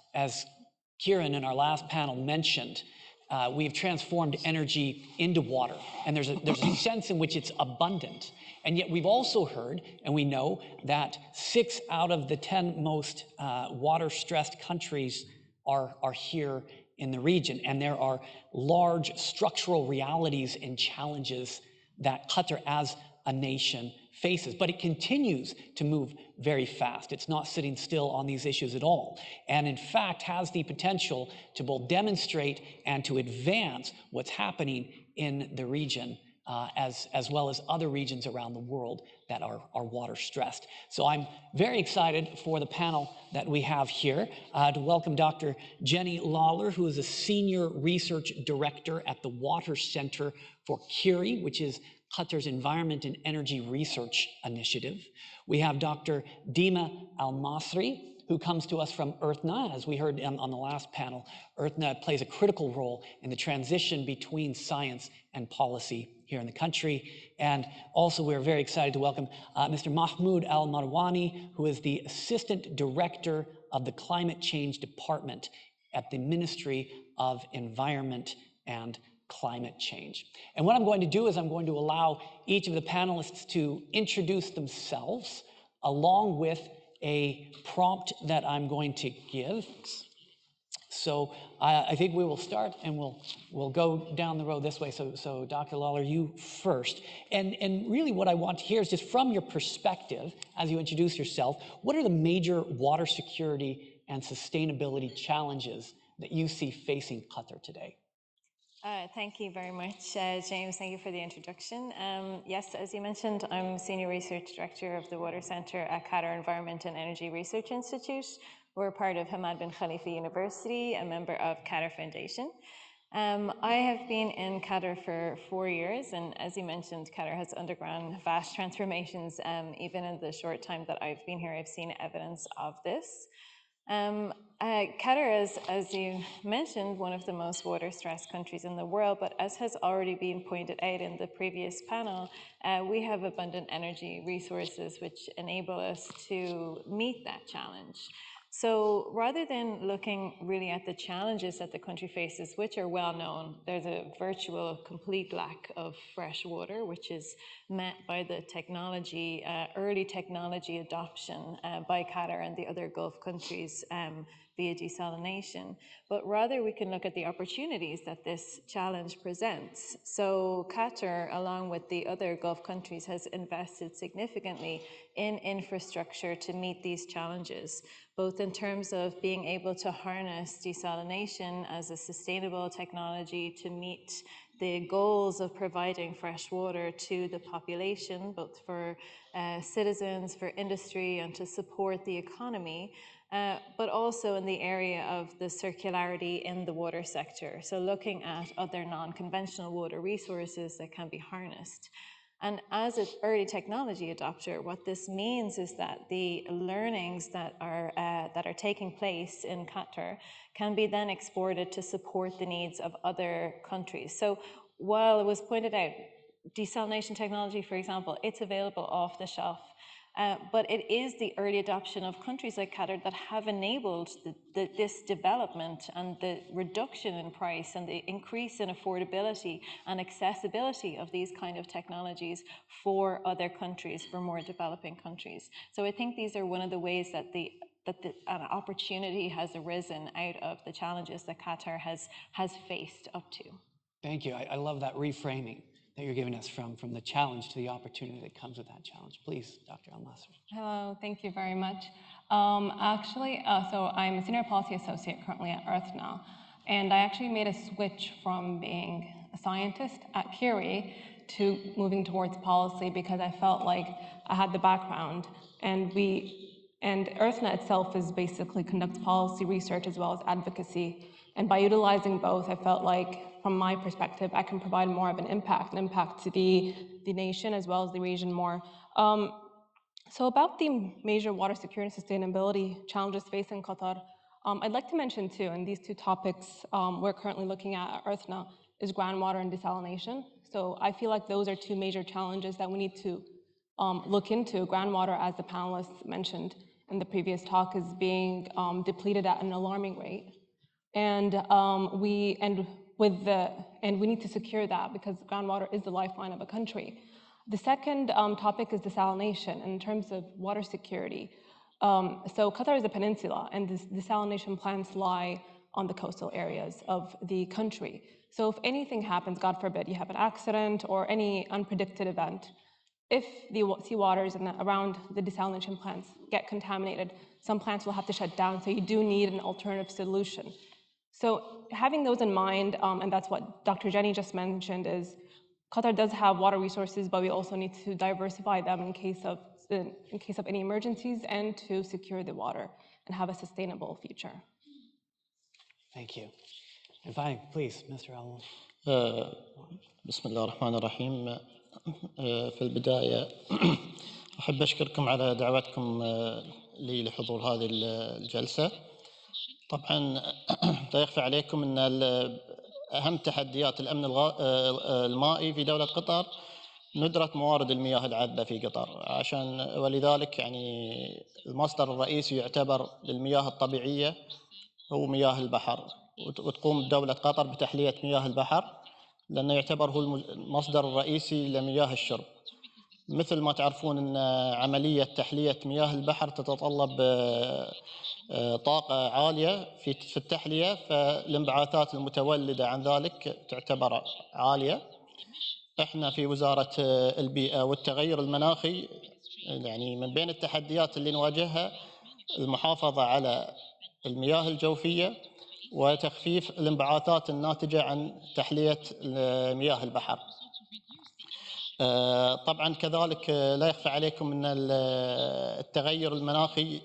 Ciaran in our last panel mentioned, we've transformed energy into water, and there's a sense in which it's abundant. And yet we've also heard, and we know, that 6 out of the 10 most water-stressed countries are here in the region. And there are large structural realities and challenges that Qatar as a nation faces, but it continues to move very fast. It's not sitting still on these issues at all, and in fact has the potential to both demonstrate and to advance what's happening in the region, as well as other regions around the world that are water stressed. So I'm very excited for the panel that we have here to welcome Dr. Jenny Lawler, who is a Senior Research Director at the Water Center for QEERI, which is Qatar's Environment and Energy Research Initiative. We have Dr. Dima Al-Masri, who comes to us from Earthna. As we heard on the last panel, Earthna plays a critical role in the transition between science and policy here in the country. And also we're very excited to welcome Mr. Mahmoud Al-Marwani, who is the Assistant Director of the Climate Change Department at the Ministry of Environment and Climate Change. And what I'm going to do is I'm going to allow each of the panelists to introduce themselves along with a prompt that I'm going to give. So I think we will start and we'll go down the road this way. So Dr. Lawler, you first. And really what I want to hear is just from your perspective, as you introduce yourself, what are the major water security and sustainability challenges that you see facing Qatar today? Thank you very much, James. Thank you for the introduction. Yes, as you mentioned, I'm Senior Research Director of the Water Center at Qatar Environment and Energy Research Institute. We're part of Hamad bin Khalifa University, a member of Qatar Foundation. I have been in Qatar for 4 years, and as you mentioned, Qatar has undergone vast transformations. Even in the short time that I've been here, I've seen evidence of this. Qatar is, as you mentioned, one of the most water-stressed countries in the world, but as has already been pointed out in the previous panel, we have abundant energy resources which enable us to meet that challenge. So rather than looking really at the challenges that the country faces, which are well known, there's a virtual complete lack of fresh water, which is met by the technology, early technology adoption by Qatar and the other Gulf countries via desalination. But rather we can look at the opportunities that this challenge presents. So Qatar, along with the other Gulf countries, has invested significantly in infrastructure to meet these challenges, both in terms of being able to harness desalination as a sustainable technology to meet the goals of providing fresh water to the population, both for citizens, for industry, and to support the economy, but also in the area of the circularity in the water sector. So looking at other non-conventional water resources that can be harnessed. And as an early technology adopter, what this means is that the learnings that are taking place in Qatar can be then exported to support the needs of other countries. So while it was pointed out, desalination technology, for example, it's available off the shelf. But it is the early adoption of countries like Qatar that have enabled this development and the reduction in price and the increase in affordability and accessibility of these kind of technologies for other countries, for more developing countries. So I think these are one of the ways that an opportunity has arisen out of the challenges that Qatar has faced up to. Thank you. I love that reframing that you're giving us from the challenge to the opportunity that comes with that challenge. Please, Dr. Al-Masri. Hello, thank you very much. So I'm a Senior Policy Associate currently at Earthna, and I actually made a switch from being a scientist at QEERI to moving towards policy because I felt like I had the background, and Earthna itself is basically conducts policy research as well as advocacy. And by utilizing both, I felt like, from my perspective, I can provide more of an impact to the nation as well as the region more. So about the major water security and sustainability challenges facing Qatar, I'd like to mention too, and these two topics we're currently looking at Earthna, is groundwater and desalination. So I feel like those are two major challenges that we need to look into. Groundwater, as the panelists mentioned in the previous talk, is being depleted at an alarming rate. And we need to secure that because groundwater is the lifeline of a country. The second topic is desalination in terms of water security. So Qatar is a peninsula, and desalination plants lie on the coastal areas of the country. So if anything happens, God forbid, you have an accident or any unpredicted event, if the seawaters around the desalination plants get contaminated, some plants will have to shut down, so you do need an alternative solution. So having those in mind, and that's what Dr. Jenny just mentioned, is Qatar does have water resources, but we also need to diversify them in case of any emergencies and to secure the water and have a sustainable future. Thank you. And finally, please, Mr. Al. بسم الله الرحمن الرحيم. في البداية أحب أشكركم على دعوتكم لي لحضور هذه الجلسة. طبعا لا يخفى عليكم أن أهم تحديات الأمن المائي في دولة قطر ندرة موارد المياه العذبة في قطر، ولذلك يعني المصدر الرئيسي يعتبر للمياه الطبيعية هو مياه البحر، وتقوم دولة قطر بتحلية مياه البحر لأنه يعتبر هو المصدر الرئيسي لمياه الشرب. مثل ما تعرفون أن عملية تحلية مياه البحر تتطلب طاقة عالية في التحلية، فالانبعاثات المتولدة عن ذلك تعتبر عالية. احنا في وزارة البيئة والتغير المناخي يعني من بين التحديات اللي نواجهها المحافظة على المياه الجوفية وتخفيف الانبعاثات الناتجة عن تحلية مياه البحر. طبعا كذلك لا يخفى عليكم أن التغير المناخي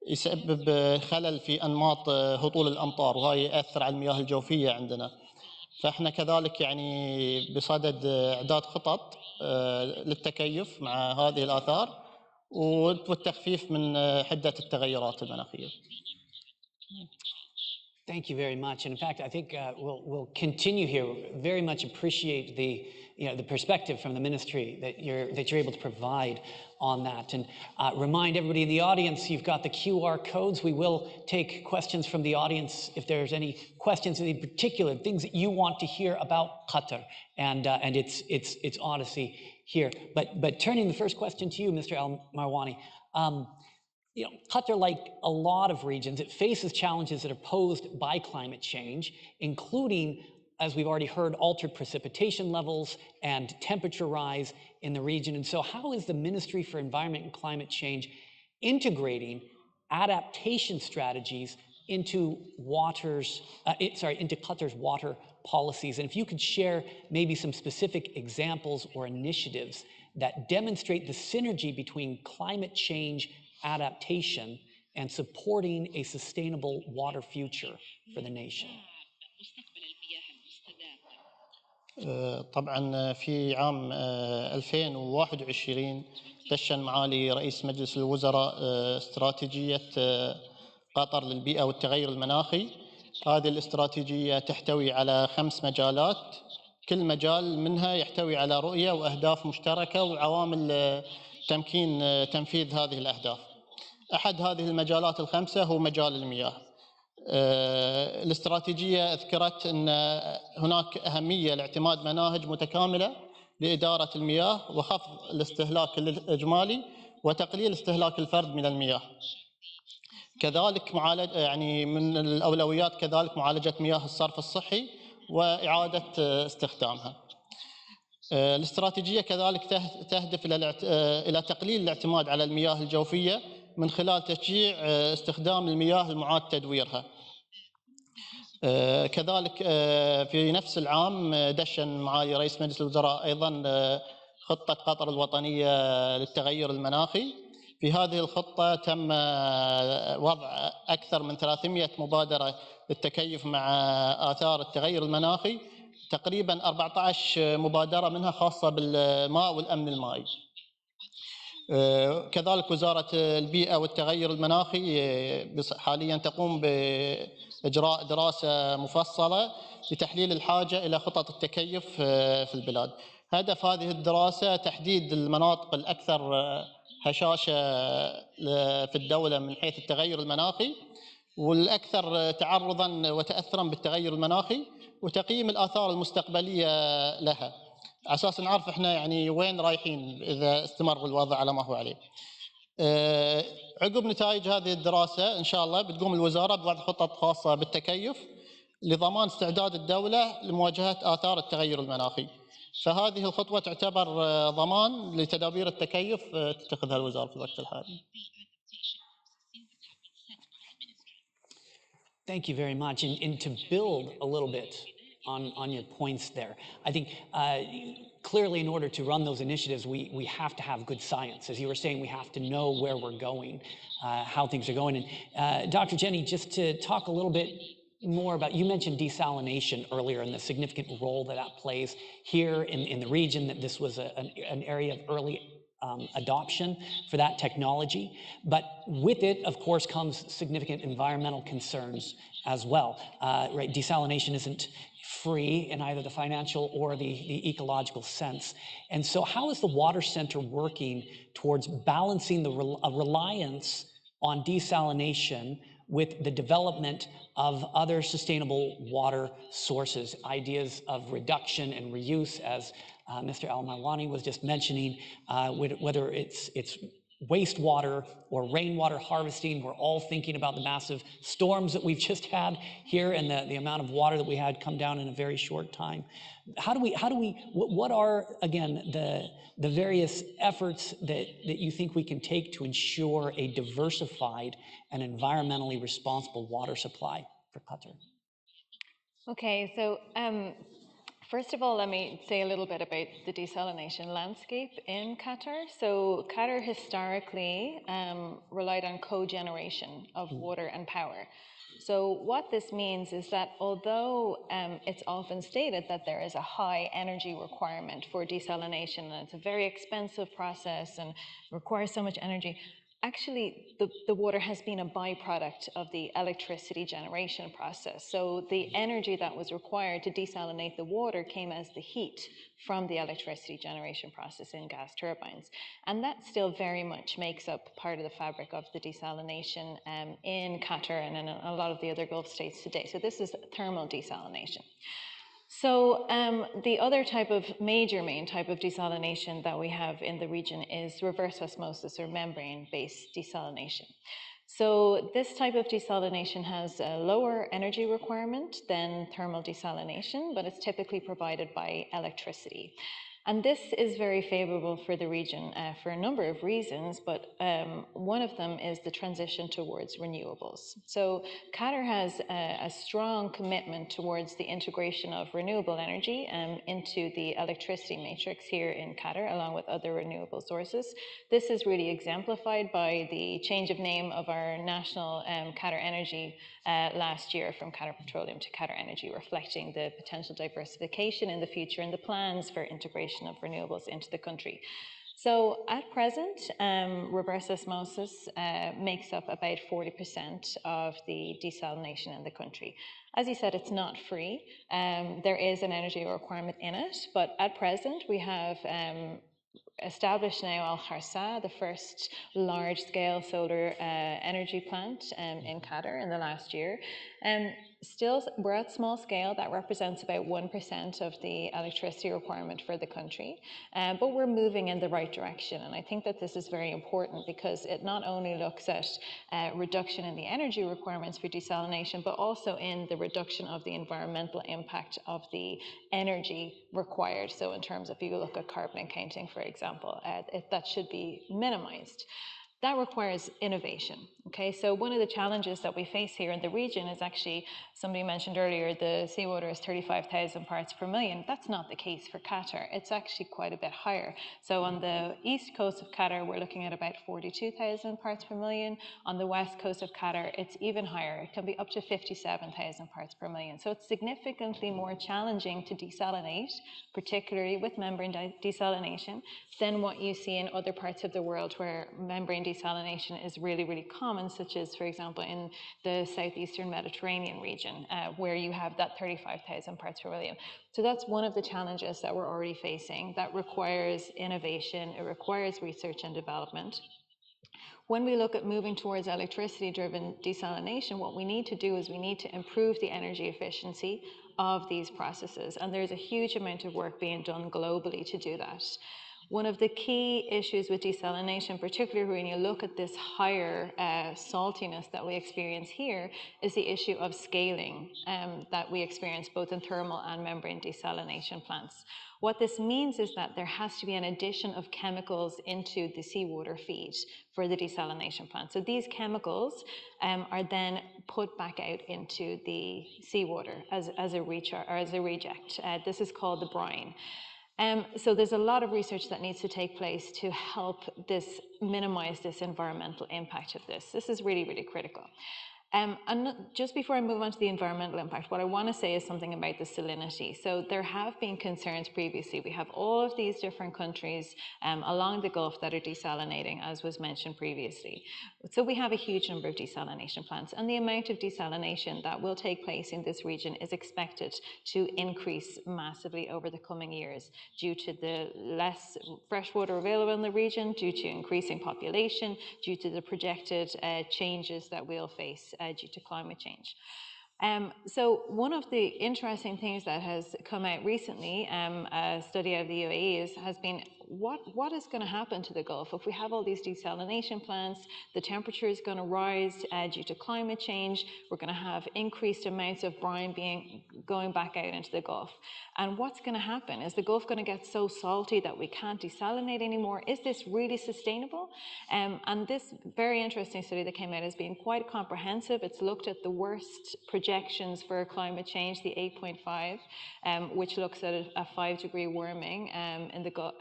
يسبب خلل في أنماط هطول الأمطار، وهي يأثر على المياه الجوفية عندنا. فإحنا كذلك يعني بصدد إعداد خطط للتكيف مع هذه الآثار والتخفيف من حدة التغيرات المناخية. Thank you very much. And in fact, I think we'll continue here. Very much appreciate the perspective from the ministry that you're able to provide on that. And remind everybody in the audience, you've got the QR codes. We will take questions from the audience if there's any questions in particular, things that you want to hear about Qatar and its Odyssey here. But turning the first question to you, Mr. Al-Marwani. Qatar, like a lot of regions, it faces challenges that are posed by climate change, including, as we've already heard, altered precipitation levels and temperature rise in the region. And so how is the Ministry for Environment and Climate Change integrating adaptation strategies into Qatar's water policies? And if you could share maybe some specific examples or initiatives that demonstrate the synergy between climate change adaptation and supporting a sustainable water future for the nation. طبعا في عام 2021 دشن معالي رئيس مجلس الوزراء استراتيجية قطر للبيئة والتغير المناخي. هذه الاستراتيجية تحتوي على 5 مجالات، كل مجال منها يحتوي على رؤية وأهداف مشتركة وعوامل تمكين تنفيذ هذه الأهداف. أحد هذه المجالات ال5 هو مجال المياه. الاستراتيجية أذكرت أن هناك أهمية لاعتماد مناهج متكاملة لإدارة المياه وخفض الاستهلاك الإجمالي وتقليل استهلاك الفرد من المياه. كذلك يعني من الأولويات كذلك معالجة مياه الصرف الصحي وإعادة استخدامها. الاستراتيجية كذلك تهدف إلى تقليل الاعتماد على المياه الجوفية من خلال تشجيع استخدام المياه المعاد تدويرها. كذلك في نفس العام دشن معالي رئيس مجلس الوزراء أيضا خطة قطر الوطنية للتغير المناخي. في هذه الخطة تم وضع أكثر من 300 مبادرة للتكيف مع آثار التغير المناخي، تقريبا 14 مبادرة منها خاصة بالماء والأمن المائي. كذلك وزارة البيئة والتغير المناخي حاليا تقوم بإجراء دراسة مفصلة لتحليل الحاجة إلى خطط التكيف في البلاد. هدف هذه الدراسة تحديد المناطق الأكثر هشاشة في الدولة من حيث التغير المناخي والأكثر تعرضاً وتأثراً بالتغير المناخي وتقييم الآثار المستقبلية لها على أساس نعرف إحنا يعني وين رايحين إذا استمر الوضع على ما هو عليه. عقب نتائج هذه الدراسة إن شاء الله بتقوم الوزارة بوضع خطط خاصة بالتكيف لضمان استعداد الدولة لمواجهة آثار التغير المناخي. فهذه الخطوة تعتبر ضمان لتدابير التكيف تتخذها الوزارة في الوقت الحالي. Thank you very much. And to build a little bit on your points there, I think clearly in order to run those initiatives, we have to have good science. As you were saying, we have to know where we're going, how things are going. And Dr. Jenny, just to talk a little bit more about, you mentioned desalination earlier and the significant role that that plays here in the region, that this was an area of early adoption for that technology. But with it, of course, comes significant environmental concerns as well. Right? Desalination isn't free in either the financial or the ecological sense. And so how is the Water Center working towards balancing the reliance on desalination with the development of other sustainable water sources, ideas of reduction and reuse, as Mr. Al-Marwani was just mentioning, whether it's wastewater or rainwater harvesting? We're all thinking about the massive storms that we've just had here and the amount of water that we had come down in a very short time. What are, again, the various efforts that you think we can take to ensure a diversified and environmentally responsible water supply for Qatar? Okay, so first of all, let me say a little bit about the desalination landscape in Qatar. So Qatar historically relied on cogeneration of water and power. So what this means is that although it's often stated that there is a high energy requirement for desalination, and it's a very expensive process and requires so much energy, actually, the water has been a byproduct of the electricity generation process. So the energy that was required to desalinate the water came as the heat from the electricity generation process in gas turbines. And that still very much makes up part of the fabric of the desalination in Qatar and in a lot of the other Gulf states today. So this is thermal desalination. So the other type of main type of desalination that we have in the region is reverse osmosis or membrane-based desalination. So this type of desalination has a lower energy requirement than thermal desalination, but it's typically provided by electricity. And this is very favorable for the region for a number of reasons, but one of them is the transition towards renewables. So Qatar has a strong commitment towards the integration of renewable energy into the electricity matrix here in Qatar, along with other renewable sources. This is really exemplified by the change of name of our national Qatar Energy last year from Qatar Petroleum to Qatar Energy, reflecting the potential diversification in the future and the plans for integration of renewables into the country. So at present, reverse osmosis makes up about 40% of the desalination in the country. As you said, it's not free. There is an energy requirement in it, but at present we have established now Al-Kharsa, the first large-scale solar energy plant in Qatar in the last year. Still, we're at small scale. That represents about 1% of the electricity requirement for the country, but we're moving in the right direction. And I think that this is very important because it not only looks at reduction in the energy requirements for desalination, but also in the reduction of the environmental impact of the energy required. So in terms of, if you look at carbon accounting, for example, that should be minimized. That requires innovation, okay? So one of the challenges that we face here in the region is actually, somebody mentioned earlier, the seawater is 35,000 parts per million. That's not the case for Qatar. It's actually quite a bit higher. So on the east coast of Qatar, we're looking at about 42,000 parts per million. On the west coast of Qatar, it's even higher. It can be up to 57,000 parts per million. So it's significantly more challenging to desalinate, particularly with membrane desalination, than what you see in other parts of the world where membrane desalination is really, really common, such as, for example, in the southeastern Mediterranean region, where you have that 35,000 parts per million. So that's one of the challenges that we're already facing. That requires innovation, it requires research and development. When we look at moving towards electricity-driven desalination, what we need to do is we need to improve the energy efficiency of these processes, and there's a huge amount of work being done globally to do that. One of the key issues with desalination, particularly when you look at this higher saltiness that we experience here, is the issue of scaling that we experience both in thermal and membrane desalination plants. What this means is that there has to be an addition of chemicals into the seawater feed for the desalination plant. So these chemicals are then put back out into the seawater as a reject. This is called the brine. So there's a lot of research that needs to take place to help minimize this environmental impact of this. This is really, really critical. And just before I move on to the environmental impact, what I want to say is something about the salinity. So there have been concerns previously. We have all of these different countries along the Gulf that are desalinating, as was mentioned previously. So we have a huge number of desalination plants, and the amount of desalination that will take place in this region is expected to increase massively over the coming years due to the less fresh water available in the region, due to increasing population, due to the projected changes that we'll face due to climate change. So one of the interesting things that has come out recently, a study of the UAE, has been what is going to happen to the Gulf if we have all these desalination plants? The temperature is going to rise due to climate change. We're going to have increased amounts of brine going back out into the Gulf. And what's going to happen? Is the Gulf going to get so salty that we can't desalinate anymore? Is this really sustainable? And this very interesting study that came out has been quite comprehensive. It's looked at the worst projections for climate change, the 8.5, which looks at a 5-degree warming in the Gulf,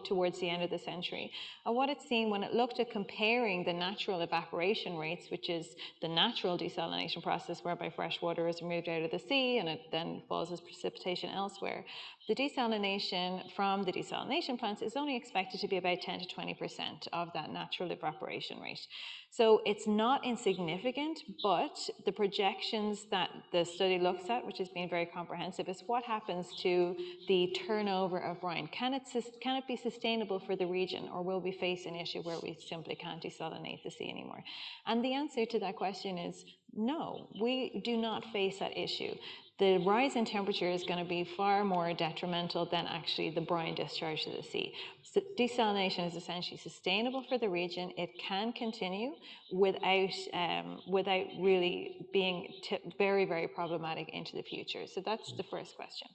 towards the end of the century. And what it's seen when it looked at comparing the natural evaporation rates, which is the natural desalination process whereby fresh water is removed out of the sea and it then falls as precipitation elsewhere, the desalination from the desalination plants is only expected to be about 10 to 20% of that natural evaporation rate. So it's not insignificant, but the projections that the study looks at, which has been very comprehensive, is what happens to the turnover of brine. Can it be sustainable for the region, or will we face an issue where we simply can't desalinate the sea anymore? And the answer to that question is no, we do not face that issue. The rise in temperature is going to be far more detrimental than actually the brine discharge to the sea. So desalination is essentially sustainable for the region. It can continue without really being very, very problematic into the future. So that's the first question.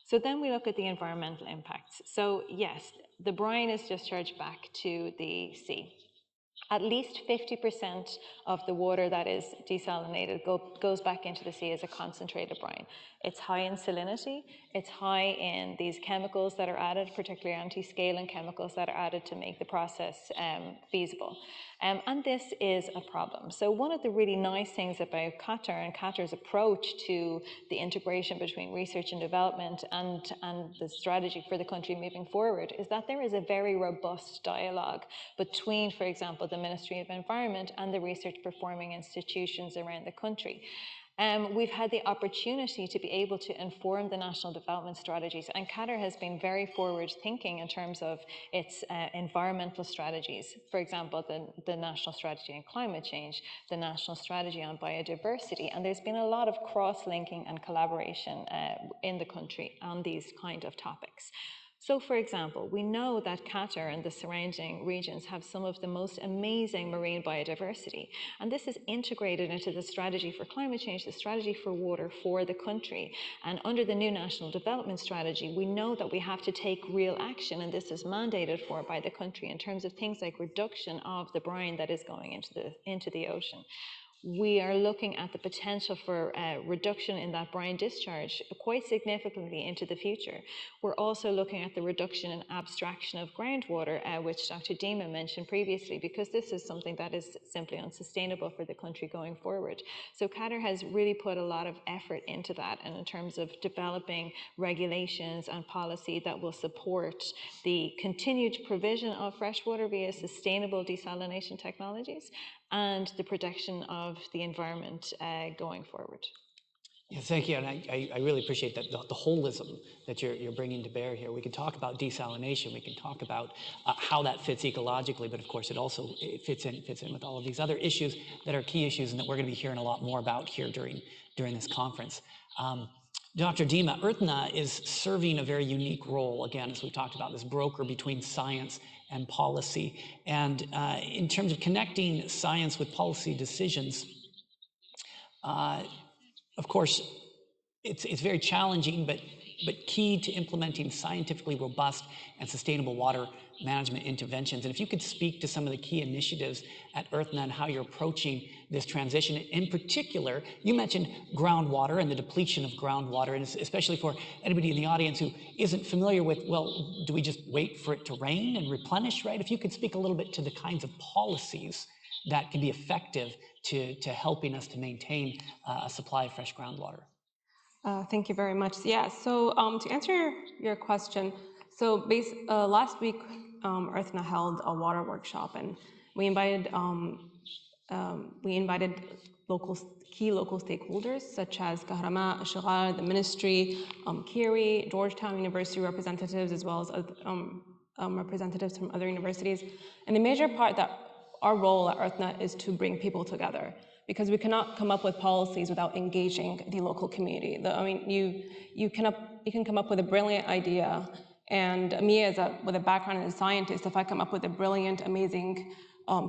So then we look at the environmental impacts. So yes, the brine is discharged back to the sea. At least 50% of the water that is desalinated goes back into the sea as a concentrated brine. It's high in salinity, it's high in these chemicals that are added, particularly anti-scaling chemicals that are added to make the process feasible. And this is a problem. So one of the really nice things about Qatar and Qatar's approach to the integration between research and development and the strategy for the country moving forward is that there is a very robust dialogue between, for example, the Ministry of Environment and the research performing institutions around the country. We've had the opportunity to be able to inform the national development strategies, and Qatar has been very forward thinking in terms of its environmental strategies. For example, the national strategy on climate change, the national strategy on biodiversity, and there's been a lot of cross-linking and collaboration in the country on these kind of topics. So, for example, we know that Qatar and the surrounding regions have some of the most amazing marine biodiversity, and this is integrated into the strategy for climate change, the strategy for water for the country. And under the new national development strategy, we know that we have to take real action, and this is mandated for by the country in terms of things like reduction of the brine that is going into the ocean. We are looking at the potential for reduction in that brine discharge quite significantly into the future. We're also looking at the reduction in abstraction of groundwater, which Dr. Dima mentioned previously, because this is something that is simply unsustainable for the country going forward. So Qatar has really put a lot of effort into that, and in terms of developing regulations and policy that will support the continued provision of fresh water via sustainable desalination technologies and the protection of the environment going forward. Yeah, thank you, and I really appreciate that the holism that you're bringing to bear here. We can talk about desalination, we can talk about how that fits ecologically, but of course it also fits in with all of these other issues that are key issues and that we're going to be hearing a lot more about here during this conference. Dr. Dima, Earthna is serving a very unique role, again, as we've talked about, this broker between science and policy. And in terms of connecting science with policy decisions, of course, it's very challenging, but key to implementing scientifically robust and sustainable water management interventions. And if you could speak to some of the key initiatives at Earthna and how you're approaching this transition. In particular, you mentioned groundwater and the depletion of groundwater, and especially for anybody in the audience who isn't familiar with, well, do we just wait for it to rain and replenish, right? If you could speak a little bit to the kinds of policies that can be effective to helping us to maintain a supply of fresh groundwater. Thank you very much. Yeah, so to answer your question, so last week, Earthna held a water workshop, and we invited key local stakeholders such as Kahramaa, Al-Shaghal, the ministry, QEERI, Georgetown University representatives, as well as representatives from other universities. And the major part that our role at Earthna is to bring people together, because we cannot come up with policies without engaging the local community. You can come up with a brilliant idea, and me with a background as a scientist, if I come up with a brilliant, amazing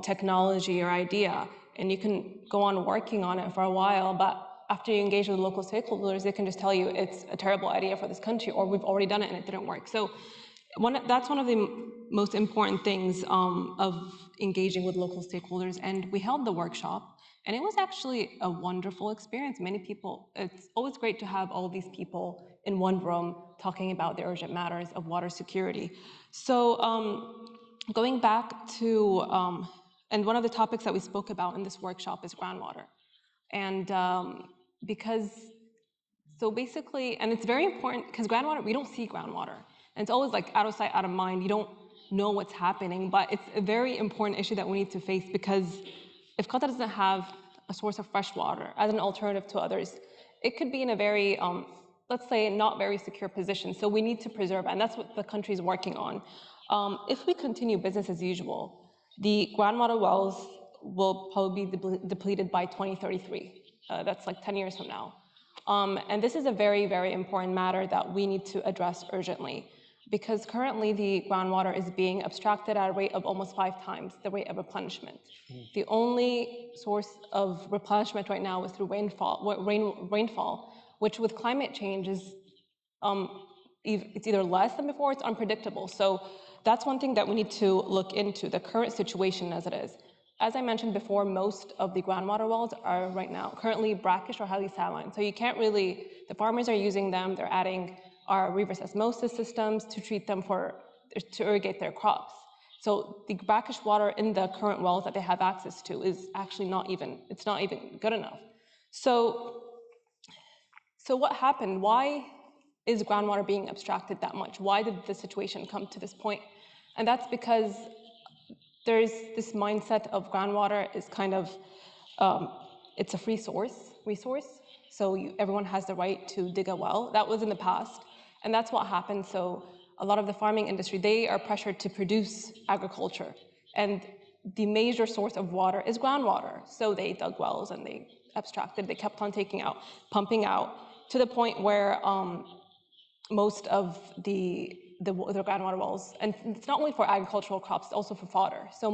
technology or idea, and you can go on working on it for a while, but after you engage with local stakeholders, they can just tell you it's a terrible idea for this country, or we've already done it and it didn't work. So that's one of the most important things of engaging with local stakeholders. And we held the workshop, and it was actually a wonderful experience. Many people, it's always great to have all these people in one room talking about the urgent matters of water security. So going back to, and one of the topics that we spoke about in this workshop is groundwater. And so basically, and it's very important, because groundwater, we don't see groundwater. And it's always like out of sight, out of mind. You don't know what's happening, but it's a very important issue that we need to face, because if Qatar doesn't have a source of fresh water as an alternative to others, it could be in a very, let's say, not very secure position. So we need to preserve it, and that's what the country is working on. If we continue business as usual, the groundwater wells will probably be depleted by 2033. That's like 10 years from now. And this is a very, very important matter that we need to address urgently, because currently the groundwater is being abstracted at a rate of almost 5 times the rate of replenishment. The only source of replenishment right now is through rainfall, which with climate change is it's either less than before, it's unpredictable. So that's one thing that we need to look into, the current situation as it is. As I mentioned before, most of the groundwater wells are right now currently brackish or highly saline. So you can't really, the farmers are using them, they're adding our reverse osmosis systems to treat them to irrigate their crops. So the brackish water in the current wells that they have access to is actually it's not even good enough. So what happened? Why is groundwater being abstracted that much? Why did the situation come to this point? And that's because there's this mindset of groundwater is kind of, it's a free resource. So everyone has the right to dig a well. That was in the past, and that's what happened. So a lot of the farming industry, they are pressured to produce agriculture, and the major source of water is groundwater. So they dug wells and they abstracted, they kept on pumping out, to the point where most of the groundwater wells, and it's not only for agricultural crops, it's also for fodder. So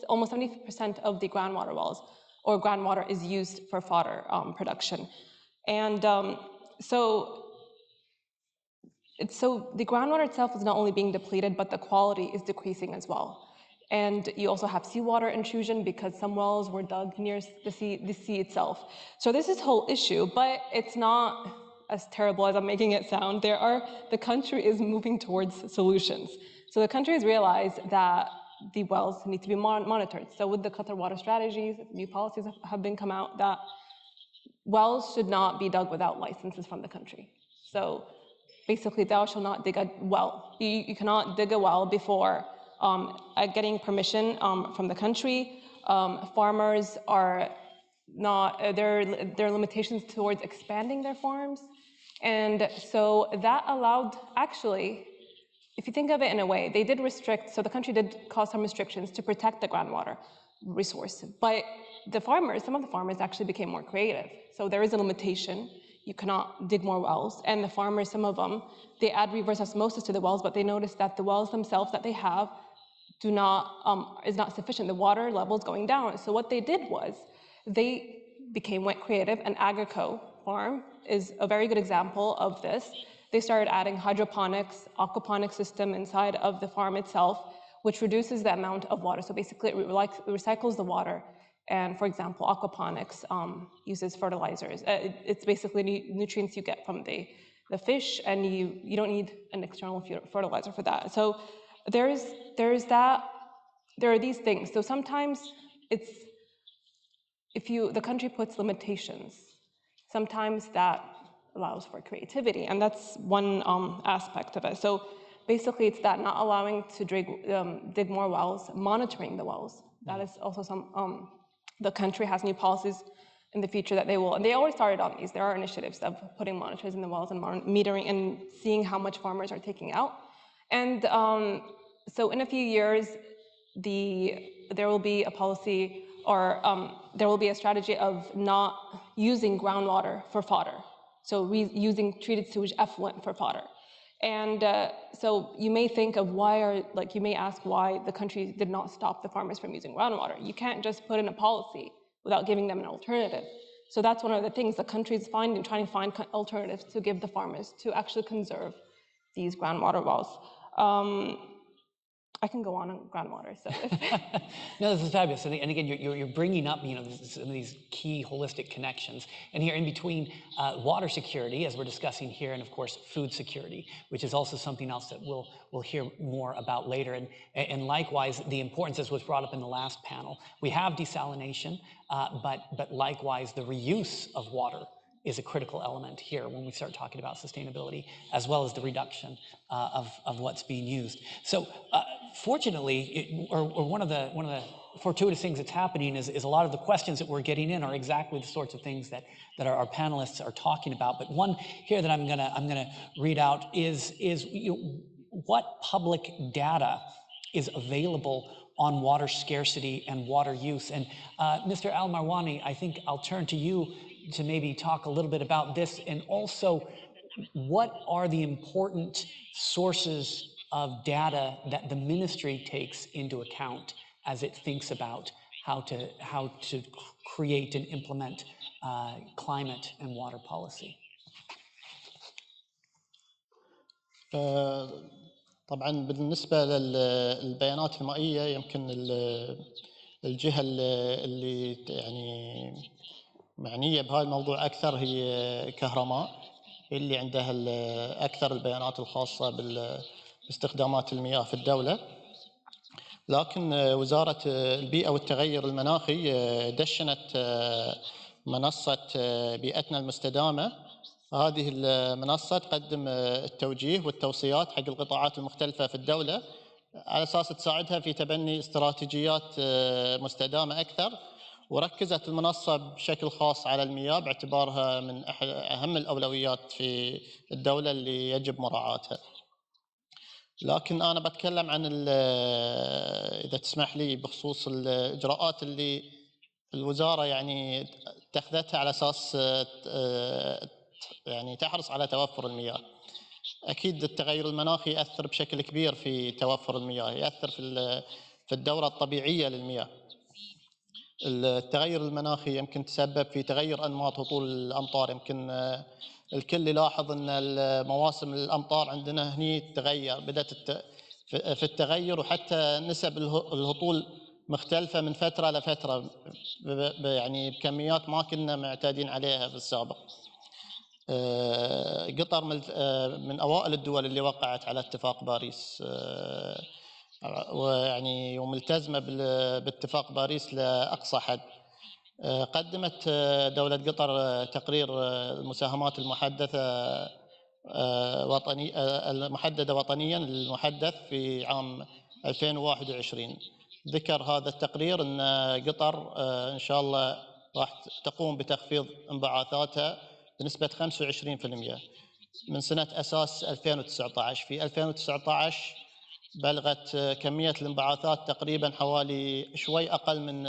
almost 70% of the groundwater wells or groundwater is used for fodder production. And so the groundwater itself is not only being depleted, but the quality is decreasing as well. And you also have seawater intrusion, because some wells were dug near the sea itself. So this is a whole issue, but it's not as terrible as I'm making it sound. The country is moving towards solutions. So the country has realized that the wells need to be monitored. So with the Qatar water strategies, new policies have been come out that wells should not be dug without licenses from the country. So basically, thou shalt not dig a well. You cannot dig a well before getting permission from the country. Farmers are not, there are limitations towards expanding their farms. And so that allowed, actually, if you think of it in a way, they did restrict, so the country did cause some restrictions to protect the groundwater resource. But some of the farmers actually became more creative. So there is a limitation. you cannot dig more wells. And the farmers, some of them, they add reverse osmosis to the wells, but they notice that the wells themselves that they have is not sufficient. The water level is going down. So what they did was they went creative, and Agrico farm is a very good example of this. They started adding hydroponics, aquaponics system inside of the farm itself, which reduces the amount of water. So basically it recycles the water. And for example, aquaponics uses fertilizers. It's basically nutrients you get from the fish, and you don't need an external fertilizer for that. So there are these things. So sometimes the country puts limitations, sometimes that allows for creativity, and that's one aspect of it. So basically it's that not allowing to dig more wells, monitoring the wells. That is also the country has new policies in the future that they will, and they already started on these. There are initiatives of putting monitors in the wells and metering and seeing how much farmers are taking out. And so in a few years, there will be a policy, or there will be a strategy of not using groundwater for fodder. So using treated sewage effluent for fodder. And so you may think of you may ask why the country did not stop the farmers from using groundwater. You can't just put in a policy without giving them an alternative. So that's one of the things the country is trying to find alternatives to give the farmers to actually conserve these groundwater wells. I can go on groundwater. So no, this is fabulous. And again, you're bringing up some of these key holistic connections. And here in between water security, as we're discussing here, and of course food security, which is also something else that we'll hear more about later. And likewise, the importance, as was brought up in the last panel, we have desalination, but likewise the reuse of water is a critical element here when we start talking about sustainability, as well as the reduction of what's being used. So fortunately, one of the fortuitous things that's happening is a lot of the questions that we're getting in are exactly the sorts of things that our panelists are talking about. But one here that I'm gonna read out is what public data is available on water scarcity and water use. And Mr. Al-Marwani, I think I'll turn to you to maybe talk a little bit about this, and also what are the important sources of data that the ministry takes into account as it thinks about how to create and implement climate and water policy? طبعا بالنسبة للبيانات المائية يمكن الجهة اللي يعني معنية بهذا الموضوع أكثر هي كهرماء، اللي عندها أكثر البيانات الخاصة باستخدامات المياه في الدولة. لكن وزارة البيئة والتغير المناخي دشنت منصة بيئتنا المستدامة. هذه المنصة تقدم التوجيه والتوصيات حق القطاعات المختلفة في الدولة على أساس تساعدها في تبني استراتيجيات مستدامة أكثر. وركزت المنصة بشكل خاص على المياه باعتبارها من أهم الأولويات في الدولة اللي يجب مراعاتها. لكن أنا بتكلم عن إذا تسمح لي بخصوص الإجراءات اللي الوزارة يعني اتخذتها على أساس يعني تحرص على توفر المياه. أكيد التغير المناخي يأثر بشكل كبير في توفر المياه، يأثر في الدورة الطبيعية للمياه. التغير المناخي يمكن تسبب في تغير أنماط هطول الأمطار. يمكن الكل يلاحظ أن مواسم الأمطار عندنا هني تغير، بدأت في التغير، وحتى نسب الهطول مختلفة من فترة لفترة، يعني بكميات ما كنا معتادين عليها في السابق. قطر من أوائل الدول اللي وقعت على اتفاق باريس، ويعني وملتزمة باتفاق باريس لأقصى حد. قدمت دولة قطر تقرير المساهمات المحددة وطنيا المحدث في عام 2021. ذكر هذا التقرير أن قطر إن شاء الله راح تقوم بتخفيض انبعاثاتها بنسبة 25% من سنة أساس 2019. في 2019 بلغت كمية الانبعاثات تقريبا حوالي شوي أقل من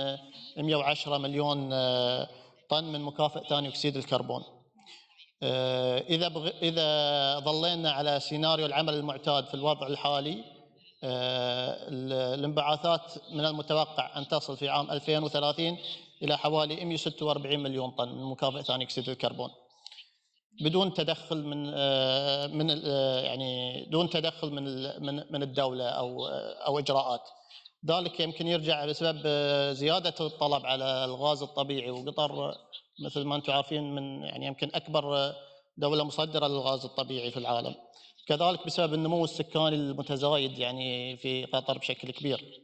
110 مليون طن من مكافئ ثاني أكسيد الكربون. إذا ظلينا على سيناريو العمل المعتاد في الوضع الحالي، الانبعاثات من المتوقع أن تصل في عام 2030 إلى حوالي 146 مليون طن من مكافئ ثاني أكسيد الكربون، بدون تدخل دون تدخل من الدولة أو إجراءات. ذلك يمكن يرجع بسبب زيادة الطلب على الغاز الطبيعي، وقطر مثل ما أنتم عارفين يمكن أكبر دولة مصدرة للغاز الطبيعي في العالم. كذلك بسبب النمو السكاني المتزايد في قطر بشكل كبير.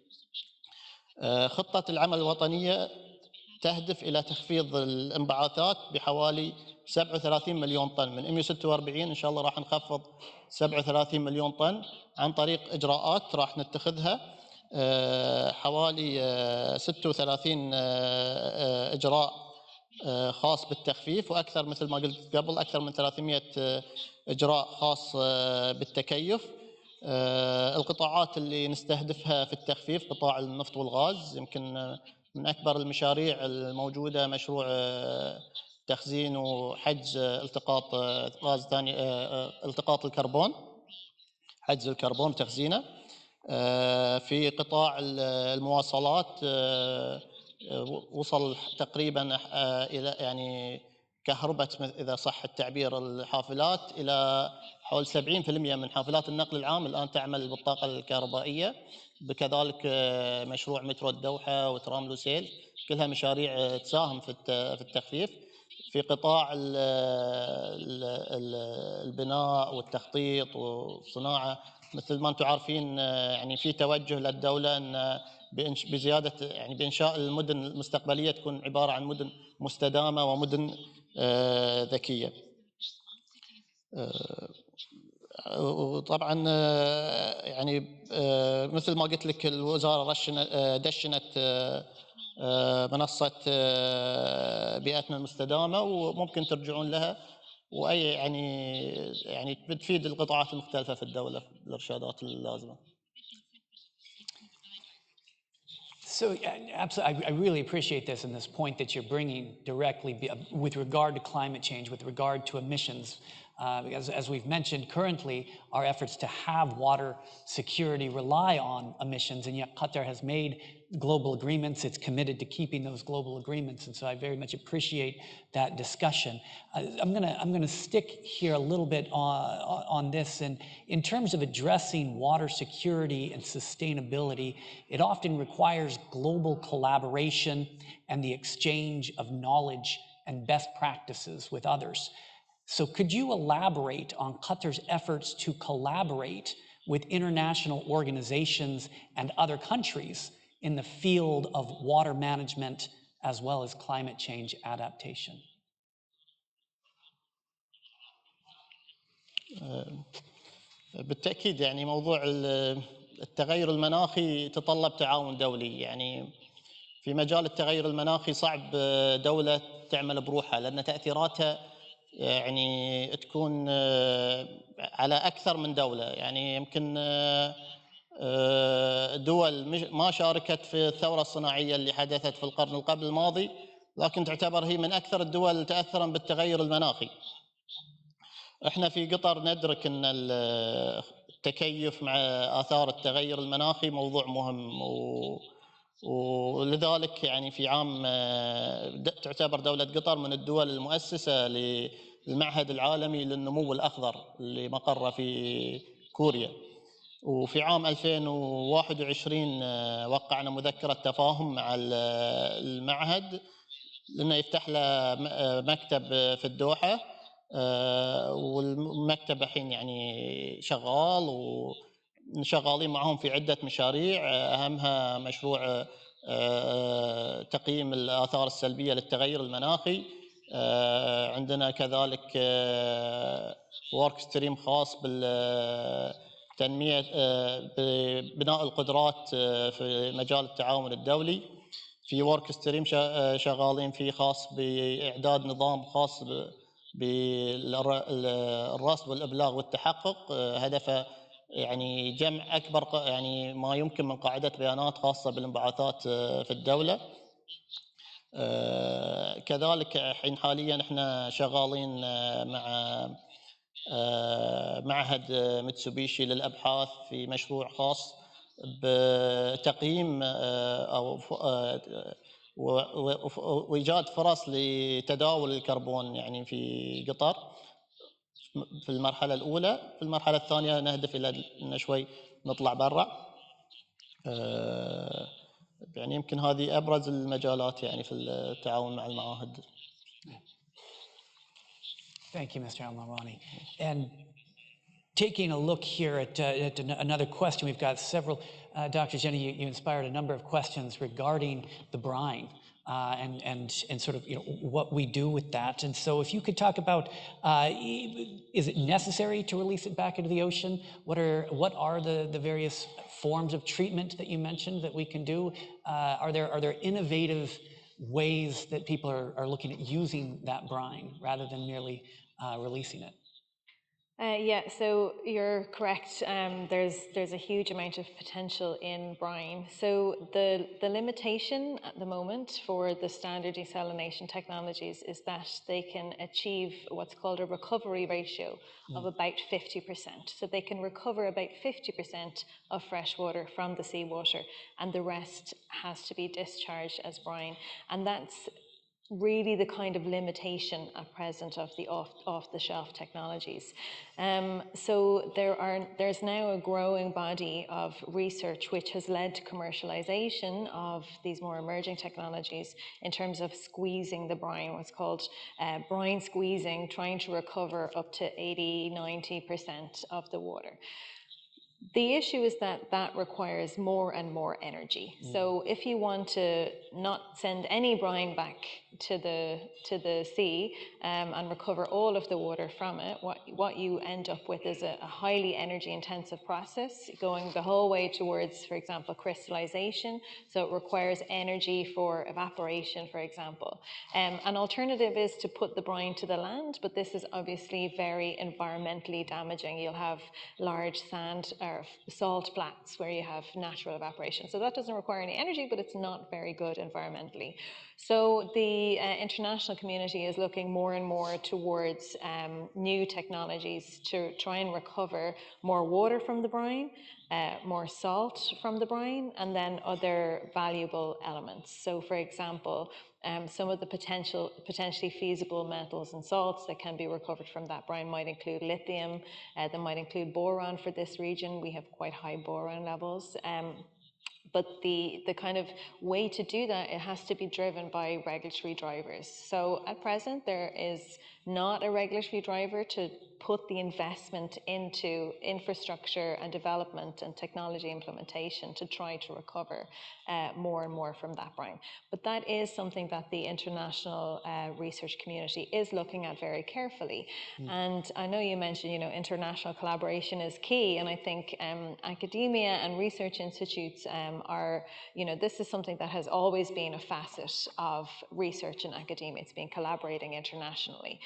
خطة العمل الوطنية تهدف إلى تخفيض الانبعاثات بحوالي 37 مليون طن، من 146 إن شاء الله راح نخفض 37 مليون طن عن طريق إجراءات راح نتخذها، حوالي 36 إجراء خاص بالتخفيف، وأكثر مثل ما قلت قبل أكثر من 300 إجراء خاص بالتكيف. القطاعات اللي نستهدفها في التخفيف قطاع النفط والغاز، يمكن من أكبر المشاريع الموجودة مشروع تخزين وحجز التقاط غاز ثاني، التقاط الكربون، حجز الكربون وتخزينه. في قطاع المواصلات وصل تقريبا إلى كهربة إذا صح التعبير الحافلات إلى حول 70% من حافلات النقل العام الآن تعمل بالطاقة الكهربائية. بكذلك مشروع مترو الدوحة وترام لوسيل، كلها مشاريع تساهم في التخفيف. في قطاع البناء والتخطيط والصناعة، مثل ما أنتم عارفين في توجه للدولة أن بزيادة بإنشاء المدن المستقبلية تكون عبارة عن مدن مستدامة ومدن ذكية. وطبعا مثل ما قلت لك الوزارة دشنت منصة بيئتنا المستدامة، وممكن ترجعون لها، وأي يعني بتفيد القطاعات المختلفة في الدولة بالإرشادات اللازمة. So absolutely, I really appreciate this and this point that you're bringing directly with regard to climate change, with regard to emissions. Because as we've mentioned, currently our efforts to have water security rely on emissions, and yet Qatar has made global agreements. It's committed to keeping those global agreements, and so I very much appreciate that discussion. I'm gonna stick here a little bit on this, and in terms of addressing water security and sustainability, it often requires global collaboration and the exchange of knowledge and best practices with others. So could you elaborate on Qatar's efforts to collaborate with international organizations and other countries in the field of water management as well as climate change adaptation? بالتأكيد موضوع التغير المناخي يتطلب تعاون دولي. في مجال التغير المناخي صعب دولة تعمل بروحها، لأن تأثيراتها تكون على أكثر من دولة. يمكن دول ما شاركت في الثورة الصناعية اللي حدثت في القرن قبل الماضي، لكن تعتبر هي من أكثر الدول تأثراً بالتغير المناخي. احنا في قطر ندرك أن التكيف مع آثار التغير المناخي موضوع مهم، ولذلك في عام تعتبر دولة قطر من الدول المؤسسة للمعهد العالمي للنمو الأخضر اللي مقره في كوريا. وفي عام 2021 وقعنا مذكرة تفاهم مع المعهد لأنه يفتح له مكتب في الدوحة، والمكتب الحين شغال، وشغالين معهم في عدة مشاريع، أهمها مشروع تقييم الآثار السلبية للتغير المناخي. عندنا كذلك ورك ستريم خاص بالتنمية ببناء القدرات في مجال التعاون الدولي. في ورك ستريم شغالين فيه خاص بإعداد نظام خاص بالرصد والإبلاغ والتحقق، هدفه جمع أكبر ما يمكن من قاعدة بيانات خاصة بالانبعاثات في الدولة. كذلك الحين حاليا احنا شغالين مع معهد ميتسوبيشي للأبحاث في مشروع خاص بتقييم أو وإيجاد فرص لتداول الكربون يعني في قطر في المرحلة الأولى. في المرحلة الثانية نهدف إلى أن شوي نطلع برا. يعني يمكن هذه أبرز المجالات يعني في التعاون مع المعاهد. Thank you, Mr. Al-Marwani. And taking a look here at another question, we've got several, Dr. Jenny, you inspired a number of questions regarding the brine and sort of what we do with that. And so if you could talk about, is it necessary to release it back into the ocean? What are the various forms of treatment that you mentioned that we can do? Are there innovative ways that people are looking at using that brine rather than merely releasing it? Yeah, so you're correct. There's a huge amount of potential in brine. So the limitation at the moment for the standard desalination technologies is that they can achieve what's called a recovery ratio of about 50%. So they can recover about 50% of fresh water from the seawater, and the rest has to be discharged as brine. And that's really the kind of limitation at present of the off-the-shelf technologies. So there's now a growing body of research which has led to commercialization of these more emerging technologies in terms of squeezing the brine, what's called brine squeezing, trying to recover up to 80–90% of the water. The issue is that that requires more and more energy. So if you want to not send any brine back to the sea and recover all of the water from it, what you end up with is a highly energy intensive process going the whole way towards, for example, crystallization. So it requires energy for evaporation, for example. An alternative is to put the brine to the land, but this is obviously very environmentally damaging. You'll have large sand or salt flats where you have natural evaporation. So that doesn't require any energy, but it's not very good environmentally. So the international community is looking more and more towards new technologies to try and recover more water from the brine, more salt from the brine, and then other valuable elements. So for example, some of the potentially feasible metals and salts that can be recovered from that brine might include lithium, that might include boron for this region. We have quite high boron levels. But the kind of way to do that, it has to be driven by regulatory drivers. So at present, there is not a regulatory driver to put the investment into infrastructure and development and technology implementation to try to recover more and more from that brine. But that is something that the international research community is looking at very carefully. And I know you mentioned, international collaboration is key, and I think academia and research institutes are, this is something that has always been a facet of research in academia. It's been collaborating internationally.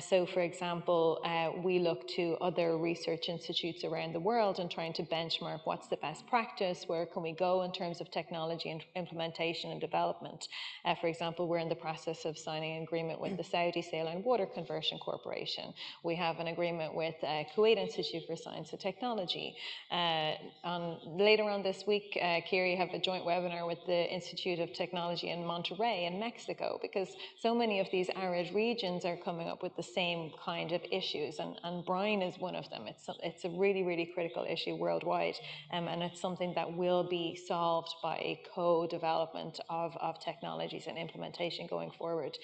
So for example, we look to other research institutes around the world and trying to benchmark what's the best practice, where can we go in terms of technology and implementation and development. For example, we're in the process of signing an agreement with the Saudi Saline Water Conversion Corporation. We have an agreement with Kuwait Institute for Science and Technology. Later on this week, QEERI have a joint webinar with the Institute of Technology in Monterrey in Mexico, because so many of these arid regions are coming up with the same kind of issues, and brine is one of them. It's a really, really critical issue worldwide, and it's something that will be solved by co-development of technologies and implementation going forward.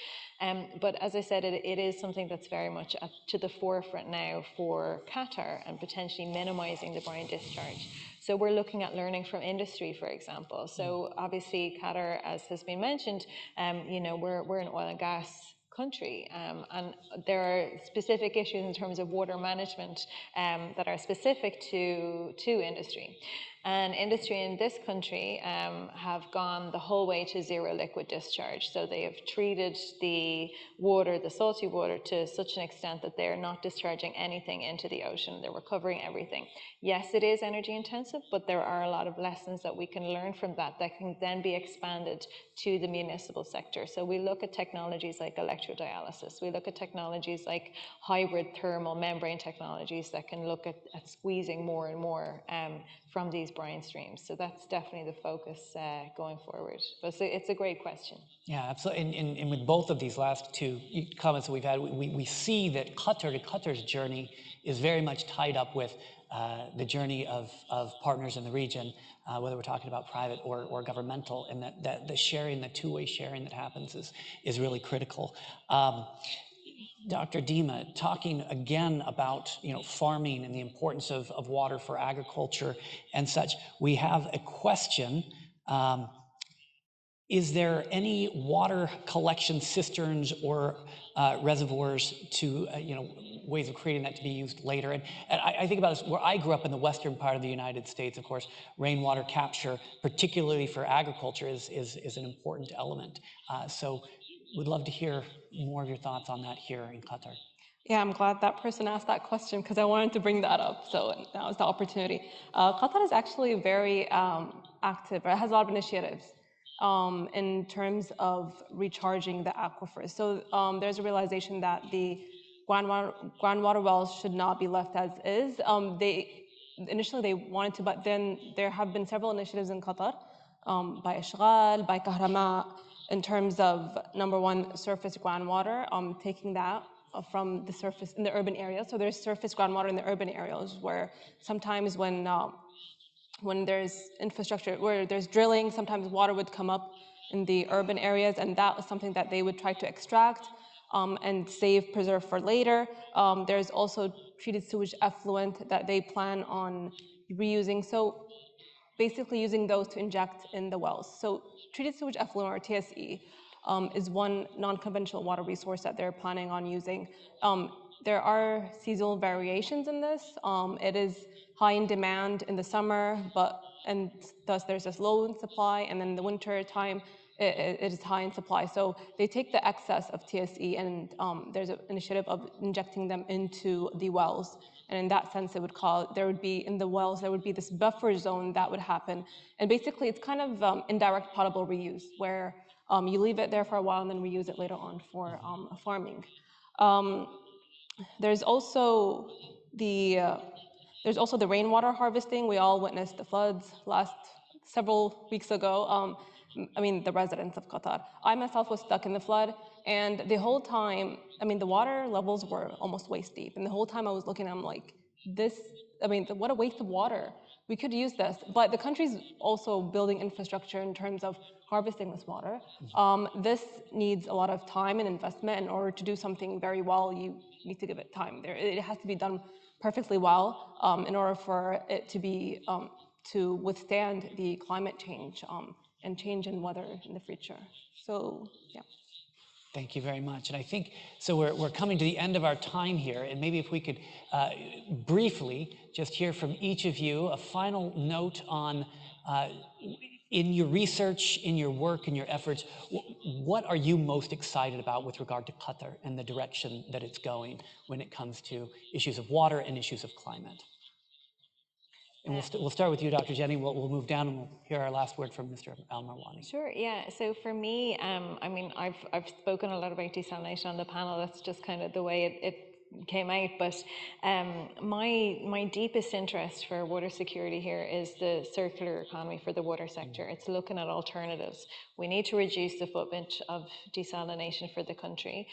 But as I said, it is something that's very much to the forefront now for Qatar and potentially minimizing the brine discharge. So we're looking at learning from industry, for example. So obviously Qatar, as has been mentioned, we're an oil and gas country, and there are specific issues in terms of water management that are specific to industry. And industry in this country have gone the whole way to zero liquid discharge. So they have treated the water, the salty water, to such an extent that they're not discharging anything into the ocean. They're recovering everything. Yes, it is energy intensive, but there are a lot of lessons that we can learn from that can then be expanded to the municipal sector. So we look at technologies like electrodialysis. We look at technologies like hybrid thermal membrane technologies that can look at squeezing more and more from these brine streams. So that's definitely the focus going forward. But it's a great question. Yeah, absolutely. And with both of these last two comments that we've had, we see that Qatar's journey is very much tied up with the journey of partners in the region, whether we're talking about private or governmental, and that the sharing, the two-way sharing that happens is really critical. Dr. Dima, talking again about farming and the importance of water for agriculture and such, we have a question. Is there any water collection cisterns or reservoirs to, ways of creating that to be used later? And I think about this, where I grew up in the western part of the United States, of course, rainwater capture, particularly for agriculture, is an important element. So we'd love to hear more of your thoughts on that here in Qatar. Yeah, I'm glad that person asked that question because I wanted to bring that up. So that was the opportunity. Qatar is actually very active. It has a lot of initiatives in terms of recharging the aquifers. So there's a realization that the groundwater wells should not be left as is. Initially they wanted to, but then there have been several initiatives in Qatar by Ashghal, by Kahramaa, in terms of, number one, surface groundwater, taking that from the surface in the urban areas. So there's surface groundwater in the urban areas where sometimes when there's infrastructure, where there's drilling, sometimes water would come up in the urban areas, and that was something that they would try to extract and preserve for later. There's also treated sewage effluent that they plan on reusing. So basically using those to inject in the wells. So treated sewage effluent, or TSE, is one non-conventional water resource that they're planning on using. There are seasonal variations in this. It is high in demand in the summer, and thus there's this low in supply, and then in the winter time, it is high in supply. So they take the excess of TSE, and there's an initiative of injecting them into the wells. And in that sense, there would be, in the wells, there would be this buffer zone that would happen. And basically, it's kind of indirect potable reuse, where you leave it there for a while and then reuse it later on for farming. There's also the rainwater harvesting. We all witnessed the floods several weeks ago. The residents of Qatar. I myself was stuck in the flood, and the whole time, the water levels were almost waist deep, and the whole time I was looking, I'm like, what a waste of water. We could use this, but the country's also building infrastructure in terms of harvesting this water. This needs a lot of time and investment. In order to do something very well, you need to give it time. It has to be done perfectly well in order for it to be to withstand the climate change and change in weather in the future. So, yeah. Thank you very much. And I think, so we're coming to the end of our time here, and maybe if we could briefly just hear from each of you a final note on, in your research, in your work, in your efforts, what are you most excited about with regard to Qatar and the direction that it's going when it comes to issues of water and issues of climate? And we'll start with you, Dr. Jenny. We'll move down and we'll hear our last word from Mr. Al-Marwani. Sure, yeah. So for me, I've spoken a lot about desalination on the panel. That's just kind of the way it came out. But my deepest interest for water security here is the circular economy for the water sector. It's looking at alternatives. We need to reduce the footprint of desalination for the country.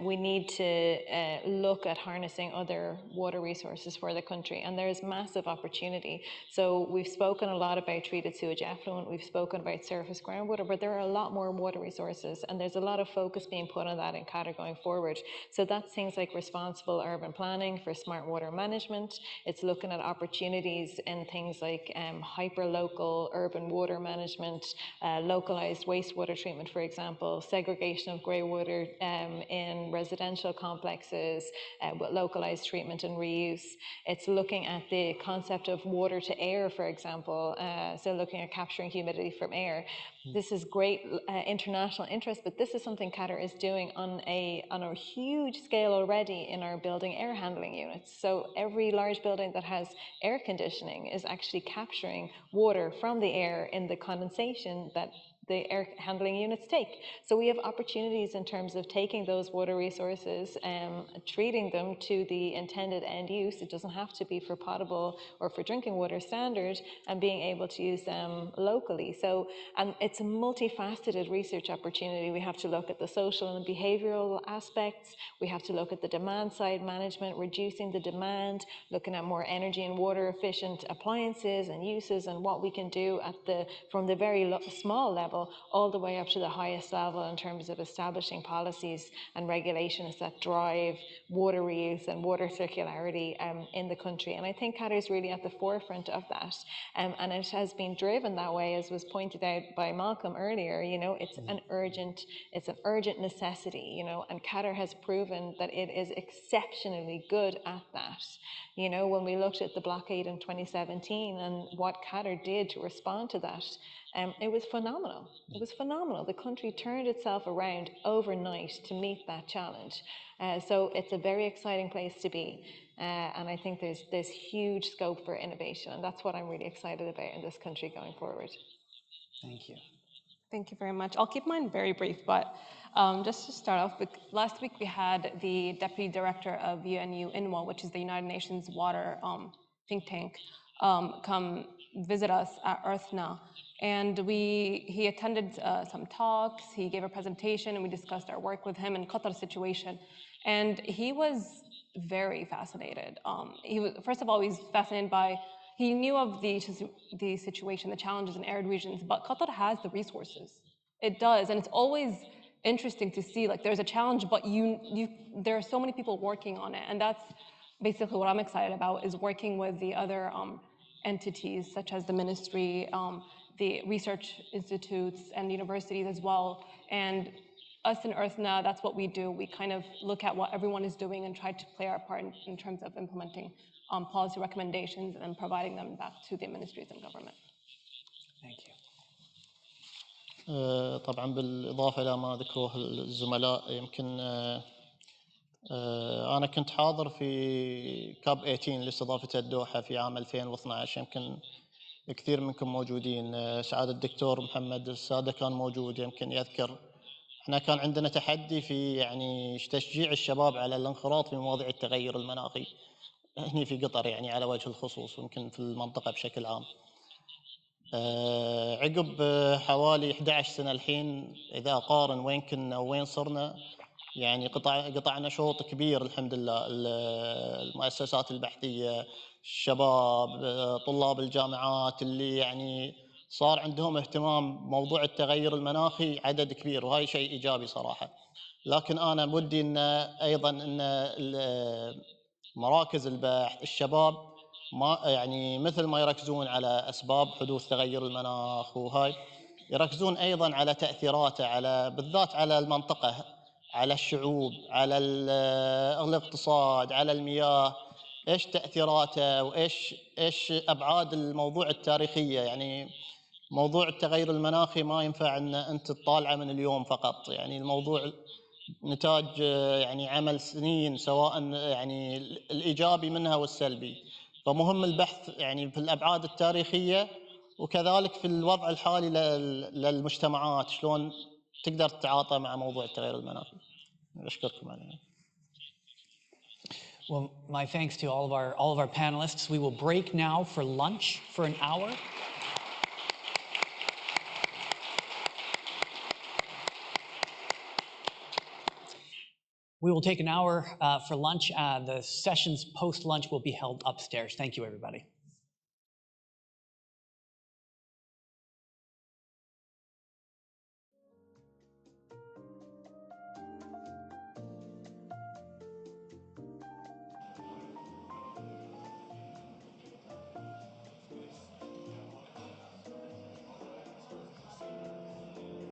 We need to look at harnessing other water resources for the country, and there is massive opportunity. So we've spoken a lot about treated sewage effluent, we've spoken about surface groundwater, but there are a lot more water resources, and there's a lot of focus being put on that in Qatar going forward. So that's things like responsible responsible urban planning for smart water management. It's looking at opportunities in things like hyper-local urban water management, localized wastewater treatment, for example, segregation of grey water in residential complexes, with localized treatment and reuse. It's looking at the concept of water to air, for example, so looking at capturing humidity from air. This is great international interest, but this is something Qatar is doing on a huge scale already in our building air handling units. So every large building that has air conditioning is actually capturing water from the air in the condensation that the air handling units take. So we have opportunities in terms of taking those water resources and treating them to the intended end use. It doesn't have to be for potable or for drinking water standard, and being able to use them locally. So it's a multifaceted research opportunity. We have to look at the social and behavioral aspects. We have to look at the demand side management, reducing the demand, looking at more energy and water efficient appliances and uses, and what we can do at from the very small level all the way up to the highest level in terms of establishing policies and regulations that drive water reuse and water circularity in the country. And I think Qatar is really at the forefront of that. And it has been driven that way, as was pointed out by Malcolm earlier. You know, it's an urgent necessity, you know, and Qatar has proven that it is exceptionally good at that. You know, when we looked at the blockade in 2017 and what Qatar did to respond to that, it was phenomenal. It was phenomenal. The country turned itself around overnight to meet that challenge. So it's a very exciting place to be. And I think there's huge scope for innovation. And that's what I'm really excited about in this country going forward. Thank you. Thank you very much. I'll keep mine very brief, but just to start off, last week we had the Deputy Director of UNU-INWA, which is the United Nations Water think tank, come visit us at Earthna. And he attended some talks, he gave a presentation, and we discussed our work with him in Qatar's situation. And he was very fascinated. First of all, he's fascinated by, he knew of the situation, the challenges in arid regions, but Qatar has the resources. It does, and it's always interesting to see, like, there's a challenge, but there are so many people working on it, and that's basically what I'm excited about, is working with the other entities, such as the ministry, the research institutes and universities as well. And us in Earthna, that's what we do. We kind of look at what everyone is doing and try to play our part in terms of implementing policy recommendations and providing them back to the ministries and government. Thank you. طبعا بالإضافة إلى ما ذكروه الزملاء، يمكن أنا كنت حاضر في كاب 18 اللي استضافتها الدوحة في عام 2012. يمكن كثير منكم موجودين، سعادة الدكتور محمد السادة كان موجود، يمكن يذكر. احنا كان عندنا تحدي في يعني تشجيع الشباب على الانخراط في مواضيع التغير المناخي هنا في قطر، يعني على وجه الخصوص، ويمكن في المنطقة بشكل عام. عقب حوالي 11 سنة الحين، إذا أقارن وين كنا وين صرنا، يعني قطعنا شوط كبير الحمد لله. المؤسسات البحثية، الشباب، طلاب الجامعات اللي يعني صار عندهم اهتمام بموضوع التغير المناخي عدد كبير، وهاي شيء إيجابي صراحة. لكن أنا ودي إن أيضا إن مراكز البحث، الشباب ما يعني مثل ما يركزون على أسباب حدوث تغير المناخ وهاي، يركزون أيضا على تأثيراته، على بالذات على المنطقة، على الشعوب، على الاقتصاد، على المياه، ايش تأثيراته وايش ابعاد الموضوع التاريخية. يعني موضوع التغير المناخي ما ينفع ان انت تطالعه من اليوم فقط، يعني الموضوع نتاج يعني عمل سنين، سواء يعني الايجابي منها والسلبي. فمهم البحث يعني في الابعاد التاريخية، وكذلك في الوضع الحالي للمجتمعات، شلون تقدر تتعاطى مع موضوع التغير المناخي. أشكركم عليه. Well, my thanks to all of our panelists. We will break now for lunch for an hour. We will take an hour for lunch. The sessions post-lunch will be held upstairs. Thank you, everybody.